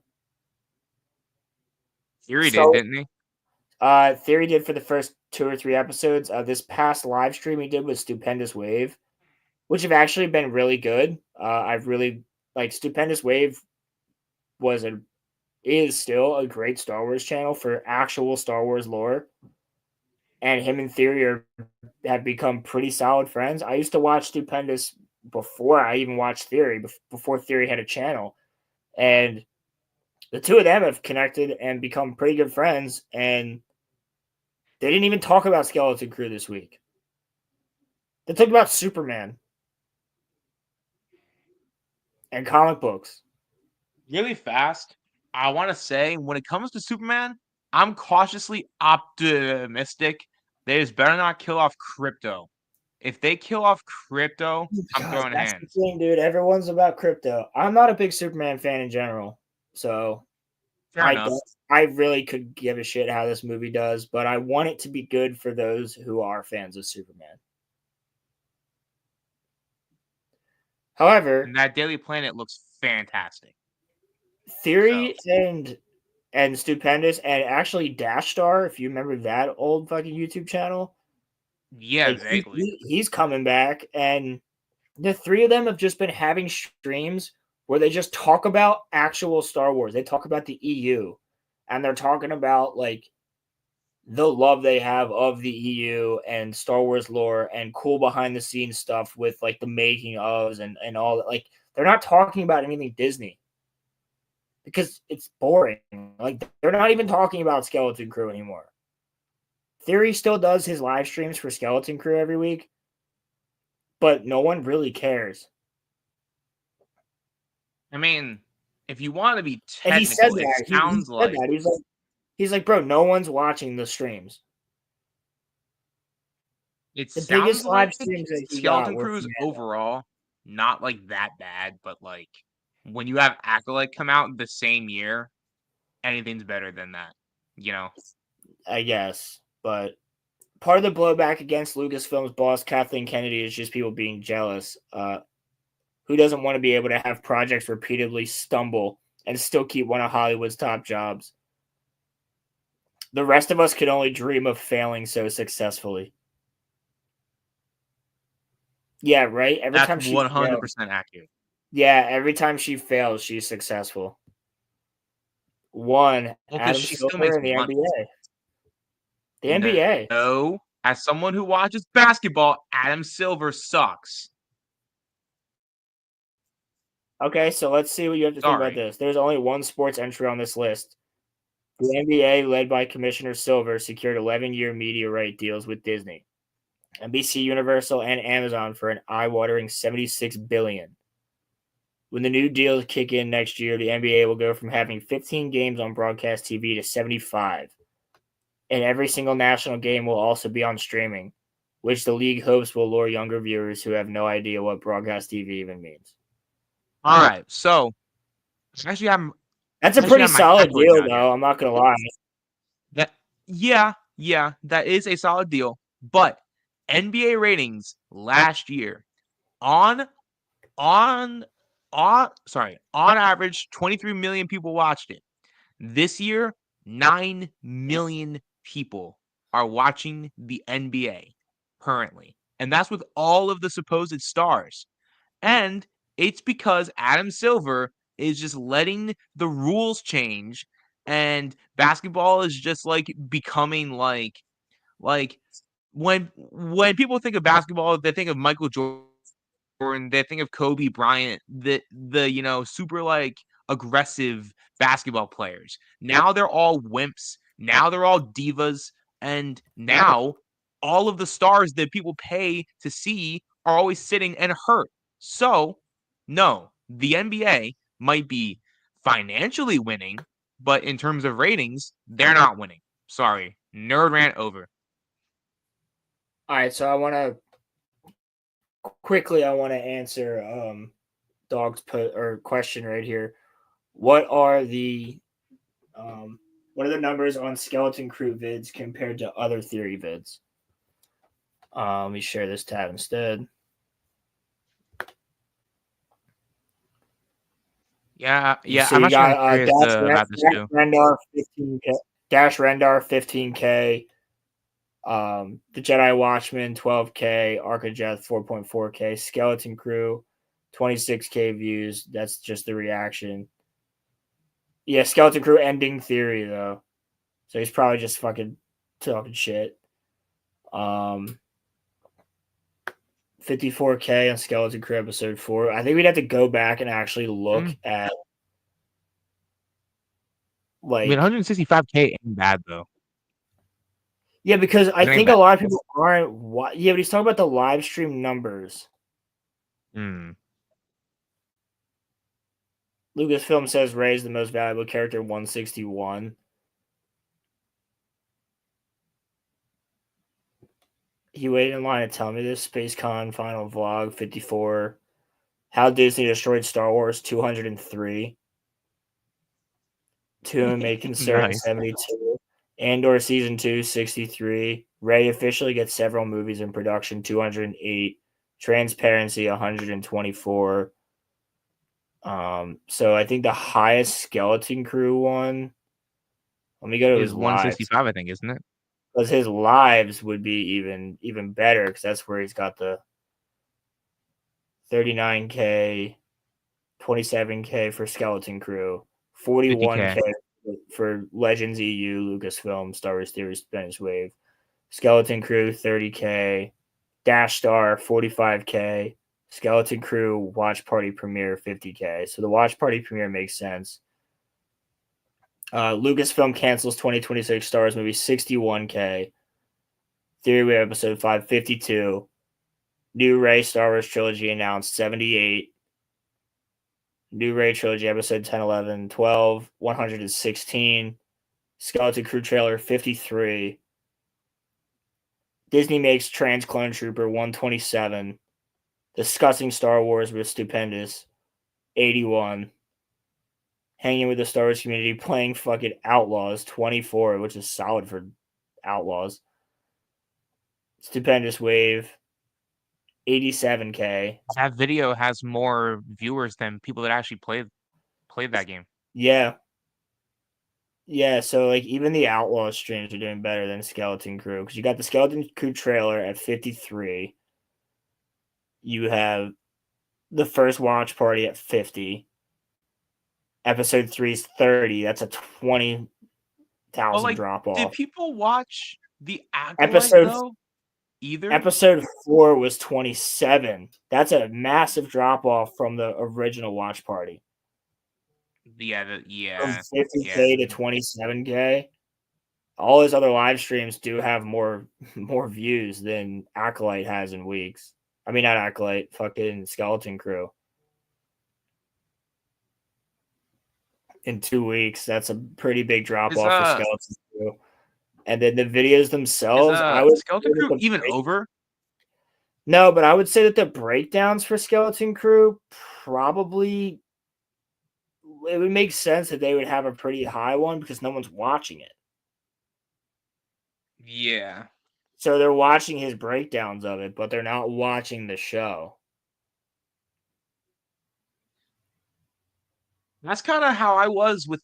Theory did, didn't he? Theory did for the first 2 or 3 episodes. This past live stream he did with Stupendous Wave, which have actually been really good. I've really like Stupendous Wave is still a great Star Wars channel for actual Star Wars lore. And him and Theory have become pretty solid friends. I used to watch Stupendous before I even watched Theory, before Theory had a channel. And the two of them have connected and become pretty good friends. And they didn't even talk about Skeleton Crew this week. They talked about Superman and comic books. Really fast, I want to say when it comes to Superman, I'm cautiously optimistic. They just better not kill off Crypto. If they kill off Crypto, I'm throwing that's hands. the thing, dude. Everyone's about Crypto. I'm not a big Superman fan in general, so Fair enough. I really could give a shit how this movie does, but I want it to be good for those who are fans of Superman. However, And that Daily Planet looks fantastic. Theory and Stupendous and actually Dash Star, if you remember that old fucking YouTube channel. Yeah, like, vaguely. He's coming back, and the three of them have just been having streams where they just talk about actual Star Wars. They talk about the EU, and they're talking about like the love they have of the EU and Star Wars lore and cool behind the scenes stuff with like the making ofs and all that. Like they're not talking about anything Disney because it's boring. Like they're not even talking about Skeleton Crew anymore. Theory still does his live streams for Skeleton Crew every week, but no one really cares. I mean, if you want to be technical, And he said that. it sounds like He's like, bro, no one's watching the streams. it The sounds biggest like live streams that he Skeleton got were Crew's Commando. overall not like that bad, but like when you have Acolyte come out the same year, anything's better than that, you know? I guess, but part of the blowback against Lucasfilm's boss Kathleen Kennedy is just people being jealous. Who doesn't want to be able to have projects repeatedly stumble and still keep one of Hollywood's top jobs? The rest of us could only dream of failing so successfully. Yeah, right? That's 100% accurate. Yeah, every time she fails, she's successful. One, Adam she still makes Silver in the money. NBA. The NBA. No, as someone who watches basketball, Adam Silver sucks. Okay, so let's see what you have to think about this. There's only one sports entry on this list. The NBA, led by Commissioner Silver, secured 11-year media right deals with Disney, NBC Universal, and Amazon for an eye-watering $76 billion. When the new deals kick in next year, the NBA will go from having 15 games on broadcast TV to 75. And every single national game will also be on streaming, which the league hopes will lure younger viewers who have no idea what broadcast TV even means. All right, so actually, that's a pretty solid deal, though. I'm not gonna lie. Yeah, that is a solid deal. But NBA ratings last year on average, 23 million people watched it. This year, 9 million people are watching the NBA currently. And that's with all of the supposed stars. And it's because Adam Silver is just letting the rules change, and basketball is just like becoming like when people think of basketball, they think of Michael Jordan, they think of Kobe Bryant, the super like aggressive basketball players. Now they're all wimps. Now they're all divas, and now all of the stars that people pay to see are always sitting and hurt. So, no, the NBA might be financially winning, but in terms of ratings, they're not winning. Sorry, nerd rant over. All right, so I want to answer Dog's question right here. What are the numbers on Skeleton Crew vids compared to other Theory vids? Let me share this tab instead. Yeah. So I'm you got about this too. Rendar 15K, Dash Rendar 15K, The Jedi Watchmen 12K, Arc of Death 4.4K, Skeleton Crew 26K views. That's just the reaction. Yeah, Skeleton Crew ending theory though, so he's probably just fucking talking shit. 54K on Skeleton Crew episode 4. I think we'd have to go back and actually look at I mean, 165K ain't bad though. Yeah, because I It ain't think a bad. lot of people aren't. Yeah, but he's talking about the live stream numbers. Lucasfilm says Rey is the most valuable character, 161. He waited in line to tell me this. SpaceCon final vlog 54. How Disney destroyed Star Wars 203. To whom may concern Nice. 72. Andor season 2 63. Rey officially gets several movies in production 208. Transparency 124. So I think the highest Skeleton Crew one. Let me go to Is his lives. 165, I think, isn't it? Because his lives would be even better because that's where he's got the 39K, 27K for Skeleton Crew, 41K 50K. for Legends EU, Lucasfilm, Star Wars Theory, Spanish Wave, Skeleton Crew 30K, Dash Star 45K, Skeleton Crew Watch Party Premiere 50K. So the Watch Party Premiere makes sense. Lucasfilm cancels 2026 Star Wars movie 61K. Theory Wave episode 5 52. New Rey Star Wars trilogy announced 78. New Rey trilogy episode 10, 11, 12, 116. Skeleton Crew trailer 53. Disney makes Trans Clone Trooper 127. Discussing Star Wars with Stupendous 81. Hanging with the Star Wars community, playing fucking Outlaws 24, which is solid for Outlaws. Stupendous Wave 87K. That video has more viewers than people that actually played that game. Yeah. Yeah, so like even the Outlaw streams are doing better than Skeleton Crew because you got the Skeleton Crew trailer at 53. You have the first watch party at 50. Episode 3 is 30. That's a 20,000 drop off. Did people watch the Acolyte though? Either? Episode 4 was 27. That's a massive drop off from the original watch party. Yeah. From 50K to 27K. All his other live streams do have more views than Acolyte has in weeks. I mean, not Acolyte, fucking Skeleton Crew. In 2 weeks, that's a pretty big drop off for Skeleton Crew. And then the videos themselves, I would Skeleton Crew even over? No, but I would say that the breakdowns for Skeleton Crew probably it would make sense that they would have a pretty high one because no one's watching it. Yeah. So they're watching his breakdowns of it, but they're not watching the show. That's kind of how I was with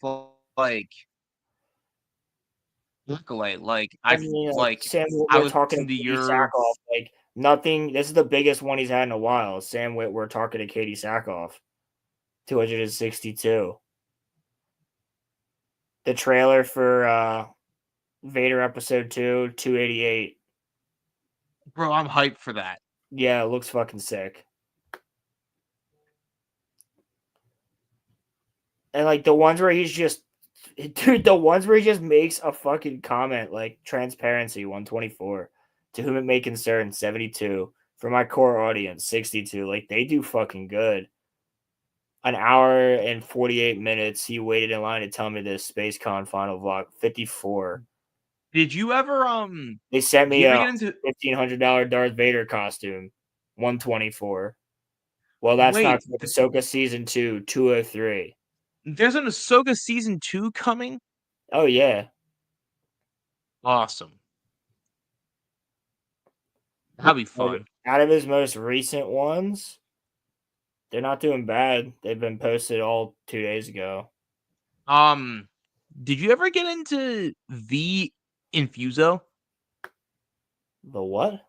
like Acolyte. Like I was talking to Katie Sackhoff. Like nothing. This is the biggest one he's had in a while. Sam Witwer talking to Katie Sackhoff. 262. The trailer for Vader episode 2, 288. Bro, I'm hyped for that. Yeah, it looks fucking sick. And like the ones where he's just the ones where he just makes a fucking comment like transparency 124. To whom it may concern 72. For my core audience 62. Like they do fucking good. An hour and 48 minutes. He waited in line to tell me this SpaceCon final vlog 54. Did you ever They sent me a $1,500 Darth Vader costume 124. Well, that's not Ahsoka season 2 203. There's an Ahsoka season 2 coming? Oh yeah. Awesome. That'll be fun. Out of his most recent ones, they're not doing bad. They've been posted all 2 days ago. Did you ever get into the Infuso? The what?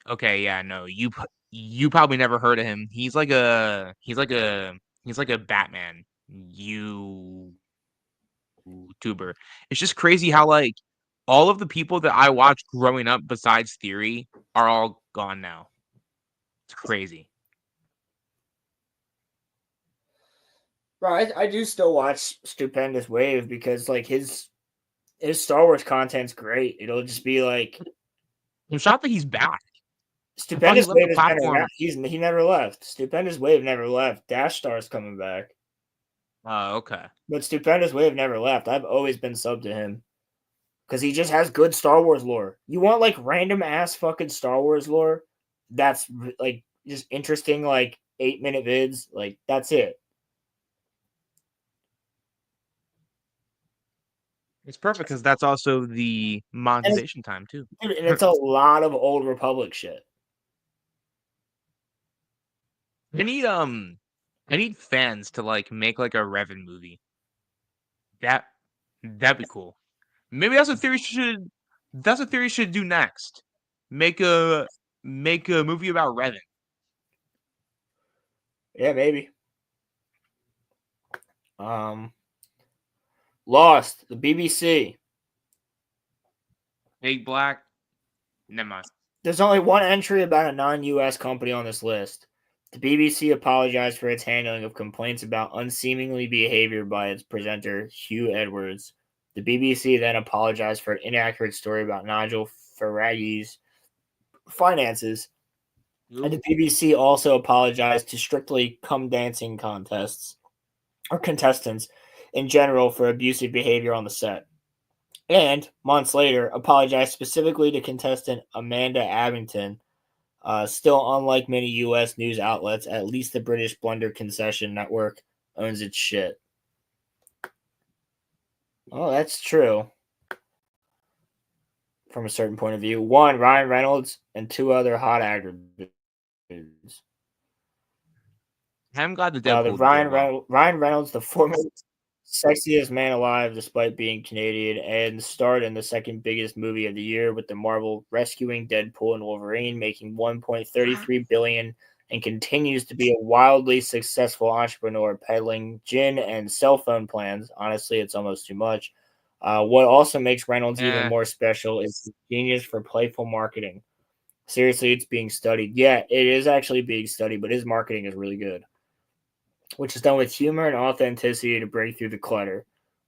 Okay, yeah, no, you probably never heard of him. He's like a Batman YouTuber. It's just crazy how like all of the people that I watched growing up besides Theory are all gone now. It's crazy. Bro, I do still watch Stupendous Wave because like his Star Wars content's great. It'll just be like I'm shocked that he's back. I thought he Stupendous left Wave the has been platform. around. He never left. Stupendous Wave never left. Dash Star's coming back. Oh, okay. But Stupendous Wave never left. I've always been sub to him. Because he just has good Star Wars lore. You want like random ass fucking Star Wars lore? That's like just interesting, like 8-minute vids. Like that's it. It's perfect because that's also the monetization time too. And it's a lot of Old Republic shit. I need fans to like make like a Revan movie. That'd be cool. Maybe that's what Theory should do next. Make a movie about Revan. Yeah, maybe. Lost, the BBC. Big Black. Never mind. There's only one entry about a non-US company on this list. The BBC apologized for its handling of complaints about unseemly behavior by its presenter, Hugh Edwards. The BBC then apologized for an inaccurate story about Nigel Farage's finances. And the BBC also apologized to Strictly Come Dancing contests or contestants in general for abusive behavior on the set. And months later, apologized specifically to contestant Amanda Abington. Still, unlike many U.S. news outlets, at least the British Blunder Concession Network owns its shit. Oh, that's true. From a certain point of view. One, Ryan Reynolds, and two other hot actors. I'm glad the Deadpool Ryan Reynolds, the former sexiest man alive despite being Canadian, and starred in the second biggest movie of the year with the Marvel rescuing Deadpool and Wolverine, making $1.33 billion, and continues to be a wildly successful entrepreneur peddling gin and cell phone plans. Honestly, it's almost too much. What also makes Reynolds even more special is his genius for playful marketing. Seriously, it's being studied. Yeah, it is actually being studied, but his marketing is really good, which is done with humor and authenticity to break through the clutter.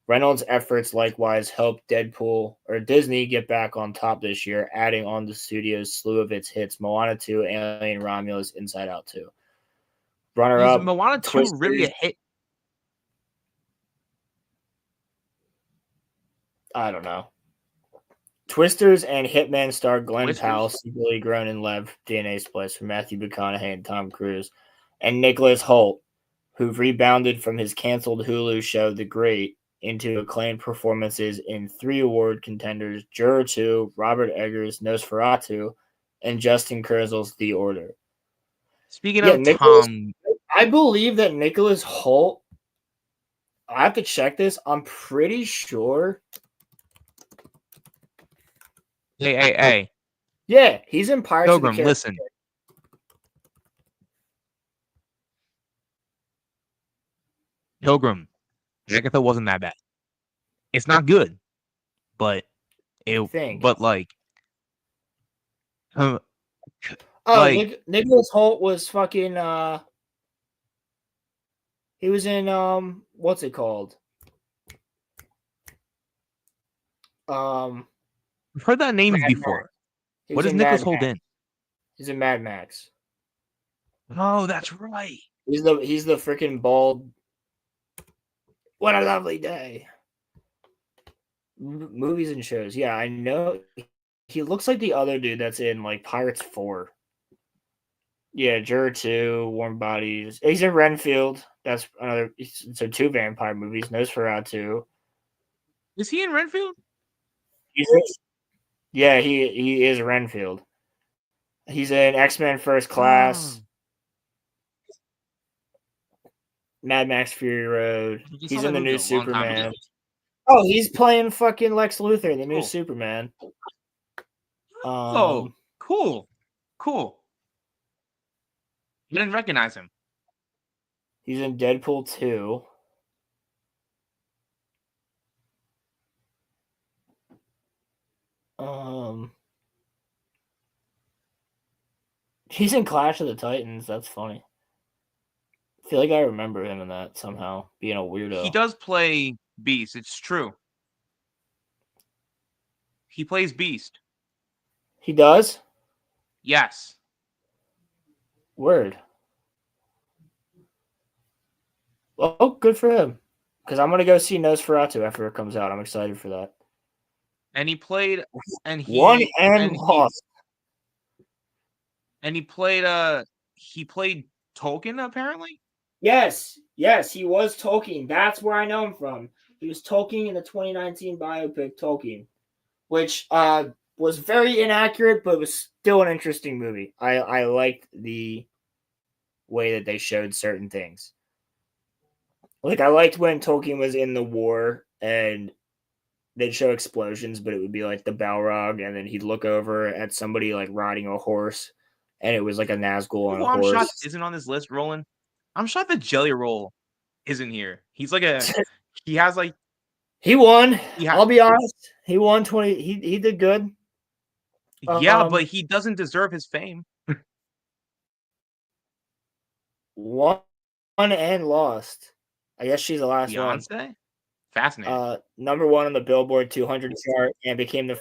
Reynolds' efforts likewise helped Deadpool or Disney get back on top this year, adding on the studio's slew of its hits: Moana 2, Alien, Romulus, Inside Out 2. Runner-up, is Moana 2 really a hit? I don't know. Twisters and Hitman star Glenn Powell, secretly grown in Lev, DNA splice from Matthew McConaughey and Tom Cruise, and Nicholas Hoult, who rebounded from his canceled Hulu show The Great into acclaimed performances in 3 award contenders: Juror 2, Robert Eggers' Nosferatu, and Justin Kurzel's The Order. Speaking of Tom, I believe that Nicholas Hoult, I have to check this, I'm pretty sure. Hey. Yeah, he's in Pirates of the Caribbean. Listen. Pilgrim, Agatha wasn't that bad. It's not good, but Nicholas Hoult was fucking he was in what's it called? I've heard that name before. What is Nicholas Hoult in? He's in Mad Max. Oh, that's right. He's the freaking bald. What a lovely day. Movies and shows. Yeah, I know. He looks like the other dude that's in like Pirates 4. Yeah, Juror 2, Warm Bodies. He's in Renfield. That's another. So 2 vampire movies. Nosferatu. Is he in Renfield? Yeah, he is Renfield. He's in X-Men First Class. Mad Max Fury Road. He's in the new Superman. Oh, he's playing fucking Lex Luthor in the new Superman. Oh, cool. Cool. You didn't recognize him. He's in Deadpool 2. He's in Clash of the Titans. That's funny. I feel like I remember him in that somehow, being a weirdo. He does play Beast. It's true. He plays Beast. He does? Yes. Word. Well, good for him. Because I'm gonna go see Nosferatu after it comes out. I'm excited for that. And he played and he Won and and lost. he played Tolkien apparently. Yes, he was Tolkien. That's where I know him from. He was Tolkien in the 2019 biopic Tolkien, which was very inaccurate, but was still an interesting movie. I liked the way that they showed certain things. Like, I liked when Tolkien was in the war and they'd show explosions, but it would be like the Balrog, and then he'd look over at somebody like riding a horse, and it was like a Nazgul on a I'm horse. shocked isn't on this list, Roland. I'm shocked that Jelly Roll isn't here. He's like he has like he won. I'll be honest. He won 20. He did good. Yeah, but he doesn't deserve his fame. Won and lost. I guess she's the last one. Beyonce? Fascinating. Number 1 on the Billboard 200 chart and became the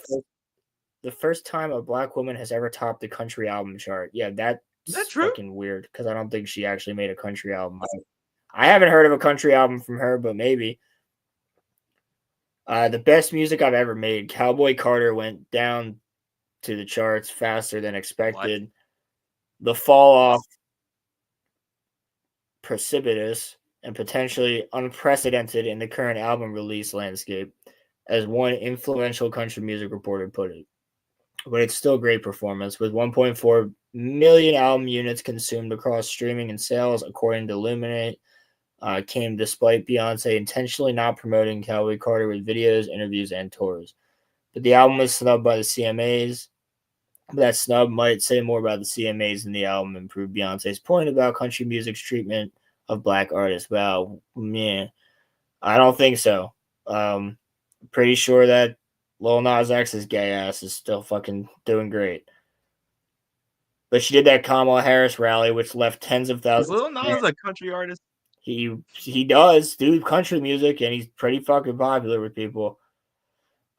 first time a black woman has ever topped the country album chart. Yeah, that's true? Fucking weird because I don't think she actually made a country album. I haven't heard of a country album from her, but maybe. The best music I've ever made. Cowboy Carter went down to the charts faster than expected. What? The fall off precipitous and potentially unprecedented in the current album release landscape, as one influential country music reporter put it. But it's still great performance, with 1.4 million album units consumed across streaming and sales, according to Illuminate. Came despite Beyonce intentionally not promoting Cowboy Carter with videos, interviews, and tours. But the album was snubbed by the CMAs. That snub might say more about the CMAs than the album and prove Beyonce's point about country music's treatment of black artists. Well, man, I don't think so. Pretty sure that Lil Nas X's gay ass is still fucking doing great. But she did that Kamala Harris rally, which left tens of thousands. Is Lil Nas a country artist? He does do country music, and he's pretty fucking popular with people.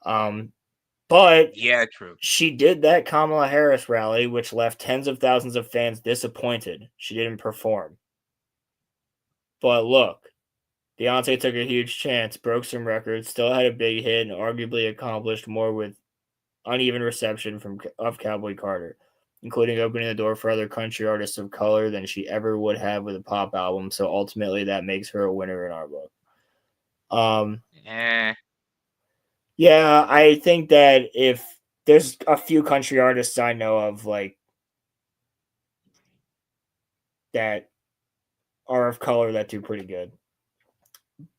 But yeah, true. She did that Kamala Harris rally, which left tens of thousands of fans disappointed. She didn't perform. But look, Beyonce took a huge chance, broke some records, still had a big hit, and arguably accomplished more with uneven reception of Cowboy Carter, including opening the door for other country artists of color than she ever would have with a pop album. So ultimately, that makes her a winner in our book. Yeah, I think that if there's a few country artists I know of, like, that are of color that do pretty good.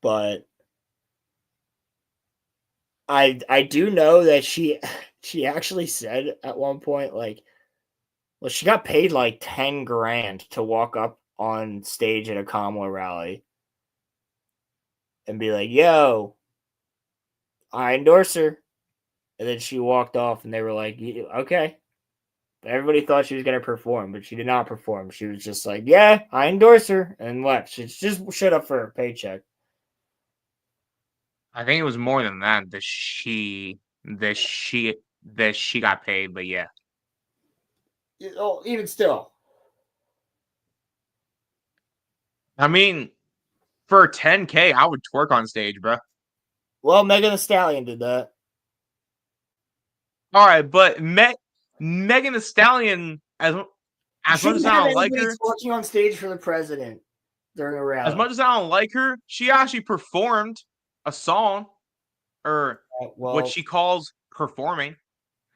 But I do know that she actually said at one point, like, well, she got paid like 10 grand to walk up on stage at a Kamala rally and be like, yo, I endorse her. And then she walked off and they were like, okay. Everybody thought she was going to perform, but she did not perform. She was just like, yeah, I endorse her, and left. She just showed up for her paycheck. I think it was more than that she got paid, but yeah. Oh, even still. I mean, for $10K, I would twerk on stage, bro. Well, Megan Thee Stallion did that. All right, but Megan Thee Stallion, as much as I don't like her, twerking on stage for the president during a rally. As much as I don't like her, she actually performed a song, or what she calls performing.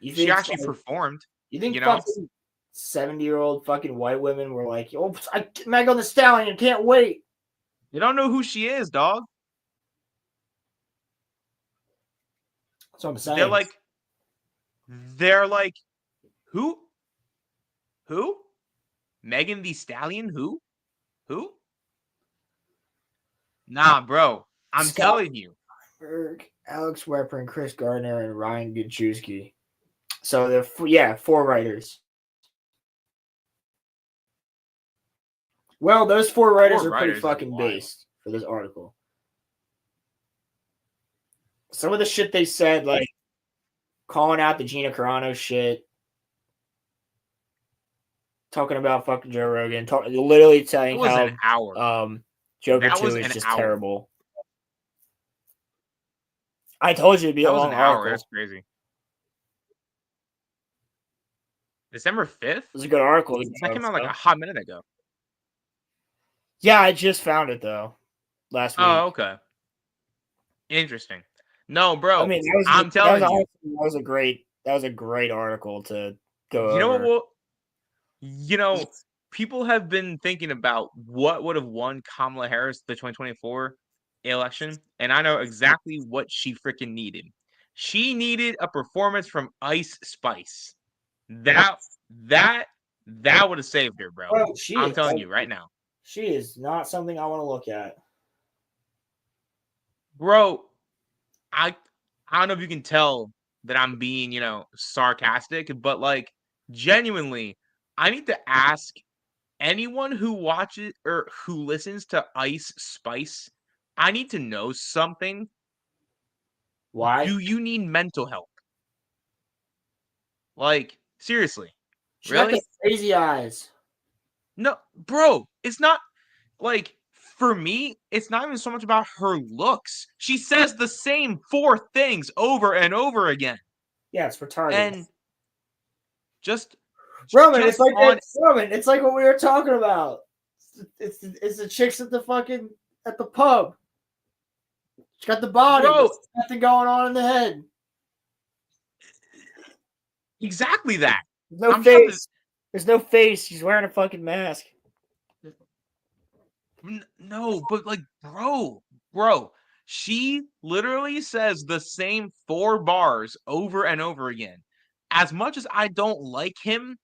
She actually performed. You think fucking 70-year-old fucking white women were like, "Oh, Megan Thee Stallion, can't wait." They don't know who she is, dog. That's what I'm saying. They're like Who? Who? Megan Thee Stallion? Who? Who? Nah, bro. I'm Scott telling you. Berg, Alex Wepper, and Chris Gardner, and Ryan Gajewski. So they're 4 writers. Well, those 4 writers are pretty fucking based for this article. Some of the shit they said, like calling out the Gina Carano shit, talking about fucking Joe Rogan, literally saying was how an hour. Joker That 2 was is an just hour. terrible. I told you it'd be That a was long an hour. article. That's crazy. December 5th? It was a good article. That came out like a hot minute ago. Yeah, I just found it though last week. Oh, okay. Interesting. No, bro. I mean, I'm telling you. That was a great article to go You know over. what? You know, people have been thinking about what would have won Kamala Harris the 2024 election, and I know exactly what she freaking needed. She needed a performance from Ice Spice. That would have saved her, bro. I'm telling you right now. She is not something I want to look at. Bro, I don't know if you can tell that I'm being, sarcastic, but like genuinely, I need to ask anyone who watches or who listens to Ice Spice, I need to know something. Why? Do you need mental help? Like, seriously. She got the crazy eyes. No, bro, it's not like for me, it's not even so much about her looks. She says the same 4 things over and over again. Yeah, it's retarded. And Roman, it's like Roman, it's like what we were talking about. It's the chicks at the pub. She's got the body. Bro, nothing going on in the head. Exactly that. There's no face. There's no face. She's wearing a fucking mask. No, but like, bro, she literally says the same 4 bars over and over again. As much as I don't like him,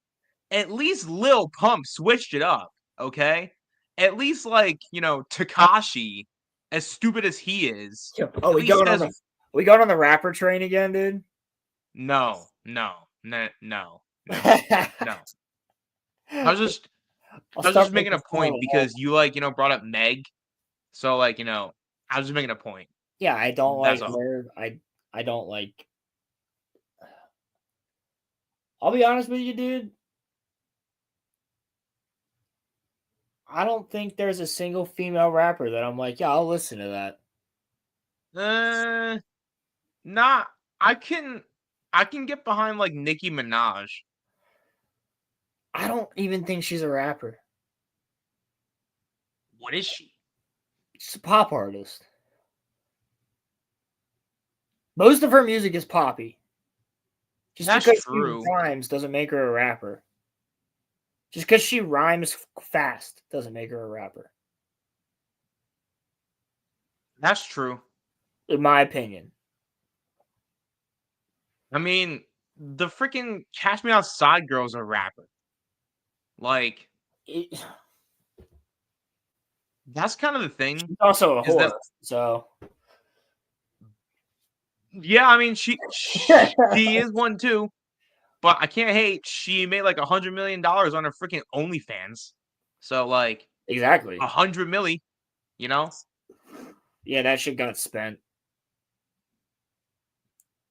at least Lil Pump switched it up, okay? At least Tekashi, as stupid as he is. Oh, we going on the rapper train again, dude? No. I was just making a point because you brought up Meg. So I was just making a point. Yeah, I don't like her. I don't like. I'll be honest with you, dude. I don't think there's a single female rapper that I'm like, yeah, I'll listen to that. Nah, I can get behind like Nicki Minaj. I don't even think she's a rapper. What is she? She's a pop artist. Most of her music is poppy. That's because true. She rhymes doesn't make her a rapper. Just because she rhymes fast doesn't make her a rapper. That's true. In my opinion. I mean, the freaking Catch Me Outside girl's a rapper. Like, that's kind of the thing. She's also a whore, so. Yeah, I mean, she is one too. But I can't hate. She made like $100 million on her freaking OnlyFans. So like, exactly 100 milli, Yeah, that shit got spent.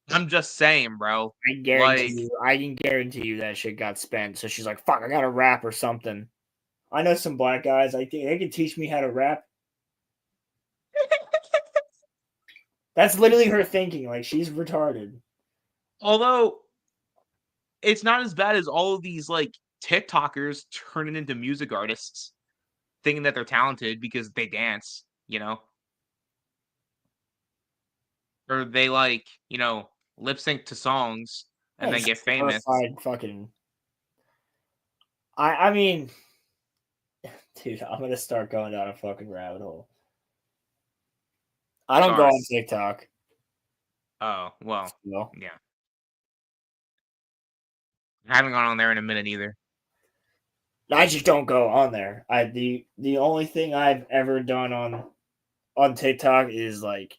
I'm just saying, bro. I can guarantee you that shit got spent. So she's like, "Fuck, I gotta rap or something." I know some black guys. I think they can teach me how to rap. That's literally her thinking. Like, she's retarded. Although, it's not as bad as all of these like TikTokers turning into music artists, thinking that they're talented because they dance, or they lip sync to songs and then get famous. Fucking. I mean, dude, I'm gonna start going down a fucking rabbit hole. I don't go on TikTok. Oh, well, yeah. I haven't gone on there in a minute either. I just don't go on there. The only thing I've ever done on TikTok is like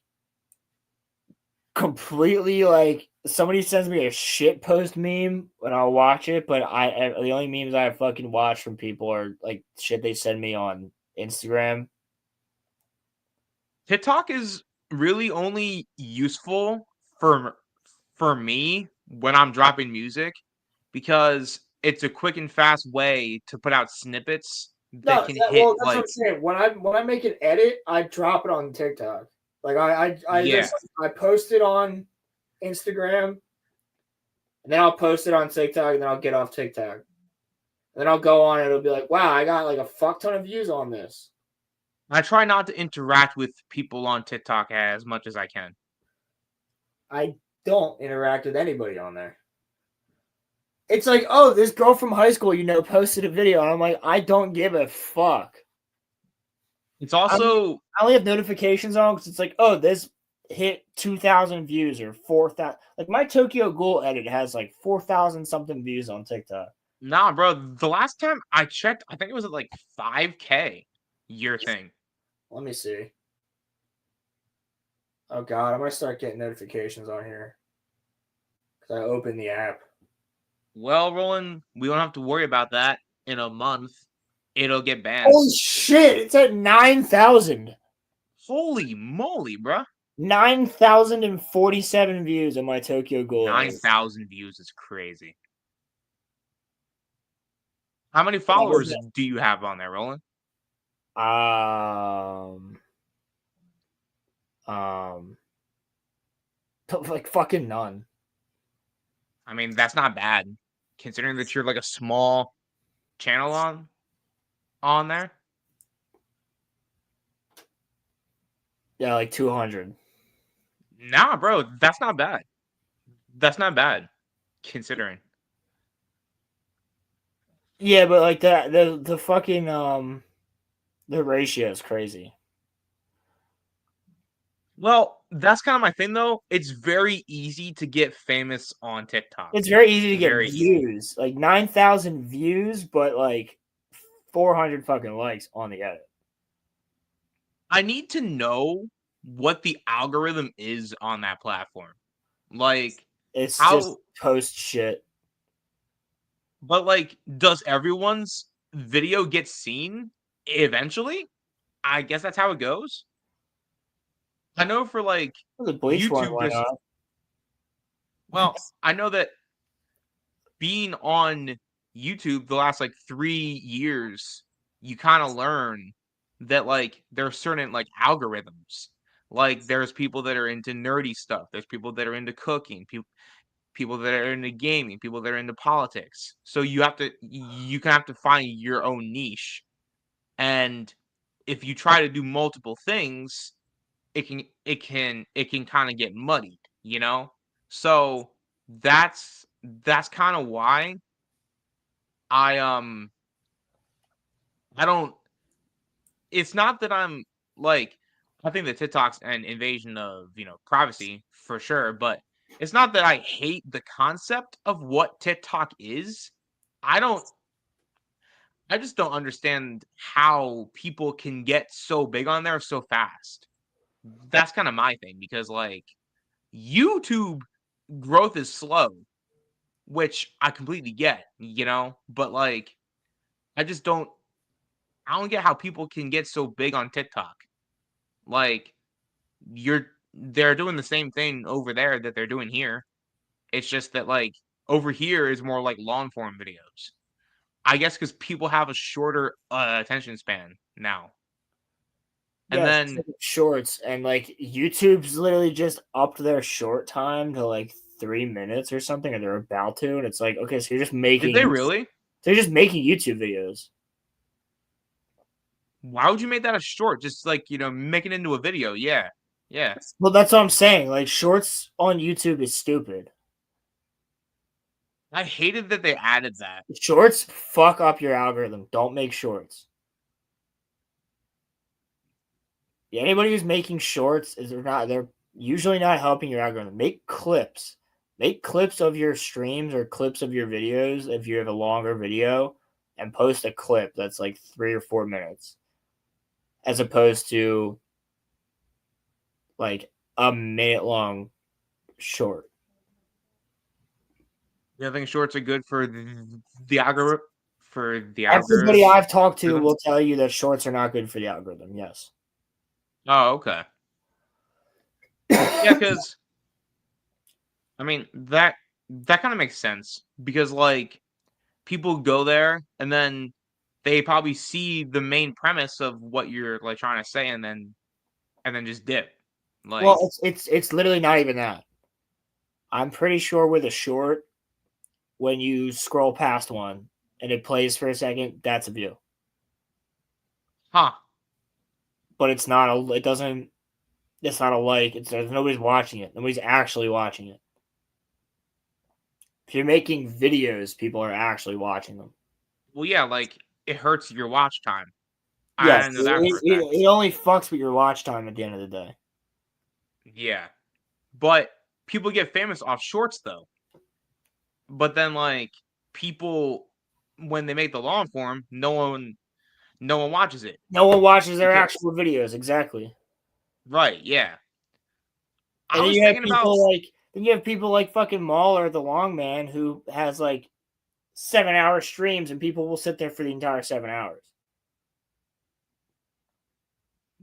completely like somebody sends me a shit post meme and I'll watch it, but the only memes I fucking watch from people are like shit they send me on Instagram. TikTok is really only useful for me when I'm dropping music because it's a quick and fast way to put out snippets that can hit Well, that's what like I'm saying. When I make an edit, I drop it on TikTok. Like yeah. I post it on Instagram, and then I'll post it on TikTok, and then I'll get off TikTok. And then I'll go on, and it'll be like, wow, I got like a fuck ton of views on this. I try not to interact with people on TikTok as much as I can. I don't interact with anybody on there. It's like, oh, this girl from high school, posted a video, and I'm like, I don't give a fuck. It's also I only have notifications on because it's like, oh, this hit 2,000 views or 4,000. Like my Tokyo Ghoul edit has like 4,000 something views on TikTok. nah, bro. The last time I checked, I think it was at like 5K your thing. Let me see. Oh god, I'm gonna start getting notifications on here because I opened the app. Well, Roland, we don't have to worry about that in a month. It'll get banned. Holy shit! It's at 9,000. Holy moly, bro! 9,047 views on my Tokyo Ghoul. 9,000 views is crazy. How many followers do you have on there, Roland? Like fucking none. I mean, that's not bad, considering that you're like a small channel on there. Yeah, like 200. Nah, bro, that's not bad. That's not bad, considering. Yeah, but like the fucking the ratio is crazy. Well, that's kind of my thing, though. It's very easy to get famous on TikTok. It's very easy to get views, like 9,000 views, but like 400 fucking likes on the edit. I need to know what the algorithm is on that platform. Like, it's just post shit. But like, does everyone's video get seen eventually? I guess that's how it goes. I know for like the Bleach YouTube, one, why not? Well, I know that being on YouTube the last like 3 years, you kind of learn that like there are certain like algorithms. Like there's people that are into nerdy stuff. There's people that are into cooking. People that are into gaming. People that are into politics. So you can have to find your own niche. And if you try to do multiple things, it can kind of get muddied, you know? So that's kind of why I don't. It's not that I'm like, I think that TikTok's an invasion of privacy for sure, but it's not that I hate the concept of what TikTok is. I just don't understand how people can get so big on there so fast. That's kind of my thing because like YouTube growth is slow, which I completely get, but like I don't get how people can get so big on TikTok. Like they're doing the same thing over there that they're doing here. It's just that like over here is more like long form videos. I guess because people have a shorter attention span now. And then shorts and like YouTube's literally just upped their short time to like 3 minutes or something, or they're about to, and it's like, okay, so you're just making. Did they really? They're just making YouTube videos. Why would you make that a short? Just like make it into a video. Yeah. Well, that's what I'm saying. Like shorts on YouTube is stupid. I hated that they added that. Shorts fuck up your algorithm. Don't make shorts. Anybody who's making shorts they're usually not helping your algorithm. Make clips. Make clips of your streams or clips of your videos if you have a longer video, and post a clip that's like 3 or 4 minutes, as opposed to like a minute long short. You think shorts are good for the algorithm? For the Everybody algorithm? I've talked to will tell you that shorts are not good for the algorithm. Yes. Oh, okay. Yeah, because I mean that kind of makes sense because like people go there and then they probably see the main premise of what you're like trying to say and then just dip. Like, Well, it's literally not even that. I'm pretty sure with a short, when you scroll past one and it plays for a second, that's a view. huh? But it's not a. It doesn't. It's not a like. There's nobody's watching it. Nobody's actually watching it. If you're making videos, people are actually watching them. Well, yeah, like it hurts your watch time. Yes, I know that for a fact. it only fucks with your watch time at the end of the day. Yeah, but people get famous off shorts though. But then like people when they make the long form, no one watches it. No one watches their Because actual videos. Exactly. right, yeah. And I then was you have thinking about people like fucking Mauler, the long man, who has like 7-hour streams, and people will sit there for the entire 7 hours.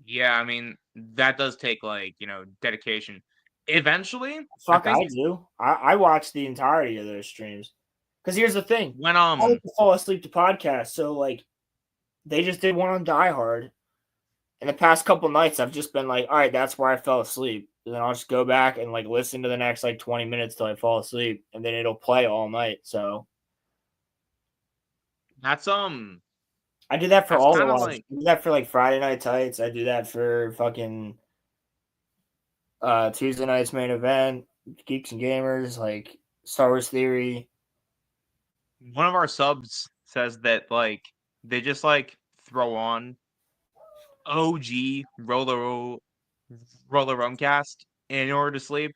yeah, I mean that does take like, dedication. Eventually, I Fuck, I think do. I watch the entirety of those streams. Because here's the thing. when I like to fall asleep to podcasts, so like they just did one on Die Hard. And the past couple nights I've just been like, all right, that's where I fell asleep. And then I'll just go back and like listen to the next like 20 minutes till I fall asleep, and then it'll play all night. So that's I do that for that's all the kind of lives. like I do that for like Friday Night Tights. I do that for fucking Tuesday night's main event, Geeks and Gamers, like Star Wars Theory. one of our subs says that like they just like throw on OG RoloRome cast in order to sleep,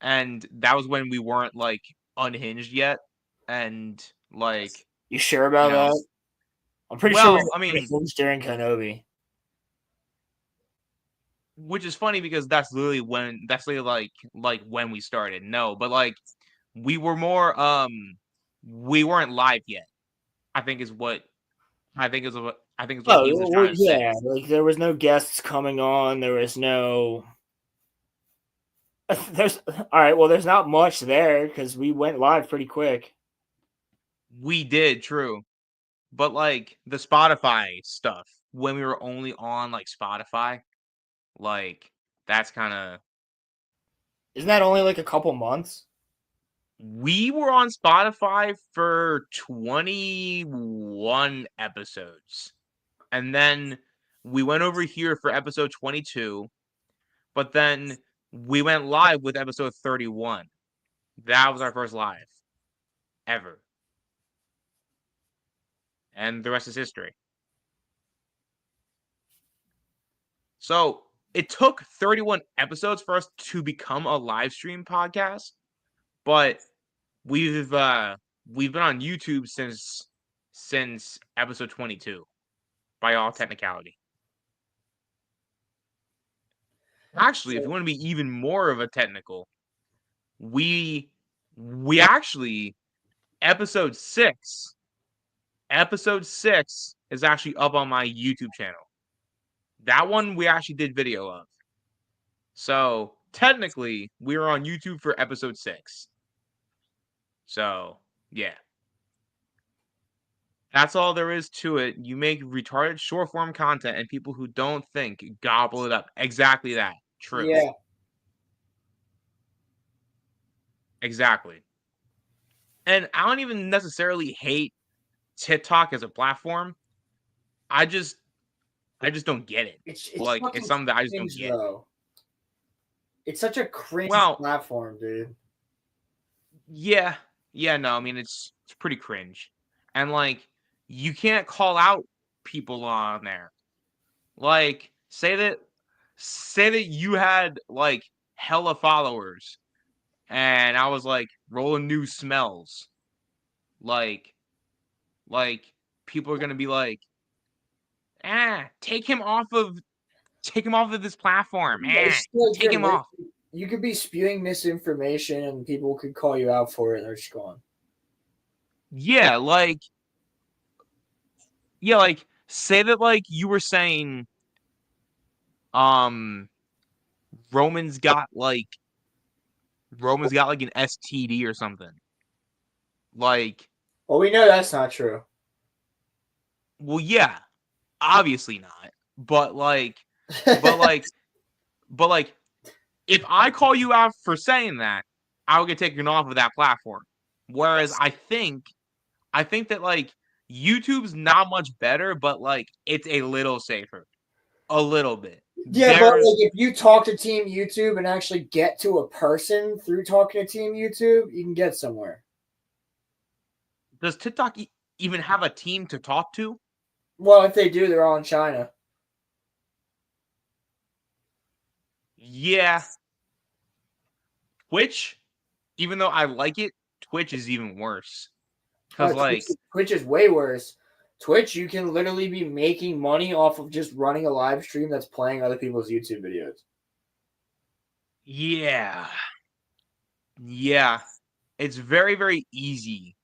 and that was when we weren't like unhinged yet, and like You sure you about know, that? I'm pretty sure well, I we mean, finished during Kenobi. which is funny because that's literally like when we started. No, but like we were more we weren't live yet. I think is what he was Oh, trying to say. yeah. Like there was no guests coming on. There was no. There's all right. Well, there's not much there because we went live pretty quick. We did, true. But like the Spotify stuff, when we were only on like Spotify, like that's kind of Isn't that only like a couple months? we were on Spotify for 21 episodes. And then we went over here for episode 22, but then we went live with episode 31. That was our first live ever. And the rest is history. So it took 31 episodes for us to become a live stream podcast, but we've been on YouTube since episode 22 by all technicality. Actually, if you want to be even more of a technical, we actually episode 6 is actually up on my YouTube channel. That one we actually did video of. So technically, we were on YouTube for episode 6. So yeah, that's all there is to it. You make retarded short form content, and people who don't think gobble it up. Exactly that. True. Yeah. Exactly. And I don't even necessarily hate TikTok as a platform. I just don't get it. It's Like it's something that I just don't cringe, get. though. It's such a cringe platform, dude. Yeah. Yeah, no, I mean it's pretty cringe. And like you can't call out people on there. Like say that you had like hella followers and I was like, Roland News smells. Like people are gonna be like, take him off of this platform. Take him off. You could be spewing misinformation and people could call you out for it. They're just gone. Yeah, like say that like you were saying Roman's got like an STD or something. Like, well, we know that's not true. Well, yeah, obviously not. But like if I call you out for saying that, I'll get taken off of that platform. Whereas I think that like YouTube's not much better, but like it's a little safer. A little bit. Yeah, but like if you talk to Team YouTube and actually get to a person through talking to Team YouTube, you can get somewhere. Does TikTok even have a team to talk to? Well, if they do, they're all in China. Yeah. Twitch, even though I like it, Twitch is even worse. Because Twitch is way worse. Twitch, you can literally be making money off of just running a live stream that's playing other people's YouTube videos. Yeah. Yeah. It's very, very easy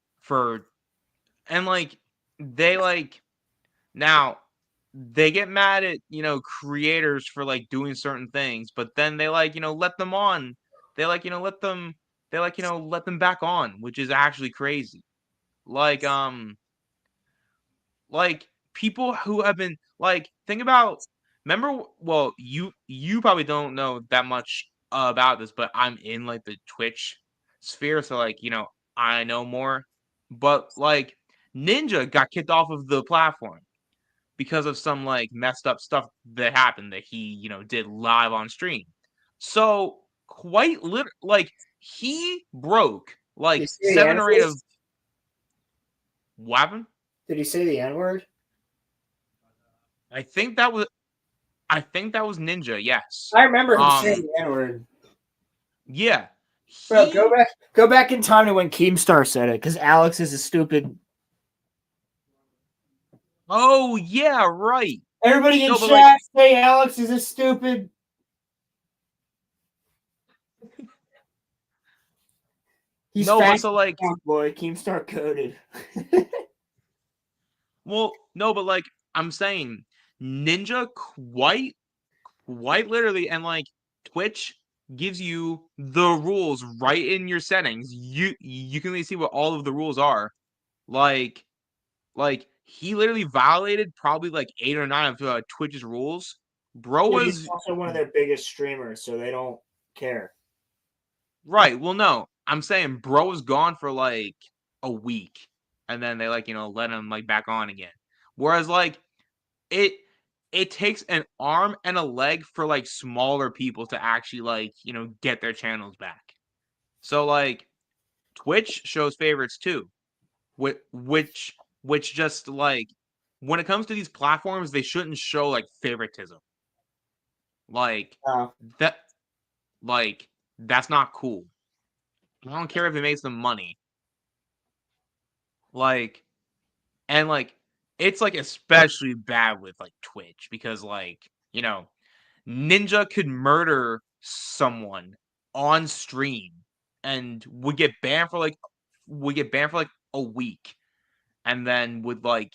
and like they like now they get mad at creators for like doing certain things, but then they like let them on. They like let them back on, which is actually crazy. Like people who have been like think about well you probably don't know that much about this, but I'm in like the Twitch sphere, so like I know more. But like Ninja got kicked off of the platform because of some like messed up stuff that happened that he did live on stream. So quite like he broke like 7 or 8 of what happened? Did he say the N-word? I think that was Ninja. Yes, I remember him saying the N-word. Yeah, bro, go back in time to when Keemstar said it, because Alex is a stupid. Oh yeah, right. Everybody in chat say Alex is a stupid. He's but so like boy, Keemstar coded. Well, no, but like I'm saying, Ninja quite literally, and like Twitch gives you the rules right in your settings. You can really see what all of the rules are. Like he literally violated probably like 8 or 9 of Twitch's rules. Bro was also one of their biggest streamers, so they don't care. Right. Well, no, I'm saying bro was gone for like a week, and then they like let him like back on again. Whereas like it takes an arm and a leg for like smaller people to actually like get their channels back. So like Twitch shows favorites too, which just like when it comes to these platforms, they shouldn't show like favoritism. Like that, like that's not cool. I don't care if it makes them money. Like, and like, it's like especially bad with like Twitch because like, Ninja could murder someone on stream and would get banned for like a week, and then would like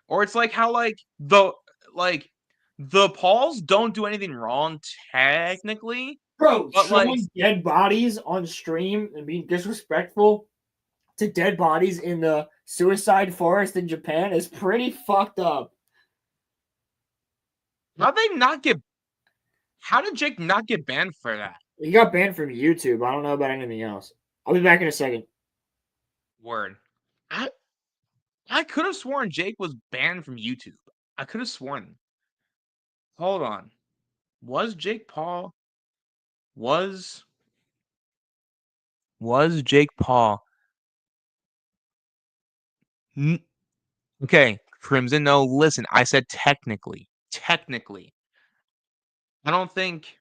or it's like how like the Pauls don't do anything wrong technically. Bro, but showing dead bodies on stream and being disrespectful to dead bodies in the suicide forest in Japan is pretty fucked up. How did Jake not get banned for that? He got banned from YouTube. I don't know about anything else. I'll be back in a second. Word. I could have sworn Jake was banned from YouTube. I could have sworn. Hold on. Was Jake Paul? Was Jake Paul? Okay, Crimson. No, listen. I said technically. Technically. I don't think.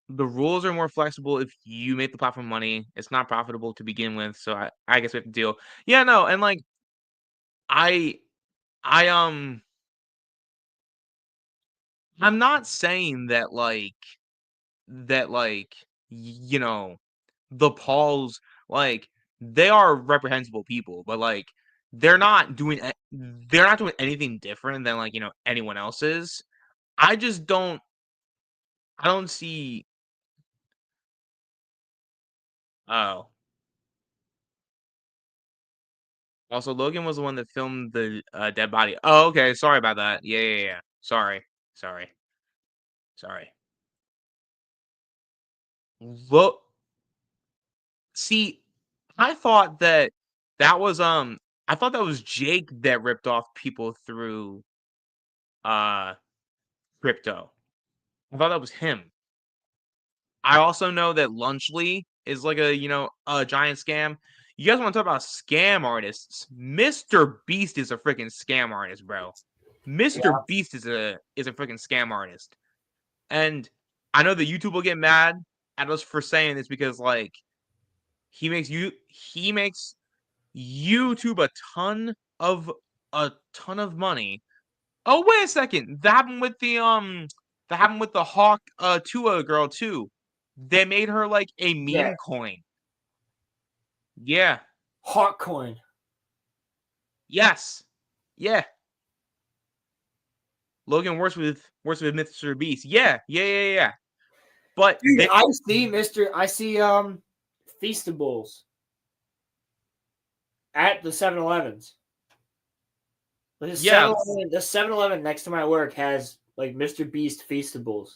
the rules are more flexible if you make the platform money. It's not profitable to begin with, so I guess we have to deal. Yeah, no, and like I I I'm not saying that you know, the Pauls, like, they are reprehensible people, but like they're not doing anything different than like, anyone else is. I just I don't see. Oh. Also, Logan was the one that filmed the dead body. Oh, okay. Sorry about that. Yeah, yeah, yeah. Sorry. Sorry. Sorry. Look, see, I thought that was I thought that was Jake that ripped off people through uh crypto. I thought that was him. I also know that Lunchly is like a giant scam. You guys want to talk about scam artists? Mr. Beast is a freaking scam artist, bro. Mr. Beast is a freaking scam artist. And I know that YouTube will get mad at us for saying this because like he makes YouTube a ton of money. Oh, wait a second. That happened with the Hawk Tua girl too. They made her like a meme coin. Yeah. Hawk coin. Yes. Yeah. Logan works with Mr. Beast. Yeah. But Dude, I see Feastables at the 7-Elevens. The 7-Eleven next to my work has like Mr. Beast Feastables.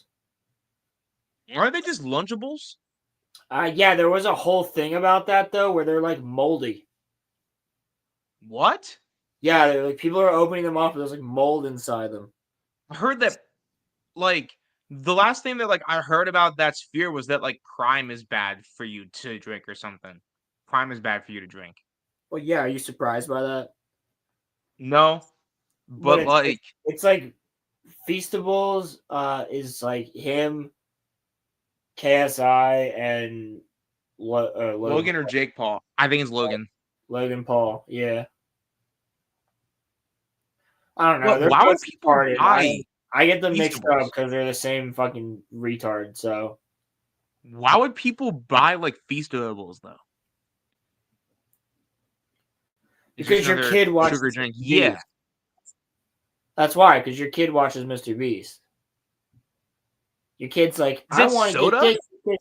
Aren't they just Lunchables? Yeah, there was a whole thing about that though, where they're like moldy. What? Yeah, they're like people are opening them up, and there's like mold inside them. I heard that like the last thing that like I heard about that sphere was that like crime is bad for you to drink or something. Crime is bad for you to drink. Well, yeah, are you surprised by that? No. But it's like Feastables is like him, KSI, and Logan or Jake Paul. I think it's Logan. Logan Paul, yeah. I don't know. Well, why would people buy? I get them mixed up because they're the same fucking retard. So why would people buy like Feastables though? Because your kid watches sugar drink. Yeah. That's why, because your kid watches Mr. Beast. Your kid's like, I want to get this.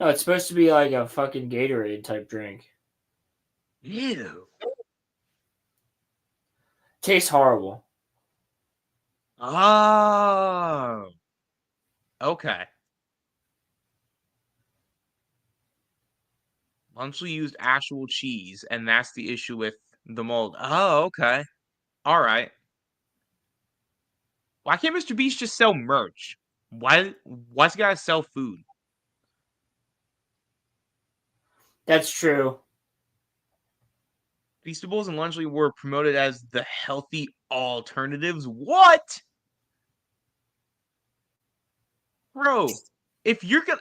No, it's supposed to be like a fucking Gatorade type drink. Ew. Tastes horrible. Oh. Okay. Lunchly used actual cheese, and that's the issue with the mold. Oh, okay. All right. Why can't Mr. Beast just sell merch? Why's he gotta sell food? That's true. Feastables and Lunchly were promoted as the healthy alternatives. What? Bro, if you're gonna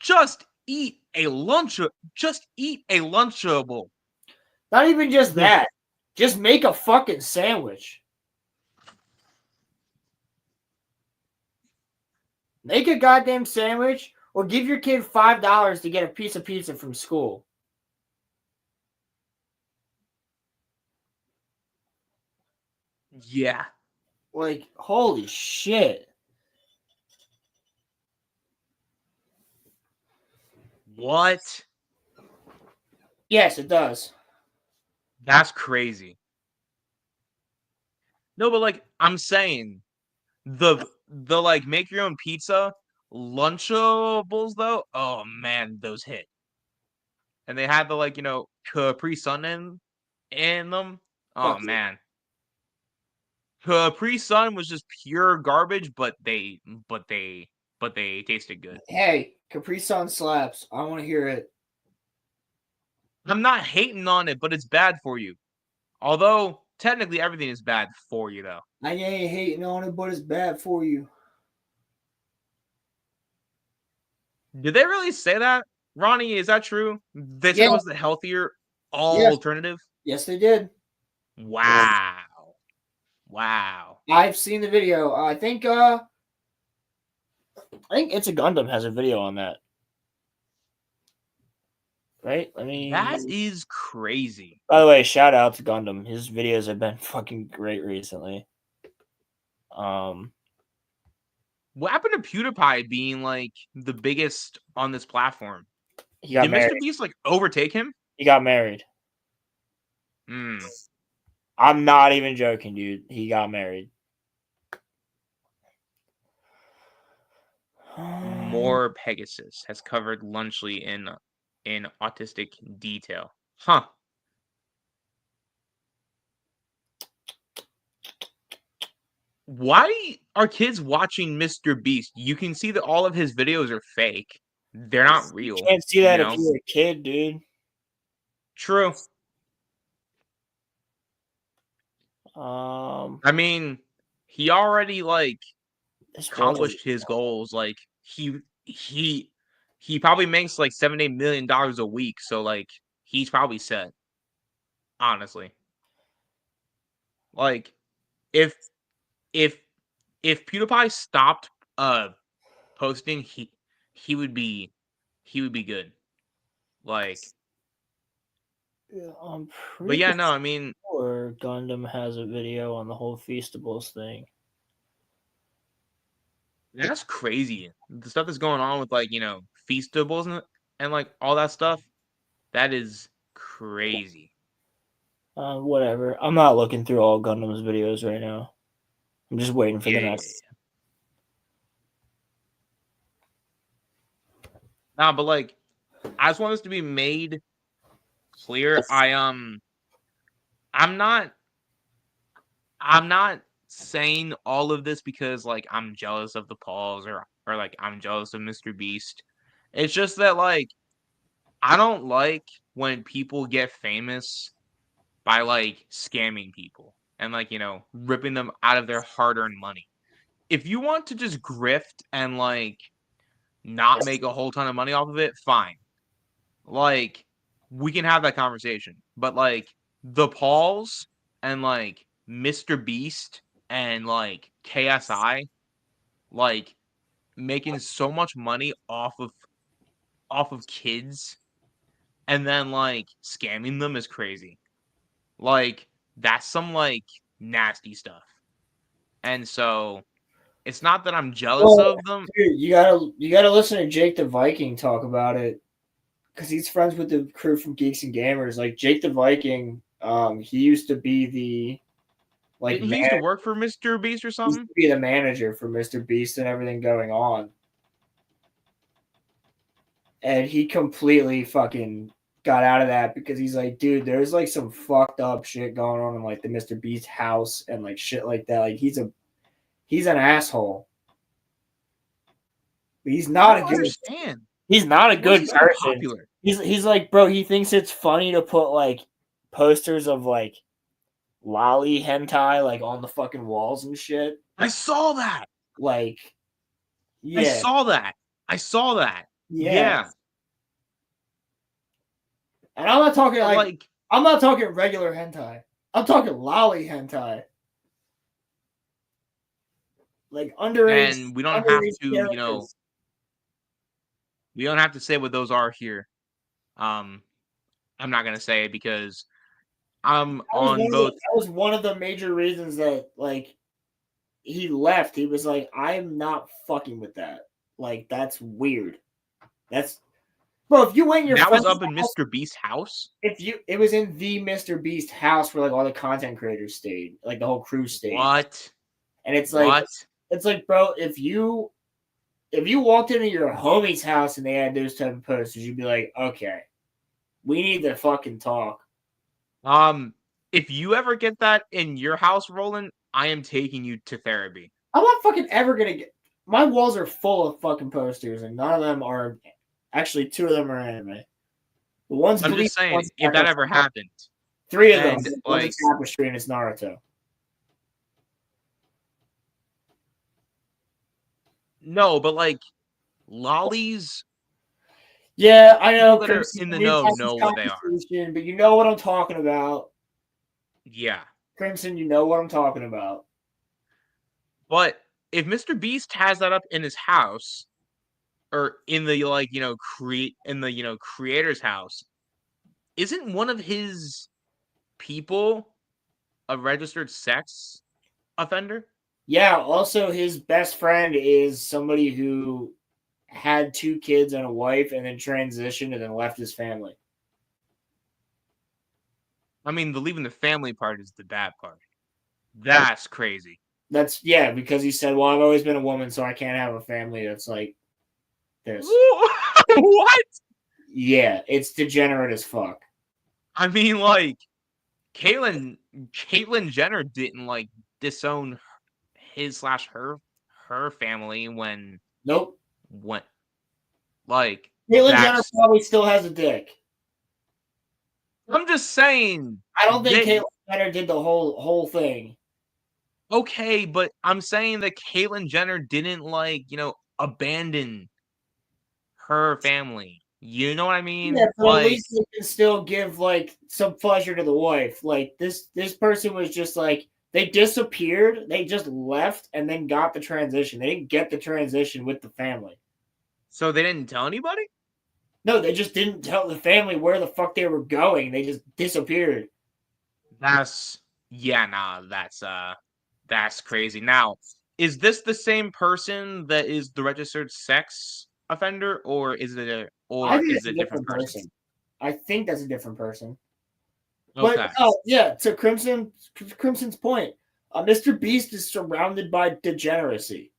just eat a Lunchable. Not even just that. Just make a fucking sandwich. Make a goddamn sandwich or give your kid $5 to get a piece of pizza from school. Yeah. Like, holy shit. What? Yes, it does. That's crazy. No, but like I'm saying, the like make your own pizza Lunchables though. Oh man, those hit. And they had the like Capri Sun in them. Oh man. Capri Sun was just pure garbage, but they tasted good. Hey, Capri Sun slaps. I want to hear it. I'm not hating on it, but it's bad for you. Although technically everything is bad for you, though. I ain't hating on it, but it's bad for you. Did they really say that? Ronnie, is that true? They said it was the healthier alternative? Yes, they did. Wow. Wow. I've seen the video. I think It's a Gundam has a video on that. Right? That is crazy. By the way, shout out to Gundam. His videos have been fucking great recently. What happened to PewDiePie being like the biggest on this platform? He got Did married. Mr. Beast like overtake him? He got married. I'm not even joking, dude. He got married. More Pegasus has covered Lunchley in autistic detail. Huh. Why are kids watching Mr. Beast? You can see that all of his videos are fake. They're not real. You can't see that if you're a kid, dude. True. I mean, he already like accomplished his goals. Like he probably makes like $7-8 million a week. So like he's probably set. Honestly. Like if PewDiePie stopped posting, he would be good. Like I'm pretty but yeah, no, I mean sure Gundam has a video on the whole Feastables thing. That's crazy. The stuff that's going on with like, Feastables and like all that stuff, that is crazy. Whatever. I'm not looking through all Gundam's videos right now. I'm just waiting for the next. Nah, but like, I just want this to be made clear. I'm not saying all of this because like I'm jealous of the Pauls or like I'm jealous of Mr. Beast. It's just that like I don't like when people get famous by like scamming people and like, ripping them out of their hard-earned money. If you want to just grift and like not make a whole ton of money off of it, fine. Like we can have that conversation. But like the Pauls and like Mr. Beast and like KSI like making so much money off of kids and then like scamming them is crazy. Like that's some like nasty stuff. And so it's not that I'm jealous of them. Dude, you gotta listen to Jake the Viking talk about it. Because he's friends with the crew from Geeks and Gamers. Like Jake the Viking, he used to be the he used to work for Mr. Beast or something? He used to be the manager for Mr. Beast and everything going on. And he completely fucking got out of that because he's like, dude, there's like some fucked up shit going on in like the Mr. Beast house and like shit like that. Like he's an asshole. He's not a good He's not a good person. He's like, bro, he thinks it's funny to put like posters of like lolly hentai like on the fucking walls and shit. I saw that. Like, yeah. I saw that. Yeah. And I'm not talking like I'm not talking regular hentai. I'm talking lolly hentai. Like underage. And we don't have to, we don't have to say what those are here. I'm not gonna say it because I'm on both. That was one of the major reasons that like he left. He was like, I'm not fucking with that. Like that's weird. That's bro. If you went your that was up in Mr. Beast's house. It was in the Mr. Beast house where like all the content creators stayed, like the whole crew stayed. What? And it's like it's like, bro, if you walked into your homie's house and they had those type of posters, you'd be like, okay, we need to fucking talk. If you ever get that in your house, Roland, I am taking you to therapy. I'm not fucking ever gonna get. My walls are full of fucking posters, and none of them are. Actually, 2 of them are anime. The one's I'm just saying, if that ever happened, 3 of them, like Tapestry and it's Naruto. No, but like lollies Yeah, I know. People that are Crimson, in the we've know had this know what they are. conversation, but you know what I'm talking about. Yeah. Crimson, you know what I'm talking about. But if Mr. Beast has that up in his house, or in the creator's house, isn't one of his people a registered sex offender? Yeah, also his best friend is somebody who had 2 kids and a wife and then transitioned and then left his family. I mean, the leaving the family part is the bad part. That's crazy. That's because he said, "Well, I've always been a woman, so I can't have a family that's like this." What? Yeah, it's degenerate as fuck. I mean, like, Caitlyn Jenner didn't like disown his/her family when Nope. Like, Caitlyn Jenner that's. probably still has a dick. I'm just saying. I don't think Caitlyn Jenner did the whole thing. Okay, but I'm saying that Caitlyn Jenner didn't abandon her family. You know what I mean? Yeah, but at Like, least they can still give like some pleasure to the wife. Like this person was just like they disappeared, they just left and then got the transition. They didn't get the transition with the family. So they didn't tell anybody? No, they just didn't tell the family where the fuck they were going. They just disappeared. That's crazy. Now, is this the same person that is the registered sex offender, or is it a different person? I think that's a different person. Okay. But to Crimson's point, Mr. Beast is surrounded by degeneracy.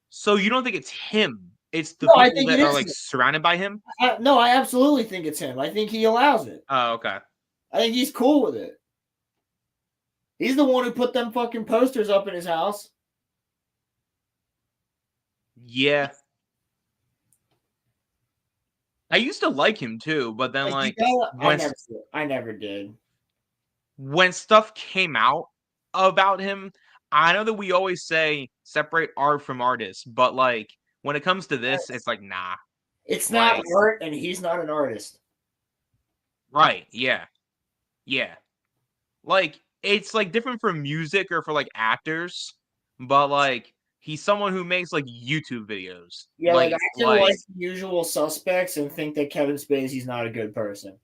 So you don't think it's him? It's the I people think that it are is like him. surrounded by him? No, I absolutely think it's him. I think he allows it. Oh, okay. I think he's cool with it. He's the one who put them fucking posters up in his house. Yeah. I used to like him too, but then I never did. When stuff came out about him, I know that we always say separate art from artists, but like when it comes to this, it's like nah. It's not art, and he's not an artist. Right? Yeah. Yeah. Like it's like different for music or for like actors, but like he's someone who makes like YouTube videos. Yeah, like I can like The Usual Suspects and think that Kevin Spacey's not a good person.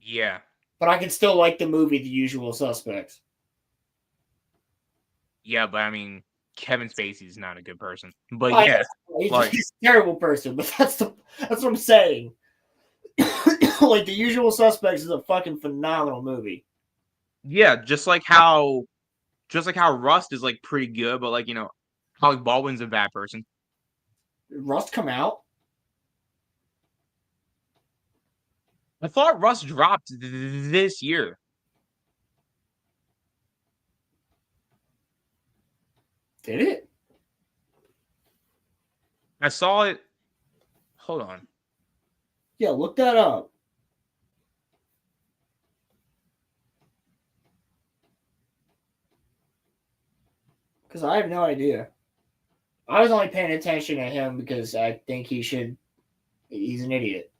Yeah. But I can still like the movie The Usual Suspects. Yeah, but I mean, Kevin Spacey's not a good person. But yeah, he's a terrible person. But that's what I'm saying. Like The Usual Suspects is a fucking phenomenal movie. Yeah, just like how Rust is like pretty good, but like Alec Baldwin's a bad person. Did Rust come out? I thought Rust dropped this year. Did it? I saw it. Hold on. Yeah, look that up. Because I have no idea. I was only paying attention to him because I think he's an idiot.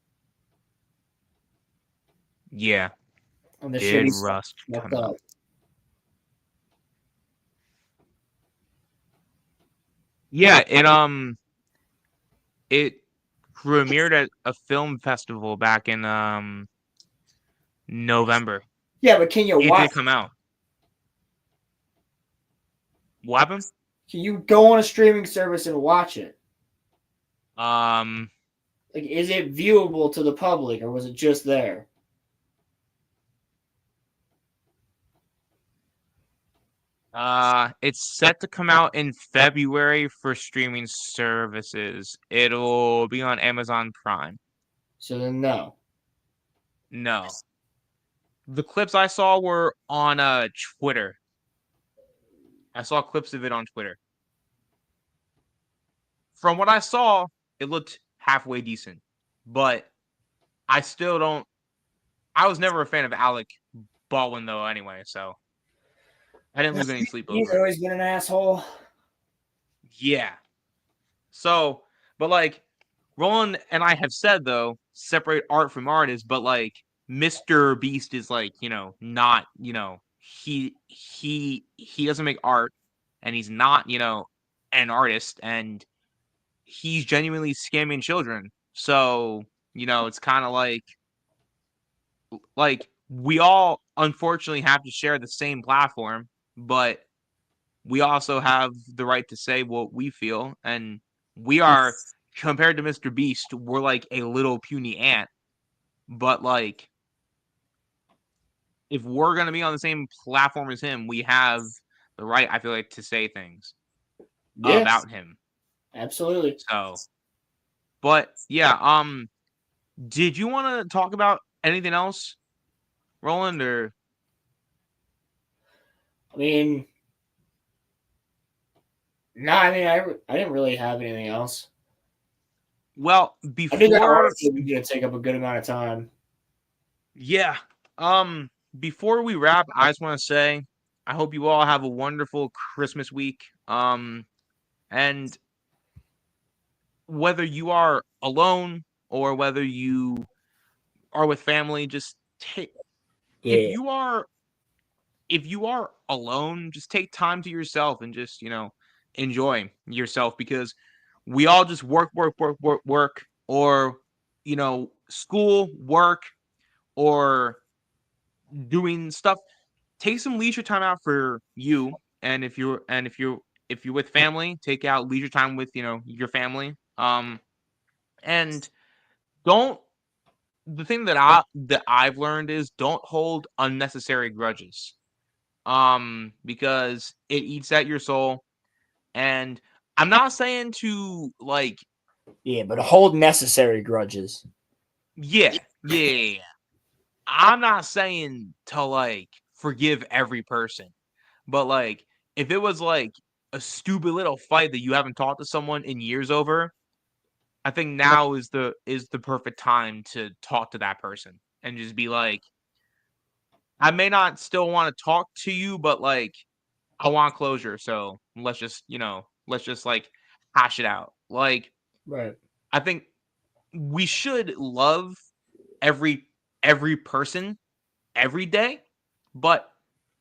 Yeah. And the Did Rust come out? Yeah, it premiered at a film festival back in November. Yeah, but can you watch? It did come out. What happened? Can you go on a streaming service and watch it? Like, is it viewable to the public, or was it just there? It's set to come out in February for streaming services. It'll be on Amazon Prime. So then, no. No. The clips I saw were on Twitter. I saw clips of it on Twitter. From what I saw, it looked halfway decent. But I still don't... I was never a fan of Alec Baldwin, though, anyway, so... I didn't lose any sleep over it. He's always been an asshole. Yeah. So, but like Roland and I have said though, separate art from artist, but like Mr. Beast is like, not, he doesn't make art and he's not, an artist and he's genuinely scamming children. So, it's kind of like we all unfortunately have to share the same platform, but we also have the right to say what we feel, and we are compared to Mr. Beast, we're like a little puny ant. But like, if we're gonna be on the same platform as him, we have the right, I feel like, to say things Yes, about him. absolutely. So, but yeah, did you want to talk about anything else, Roland? Or I mean, no, I mean, I didn't really have anything else. well, I think that before honestly was going to take up a good amount of time. yeah, before we wrap, I just want to say I hope you all have a wonderful Christmas week. And whether you are alone or whether you are with family, just take Yeah, if you are alone, just take time to yourself and just, enjoy yourself because we all just work, or, school, work, or doing stuff. Take some leisure time out for you. And if you're with family, take out leisure time with, your family. And don't the thing that I've learned is don't hold unnecessary grudges. Because it eats at your soul. And I'm not saying to like, yeah, but hold necessary grudges. yeah, yeah, yeah, yeah. I'm not saying to like forgive every person, but like if it was like a stupid little fight that you haven't talked to someone in years over, I think now is the perfect time to talk to that person and just be like, I may not still want to talk to you, but like I want closure. So let's just like hash it out. Like Right. I think we should love every person every day, but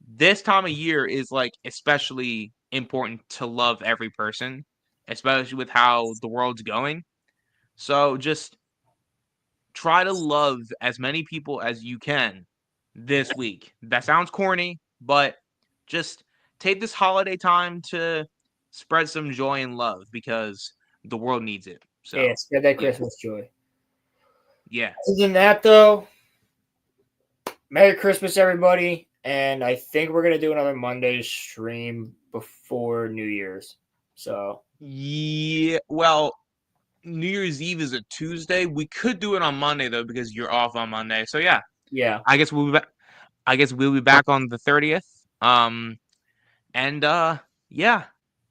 this time of year is like especially important to love every person, especially with how the world's going. So just try to love as many people as you can this week. That sounds corny, but just take this holiday time to spread some joy and love because the world needs it. Yeah, So, spread that yeah. Christmas joy. Yeah. Other than that, though, Merry Christmas, everybody. And I think we're going to do another Monday stream before New Year's. So, Yeah. Well, New Year's Eve is a Tuesday. We could do it on Monday though because you're off on Monday. So yeah, yeah. I guess we'll be back on the 30th. And yeah,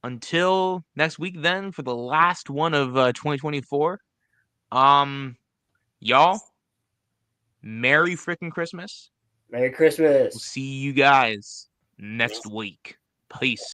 until next week then for the last one of 2024. Y'all, Merry freaking Christmas. Merry We'll Christmas. see you guys next week. Peace.